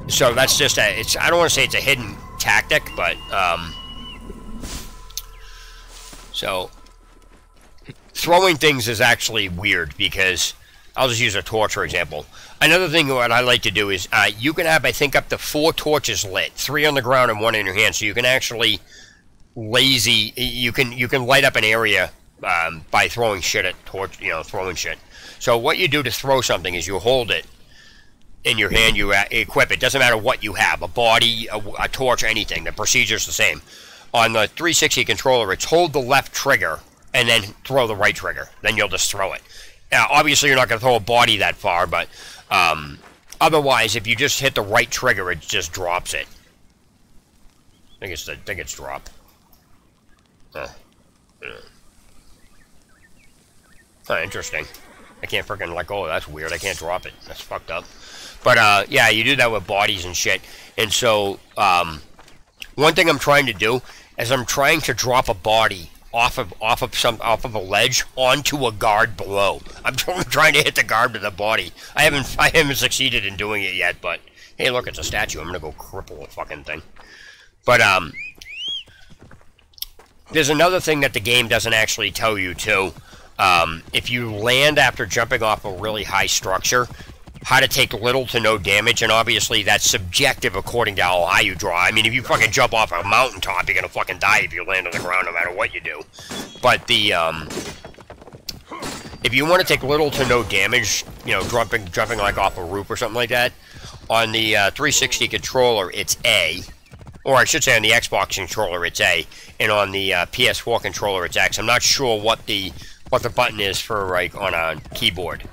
Speaker 1: so that's just I don't want to say it's a hidden tactic, but so throwing things is actually weird, because I'll just use a torch for example. Another thing what I like to do is you can have, I think, up to 4 torches lit, 3 on the ground and 1 in your hand, so you can actually you can light up an area by throwing shit at throwing shit. So what you do to throw something is you hold it in your hand, you equip it. Doesn't matter what you have, a body, a torch, anything. The procedure's the same. On the 360 controller, it's hold the left trigger and then throw the right trigger. Then you'll just throw it. Now, obviously, you're not going to throw a body that far, but otherwise, if you just hit the right trigger, it just drops it. I think it's drop. Interesting. I can't freaking let go. That's weird. I can't drop it. That's fucked up. But yeah, you do that with bodies and shit. And so, one thing I'm trying to do is I'm trying to drop a body off of a ledge onto a guard below. I'm trying to hit the guard with the body. I haven't succeeded in doing it yet, but hey, look, it's a statue. I'm gonna go cripple the fucking thing. But there's another thing that the game doesn't actually tell you too. If you land after jumping off a really high structure, how to take little to no damage, and obviously that's subjective according to how high you draw. I mean, if you fucking jump off a mountaintop, you're gonna fucking die if you land on the ground no matter what you do. But the, if you want to take little to no damage, you know, jumping like off a roof or something like that, on the 360 controller, it's A. Or I should say on the Xbox controller, it's A. And on the PS4 controller, it's X. I'm not sure what the button is for, like, on a keyboard.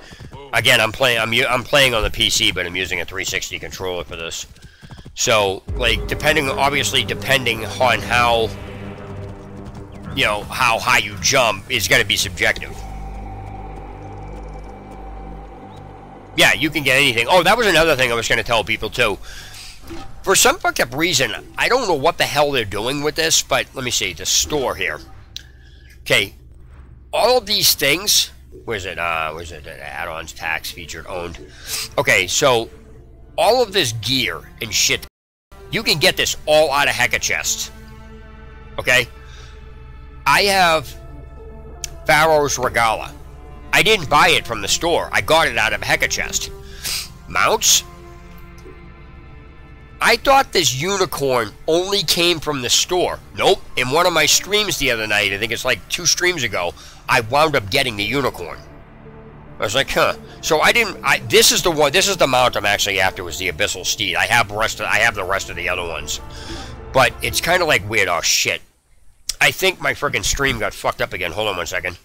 Speaker 1: Again, I'm playing on the PC, but I'm using a 360 controller for this. So, like, obviously depending on how, you know, how high you jump is going to be subjective. Yeah, you can get anything. Oh, that was another thing I was going to tell people too. For some fucked up reason, I don't know what the hell they're doing with this, but let me see, the store here. Okay, all of these things. Where's it? Add-ons, tax, featured, owned. Okay, so all of this gear and shit, you can get this all out of Hecka chests. Okay? I have Pharaoh's Regala. I didn't buy it from the store. I got it out of a Hecka chest. Mounts? I thought this unicorn only came from the store. Nope. In one of my streams the other night, I think it's like 2 streams ago, I wound up getting the unicorn. I was like, huh. So this is the mount I'm actually after, was the Abyssal Steed. I have the rest of the other ones. But it's kind of like weird. Oh shit. I think my freaking stream got fucked up again. Hold on one second.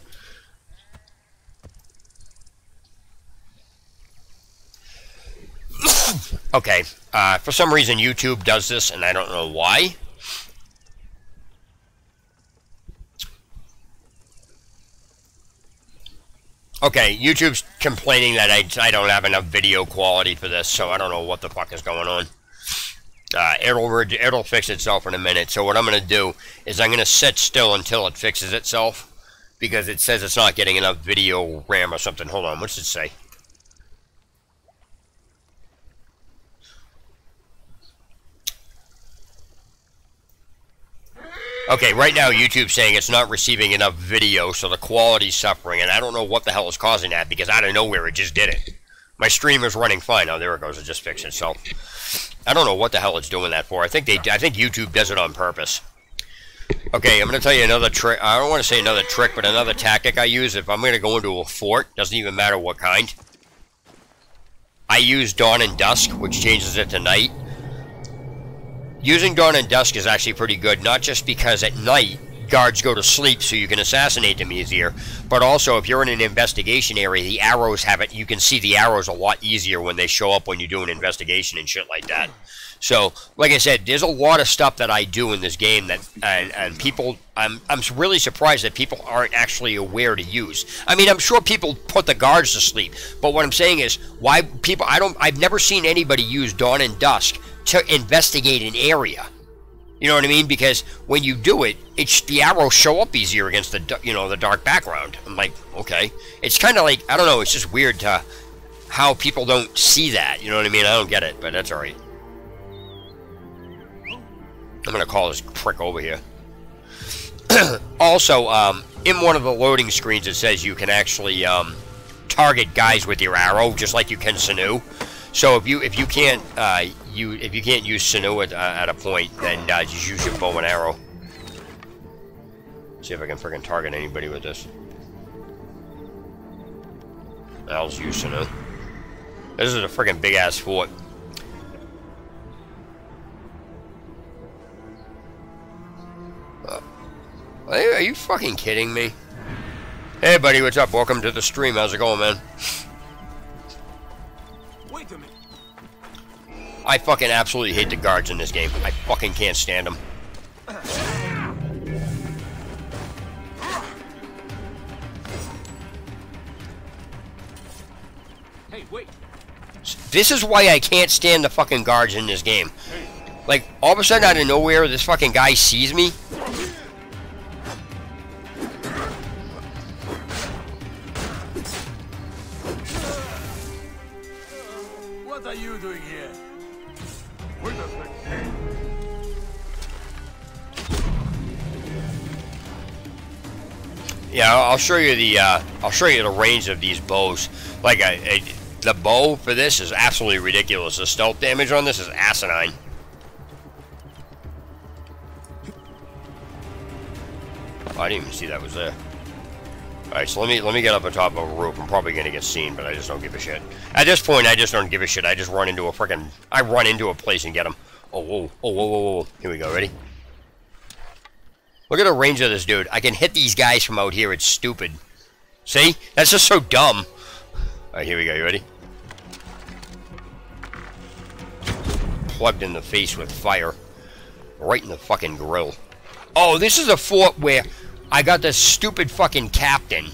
Speaker 1: Okay, for some reason YouTube does this, and I don't know why. Okay, YouTube's complaining that I don't have enough video quality for this, so I don't know what the fuck is going on. It'll fix itself in a minute. So what I'm going to do is I'm going to sit still until it fixes itself, because it says it's not getting enough video RAM or something. Hold on, what's it say? Okay, right now YouTube's saying it's not receiving enough video, so the quality's suffering, and I don't know what the hell is causing that, because out of nowhere it just did it. My stream is running fine. Oh, there it goes. It just fixed itself. I don't know what the hell it's doing that for. I think YouTube does it on purpose. Okay, I'm going to tell you another trick. I don't want to say another trick, but another tactic I use if I'm going to go into a fort. Doesn't even matter what kind. I use dawn and dusk, which changes it to night. Using dawn and dusk is actually pretty good, not just because at night guards go to sleep so you can assassinate them easier, but also if you're in an investigation area, the arrows have it. You can see the arrows a lot easier when they show up when you do an investigation and shit like that. So, like I said, there's a lot of stuff that I do in this game that, and people, I'm really surprised that people aren't actually aware to use. I mean, I'm sure people put the guards to sleep, but what I'm saying is, why people, I've never seen anybody use dawn and dusk to investigate an area. You know what I mean? Because when you do it, the arrows show up easier against the, you know, the dark background. I'm like, okay. It's kind of like, I don't know, it's just weird to how people don't see that. You know what I mean? I don't get it, but that's alright. I'm going to call this prick over here. Also, in one of the loading screens it says you can actually target guys with your arrow, just like you can Sanu. So if you can't use Sanu at a point, then just use your bow and arrow. See if I can freaking target anybody with this. I'll just use Sanu. This is a freaking big ass fort. Are you fucking kidding me? Hey buddy, what's up? Welcome to the stream. How's it going, man?
Speaker 2: Wait a minute.
Speaker 1: I fucking absolutely hate the guards in this game. I fucking can't stand them.
Speaker 2: Hey, wait.
Speaker 1: This is why I can't stand the fucking guards in this game. Like, all of a sudden out of nowhere, this fucking guy sees me.
Speaker 2: What are you doing here?
Speaker 5: Wait a second.
Speaker 1: Yeah, I'll show you the range of these bows. Like the bow for this is absolutely ridiculous. The stealth damage on this is asinine. Oh, I didn't even see that was there. Alright, so let me get up on top of a roof. I'm probably gonna get seen, but I just don't give a shit. At this point, I just don't give a shit. I just run into a freaking... I run into a place and get them. Oh, whoa, oh, whoa, whoa, whoa. Here we go, ready? Look at the range of this dude. I can hit these guys from out here. It's stupid. See? That's just so dumb. Alright, here we go. You ready? Plugged in the face with fire. Right in the fucking grill. Oh, this is a fort where... I got this stupid fucking captain.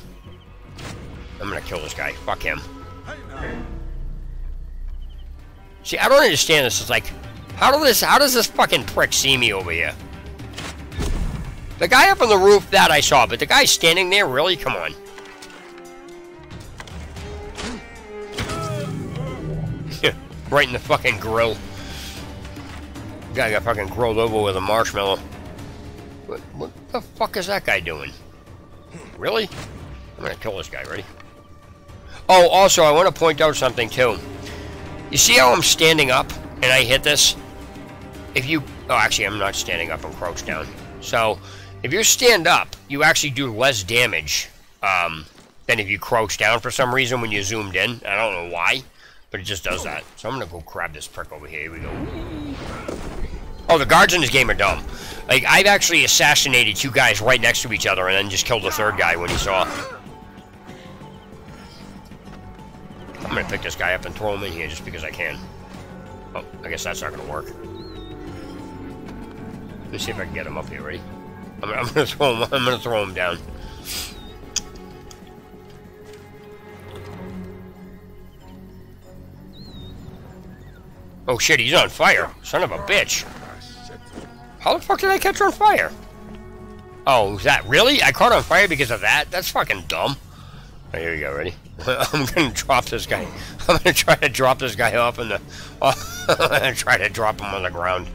Speaker 1: I'm gonna kill this guy. Fuck him. See, I don't understand this. It's like, how does this fucking prick see me over here? The guy up on the roof, that I saw, but the guy standing there, really? Come on. Right in the fucking grill. Guy got fucking grilled over with a marshmallow. What the fuck is that guy doing? Really? I'm gonna kill this guy, ready? Oh, also, I want to point out something, too. You see how I'm standing up, and I hit this? If you... Oh, actually, I'm not standing up, I'm crouched down. So, if you stand up, you actually do less damage than if you crouch down for some reason when you zoomed in. I don't know why, but it just does that. So I'm gonna go grab this prick over here. Here we go. Oh, the guards in this game are dumb. Like, I've actually assassinated two guys right next to each other and then just killed the third guy when he saw. I'm gonna pick this guy up and throw him in here just because I can. Oh, I guess that's not gonna work. Let me see if I can get him up here. Ready? I'm gonna throw him. I'm gonna throw him down. Oh shit, he's on fire. Son of a bitch. How the fuck did I catch on fire? Oh, is that really? I caught on fire because of that? That's fucking dumb. Oh, here we go, ready? I'm gonna drop this guy. I'm gonna try to drop this guy off in the... I'm gonna try to drop him on the ground.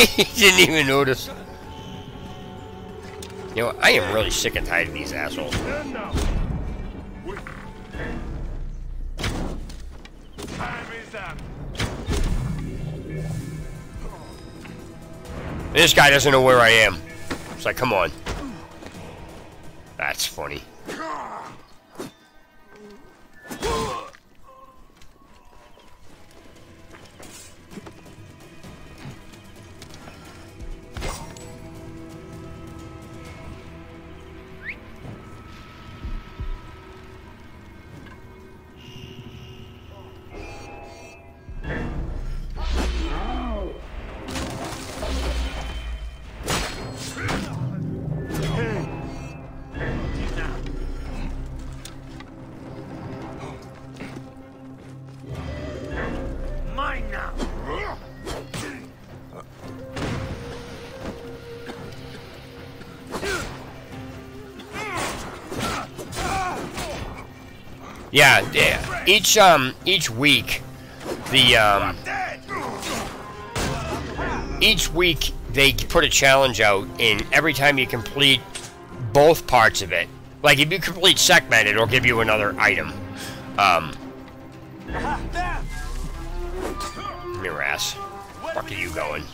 Speaker 1: He didn't even notice. You know, I am really sick and tired of these assholes. This guy doesn't know where I am. It's like, come on. That's funny. Yeah, each week, each week they put a challenge out, and every time you complete both parts of it, like if you complete segment, it'll give you another item. Your ass. Fuck are you going?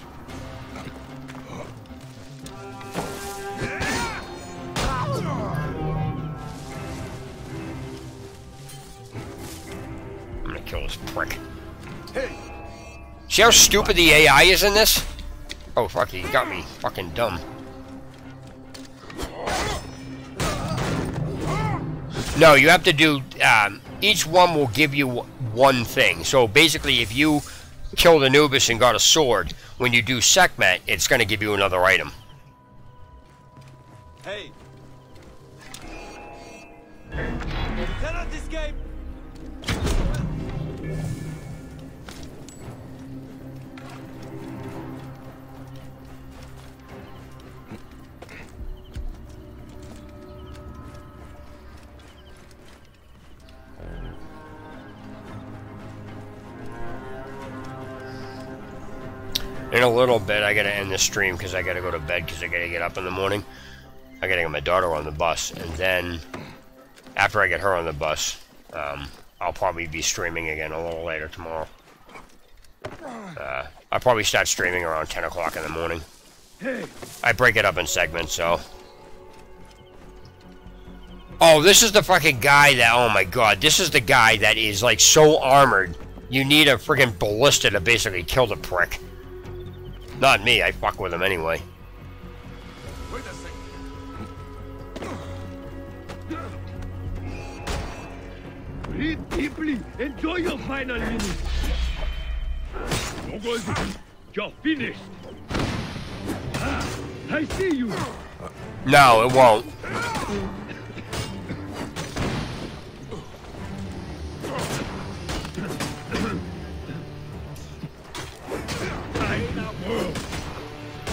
Speaker 1: Kill this prick. See how stupid the AI is in this? Oh fuck, he got me fucking dumb. No, you have to do, each one will give you one thing. So basically, if you killed Anubis and got a sword, when you do Sekhmet, it's going to give you another item.
Speaker 2: Hey! Cannot escape!
Speaker 1: In a little bit, I gotta end the stream because I gotta go to bed because I gotta get up in the morning. I gotta get my daughter on the bus, and then after I get her on the bus, I'll probably be streaming again a little later tomorrow. I'll probably start streaming around 10 o'clock in the morning. I break it up in segments, so. Oh, this is the fucking guy that, oh my god, this is the guy that is like so armored, you need a friggin' ballista to basically kill the prick. Not me, I fuck with him anyway.
Speaker 5: Wait a second. Breathe deeply. Enjoy your final minutes. You're finished. Ah, I see you.
Speaker 1: No, it won't.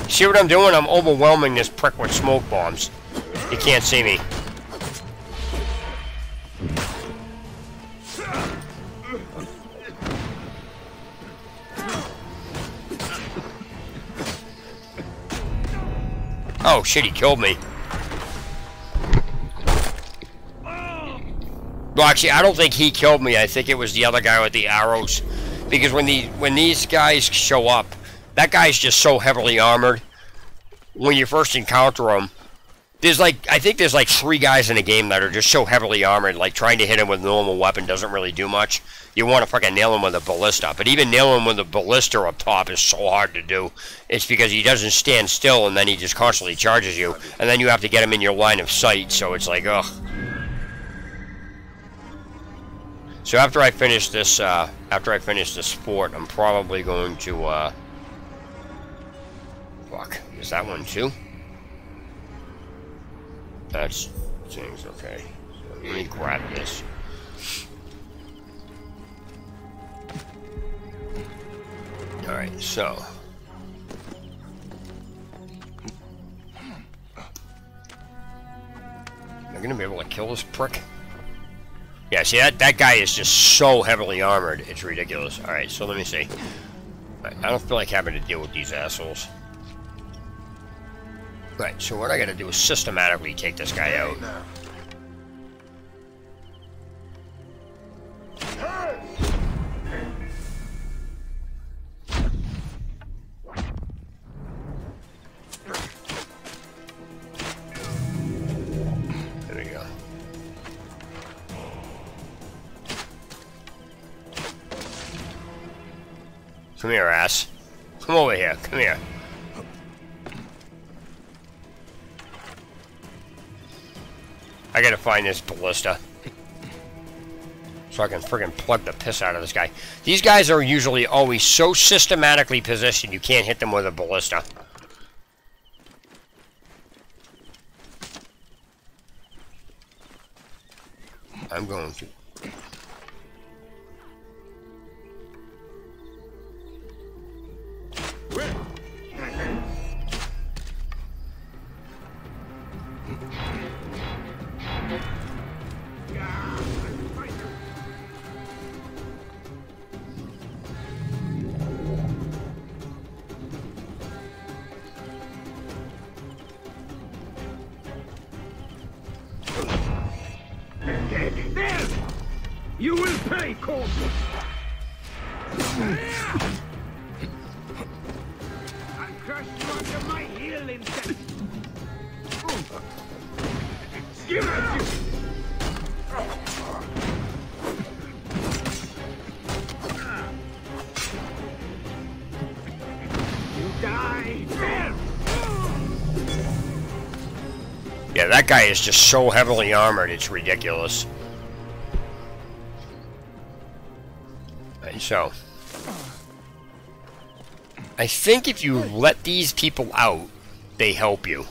Speaker 1: See what I'm doing? I'm overwhelming this prick with smoke bombs. He can't see me. Oh shit, he killed me. Well, actually, I don't think he killed me. I think it was the other guy with the arrows. Because when these guys show up, that guy's just so heavily armored. When you first encounter him, there's like, I think there's like 3 guys in the game that are just so heavily armored, like trying to hit him with a normal weapon doesn't really do much. You want to fucking nail him with a ballista. But even nailing him with a ballista up top is so hard to do. It's because he doesn't stand still and then he just constantly charges you. And then you have to get him in your line of sight, so it's like, ugh. So after I finish this fort, I'm probably going to, fuck, is that one too? That's things, okay. So let me grab this. Alright, so. Am I gonna be able to kill this prick? Yeah, see, that guy is just so heavily armored, it's ridiculous. Alright, so let me see. I don't feel like having to deal with these assholes. Right, so what I gotta do is systematically take this guy out. There we go. Come here, ass. Come over here, come here. I gotta find this ballista so I can friggin' plug the piss out of this guy. These guys are usually always so systematically positioned you can't hit them with a ballista. I'm going to.
Speaker 5: You will pay, Colt! I'll crush you under my heel instead! Give it you! You die!
Speaker 1: Yeah, that guy is just so heavily armored, it's ridiculous. So, I think if you let these people out, they help you.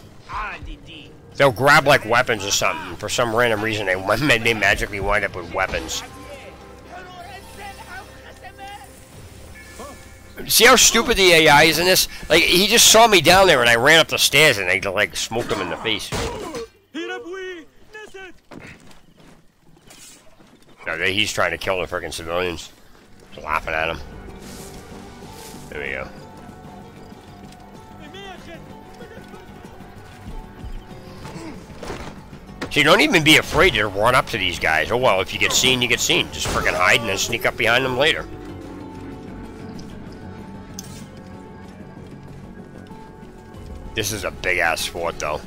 Speaker 1: They'll grab like weapons or something. For some random reason, they magically wind up with weapons. See how stupid the AI is in this? Like, he just saw me down there and I ran up the stairs and they like smoked him in the face. No, he's trying to kill the freaking civilians. Laughing at him. There we go. So you don't even be afraid to run up to these guys. Oh well, if you get seen, you get seen. Just freaking hide and then sneak up behind them later. This is a big ass fort though.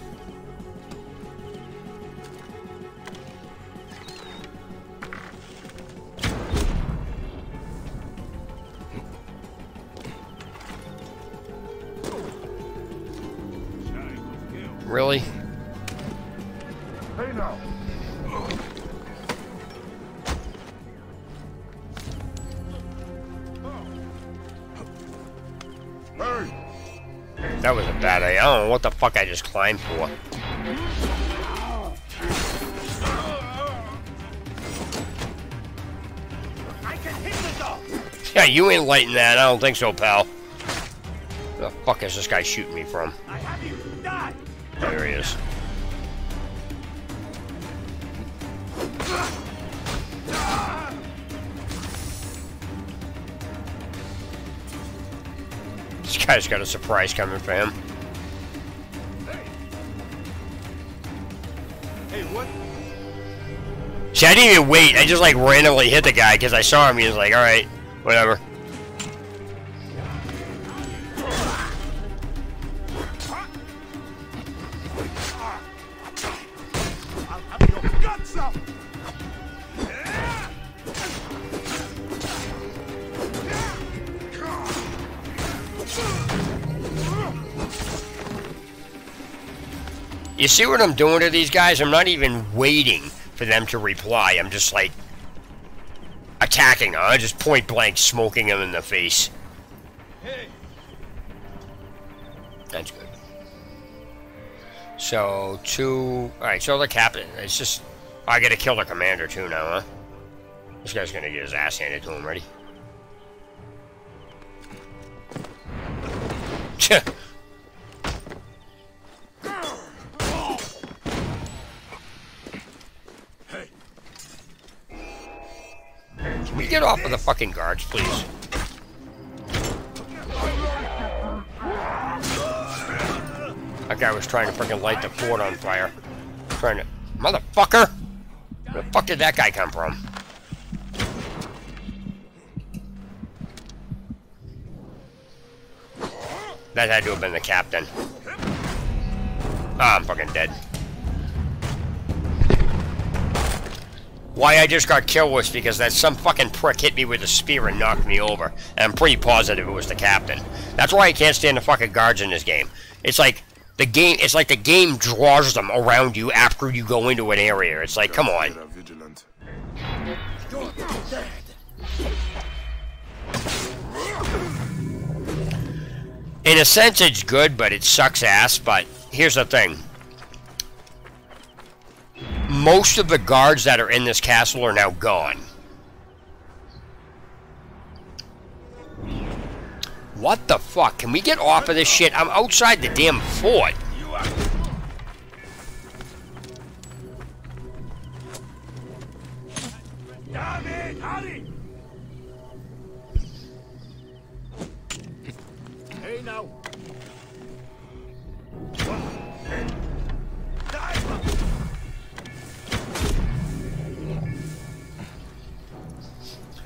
Speaker 1: Really?
Speaker 5: Hey now.
Speaker 1: That was a bad idea. I don't know what the fuck I just climbed for. Yeah, you ain't lighting that. I don't think so, pal. Where the fuck is this guy shooting me from? There he is. This guy's got a surprise coming for him.
Speaker 5: Hey, what?
Speaker 1: See, I didn't even wait. I just like randomly hit the guy because I saw him. He was like, alright, whatever. You see what I'm doing to these guys? I'm not even waiting for them to reply. I'm just like attacking. Just point blank smoking him in the face. That's good. So, alright, so the captain. It's just... I gotta kill the commander too now, huh? This guy's gonna get his ass handed to him, ready? Can we get off of the fucking guards, please? That guy was trying to freaking light the fort on fire. Trying to... Motherfucker! Where the fuck did that guy come from? That had to have been the captain. Ah, I'm fucking dead. Why I just got killed was because that some fucking prick hit me with a spear and knocked me over. And I'm pretty positive it was the captain. That's why I can't stand the fucking guards in this game. It's like the game draws them around you after you go into an area. It's like, come on. In a sense, it's good, but it sucks ass. But here's the thing. Most of the guards that are in this castle are now gone. What the fuck? Can we get off of this shit? I'm outside the damn fort.
Speaker 5: Hey now.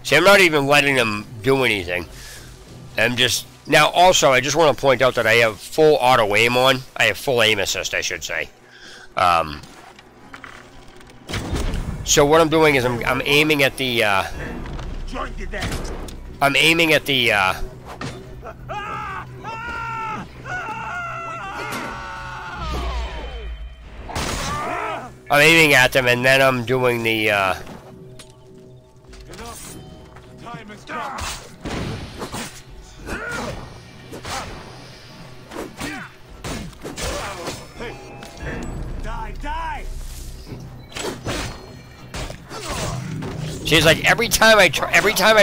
Speaker 1: See, I'm not even letting them do anything. I'm just... Now, also, I just want to point out that I have full auto aim on. I have full aim assist, I should say. So what I'm doing is I'm aiming at the... I'm aiming at the... I'm aiming at them, and then I'm doing the...
Speaker 5: Time has come. Die!
Speaker 1: See, it's like every time I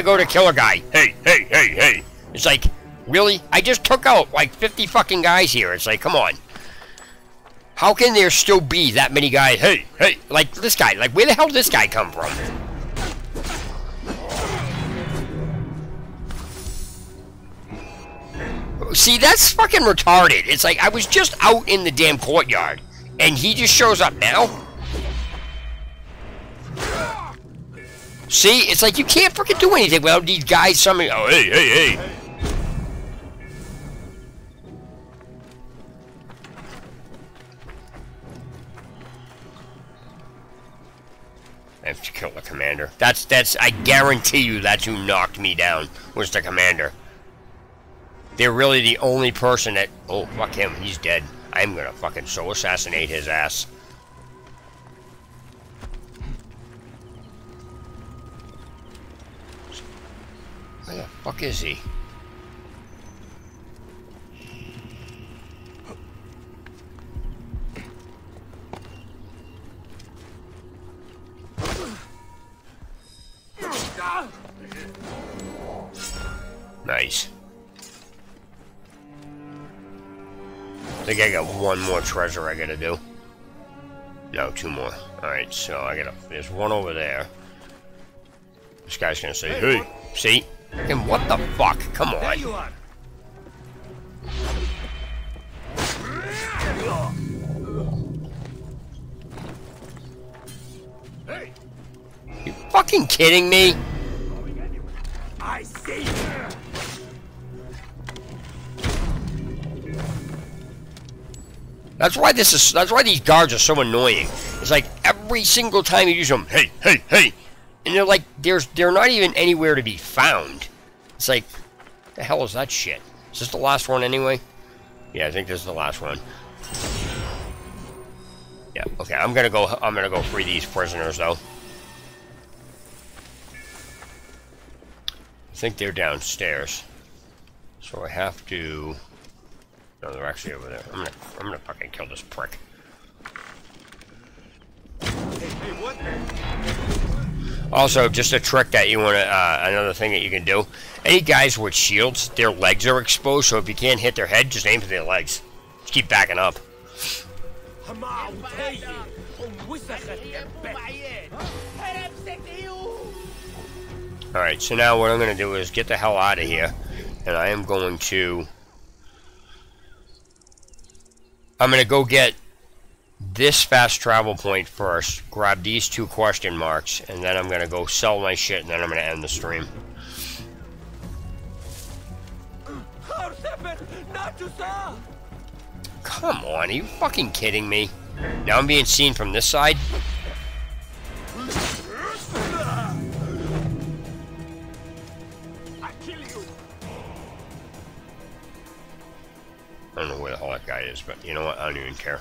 Speaker 1: go to kill a guy, hey, it's like, really? I just took out like 50 fucking guys here. It's like, come on. How can there still be that many guys? Hey, like this guy. Like, where the hell did this guy come from? See, that's fucking retarded. It's like, I was just out in the damn courtyard, and he just shows up now? See, it's like, you can't freaking do anything without these guys summoning. Oh, hey. I have to kill the commander. That's, I guarantee you that's who knocked me down, was the commander. They're really the only person that... Oh, fuck him. He's dead. I'm gonna fucking so assassinate his ass. Where the fuck is he? Nice. I think I got one more treasure I gotta do. No, two more. Alright, so I gotta... There's one over there. This guy's gonna say, hey, see? And what the fuck? Come on.
Speaker 5: There you are. Hey.
Speaker 1: You fucking kidding me?
Speaker 5: I see.
Speaker 1: That's why these guards are so annoying. It's like every single time you use them, hey, and they're like, they're not even anywhere to be found. It's like, the hell is that shit? Is this the last one anyway? Yeah, I think this is the last one. Yeah, okay, I'm gonna go free these prisoners though. think they're downstairs. So I have to... No, they're actually over there. I'm gonna fucking kill this prick.
Speaker 5: Hey, what?
Speaker 1: Also, just a trick that you want to, another thing that you can do. Any guys with shields, their legs are exposed, so if you can't hit their head, just aim for their legs. Just keep backing up. Alright, so now what I'm going to do is get the hell out of here. And I am going to... I'm going to go get this fast travel point first, grab these 2 question marks, and then I'm going to go sell my shit, and then I'm going to end the stream. Come on, are you fucking kidding me? Now I'm being seen from this side? I don't know where the hell that guy is, but you know what? I don't even care.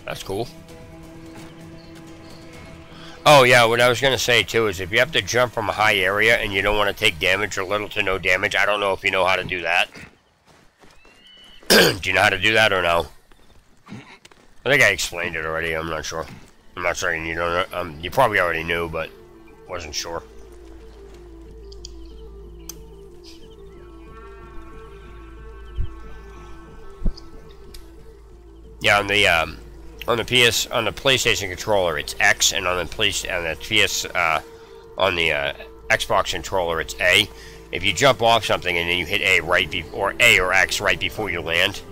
Speaker 1: That's cool. Oh yeah, what I was going to say too is if you have to jump from a high area and you don't want to take damage or little to no damage, I don't know if you know how to do that. Do you know how to do that or no? I think I explained it already, I'm not sure. I'm not saying you don't know, you probably already knew, but wasn't sure. Yeah, on the PlayStation controller it's X, and on the Xbox controller it's A. If you jump off something and then you hit A or A or X right before you land,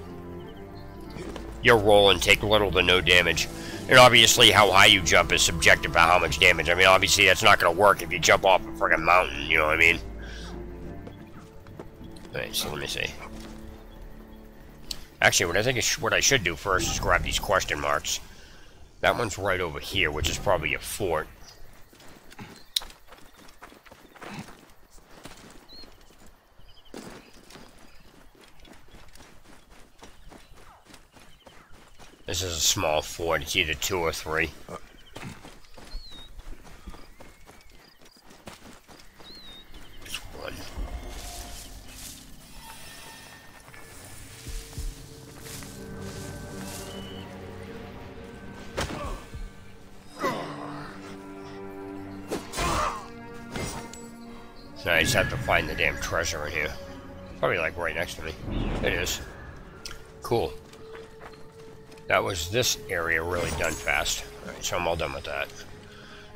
Speaker 1: you'll roll and take little to no damage. And obviously how high you jump is subjective to how much damage. I mean, obviously that's not going to work if you jump off a friggin' mountain, you know what I mean? Alright, so let me see. Actually, what I think what I should do first is grab these question marks. That one's right over here, which is probably a fort. This is a small fort. It's either 2 or 3. It's 1. So I just have to find the damn treasure in here. Probably like right next to me. It is. Cool. That was this area really done fast. Alright, so I'm all done with that.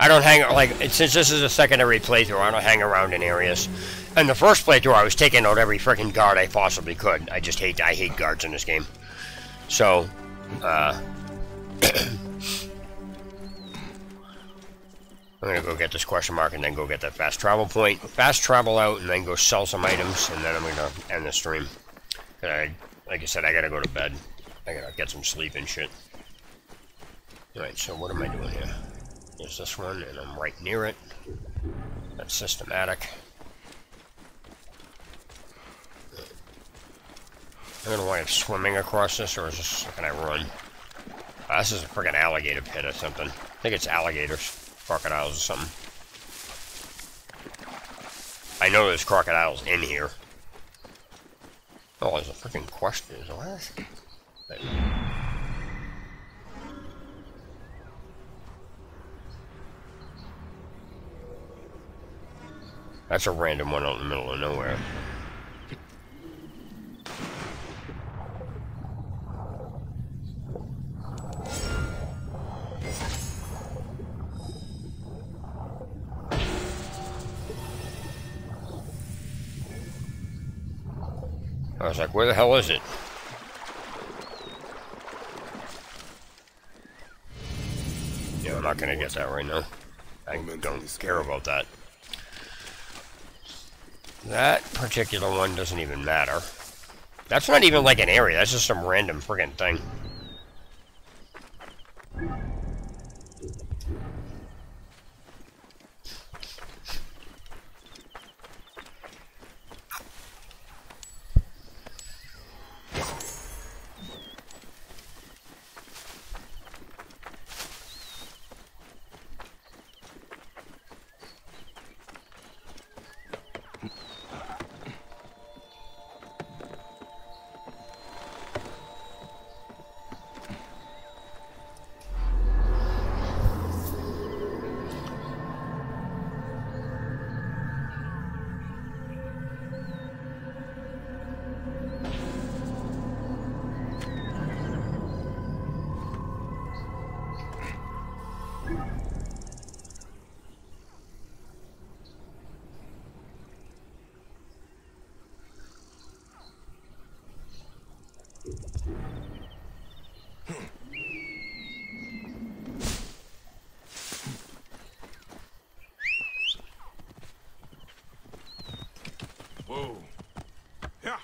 Speaker 1: I don't hang, like, since this is a secondary playthrough, I don't hang around in areas. In the first playthrough, I was taking out every freaking guard I possibly could. I hate guards in this game. So, I'm gonna go get this question mark and then go get that fast travel point. Fast travel out and then go sell some items, and then I'm gonna end the stream. Like I said, I gotta go to bed. I gotta get some sleep and shit. Alright, so what am I doing here? There's this one, and I'm right near it. That's systematic. I'm gonna wind up swimming across this, or is this, can I run? This is a friggin' alligator pit or something. I think it's alligators, crocodiles or something. I know there's crocodiles in here. Oh, there's a freaking question. What? That's a random one out in the middle of nowhere. I was like, where the hell is it? Yeah, I'm not gonna get that right now. I don't care about that. That particular one doesn't even matter. That's not even like an area, that's just some random friggin' thing.
Speaker 4: Whoa. Yeah.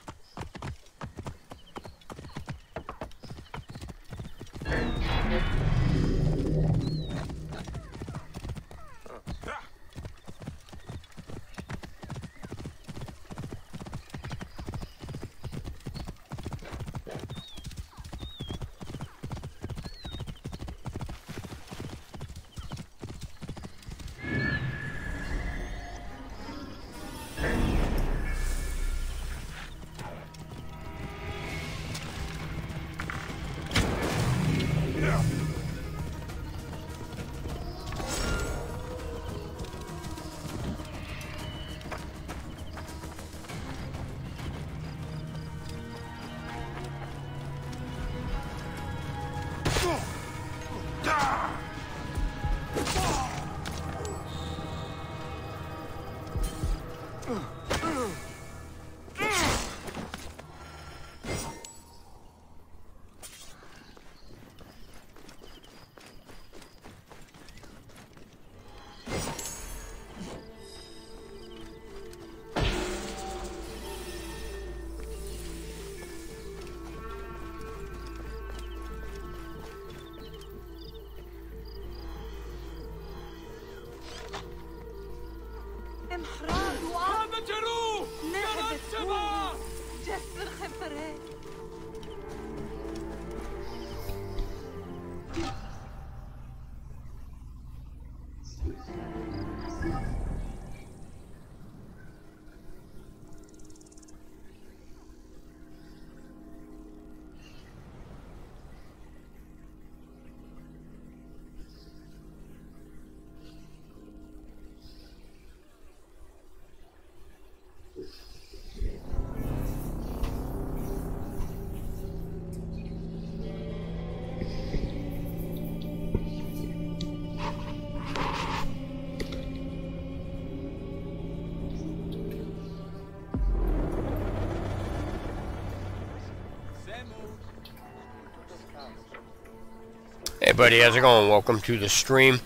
Speaker 1: Hey buddy, how's it going? Welcome to the stream.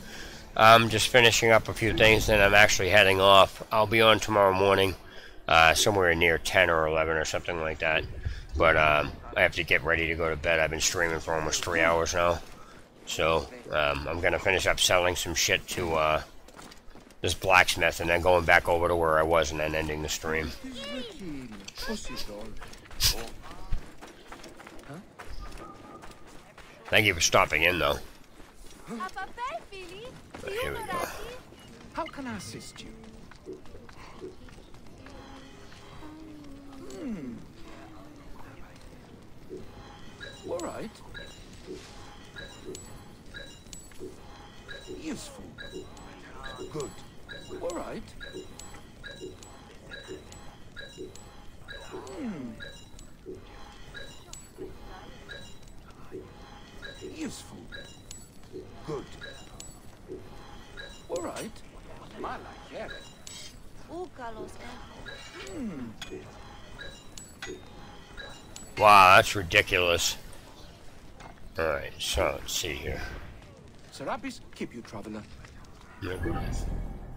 Speaker 1: I'm just finishing up a few things, then I'm actually heading off. I'll be on tomorrow morning, somewhere near 10 or 11 or something like that. But I have to get ready to go to bed. I've been streaming for almost 3 hours now. So I'm going to finish up selling some shit to this blacksmith and then going back over to where I was and then ending the stream. Thank you for stopping in, though. Here we go.
Speaker 8: How can I assist you? All right. Useful. Good. All right. Useful. Good. All right.
Speaker 1: Wow, that's ridiculous. Alright, so let's see here.
Speaker 8: Serapis, keep you, traveler.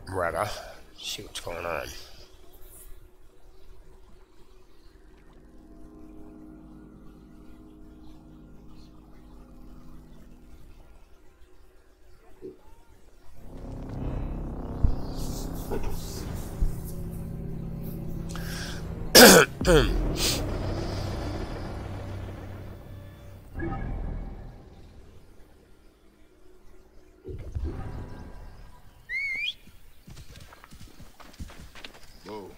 Speaker 1: Retta, see what's going on.
Speaker 4: Whoa.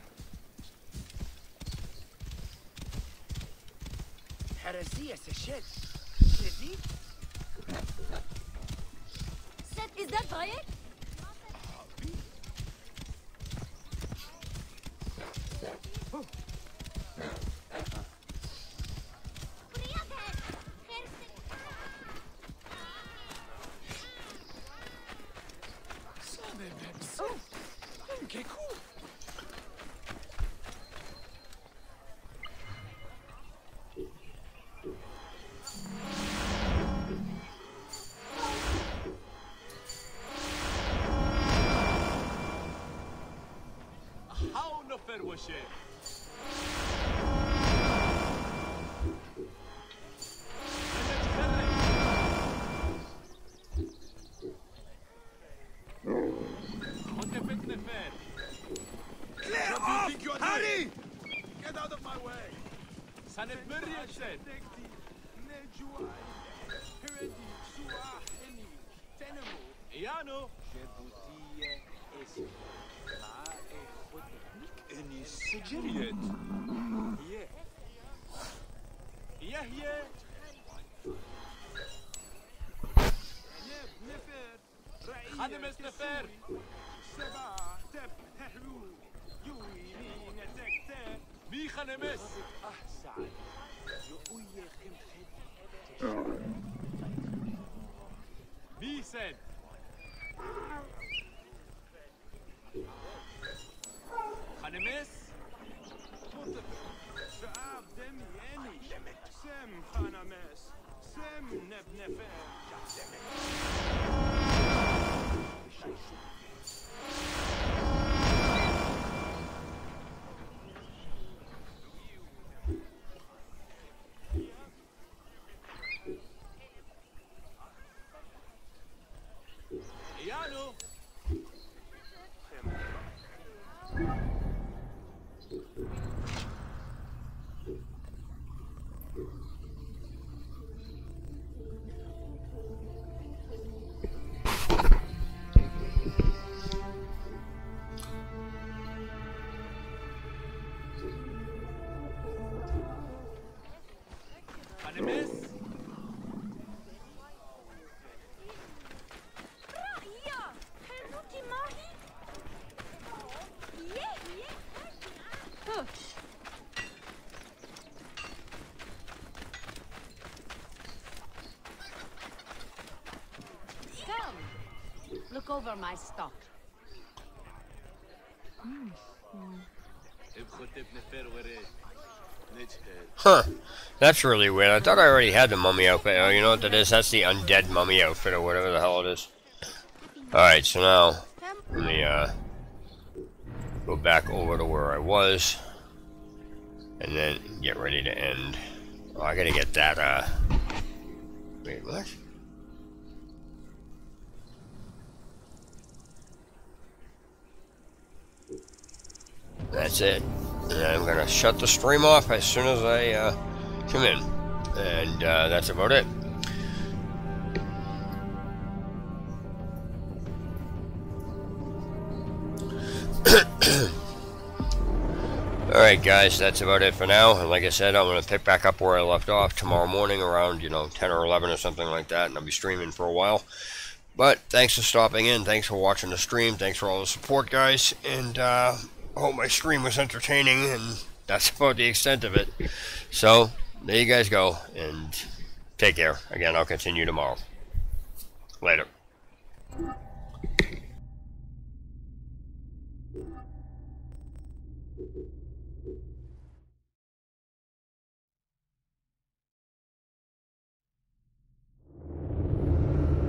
Speaker 2: Heresia, c'est shit. Heresie?
Speaker 3: Is that vrai?
Speaker 8: Okay, cool.
Speaker 5: How no fair was she? out of my way!
Speaker 6: Sanet Miriam said. Iano.
Speaker 5: Any Sigiriet?
Speaker 6: Yahya. خادم استفر. مي خنمس. مي سن. خنمس.
Speaker 5: شعب دمي أني سم خنمس سم نبنفر
Speaker 6: Iano. Animes.
Speaker 3: رأيا حلوتي ماهي يه
Speaker 7: Come, look over my stock.
Speaker 1: Huh. That's really weird. I thought I already had the mummy outfit. Oh, you know what that is? That's the undead mummy outfit or whatever the hell it is. Alright, so now let me go back over to where I was and then get ready to end. Oh, I gotta get that wait, what? That's it. And I'm gonna shut the stream off as soon as I come in. And that's about it. Alright guys, that's about it for now. And like I said, I'm going to pick back up where I left off tomorrow morning around, 10 or 11 or something like that. And I'll be streaming for a while. But thanks for stopping in. Thanks for watching the stream. Thanks for all the support, guys. And I hope my stream was entertaining. And that's about the extent of it. So, there you guys go. And take care. Again, I'll continue tomorrow. Later.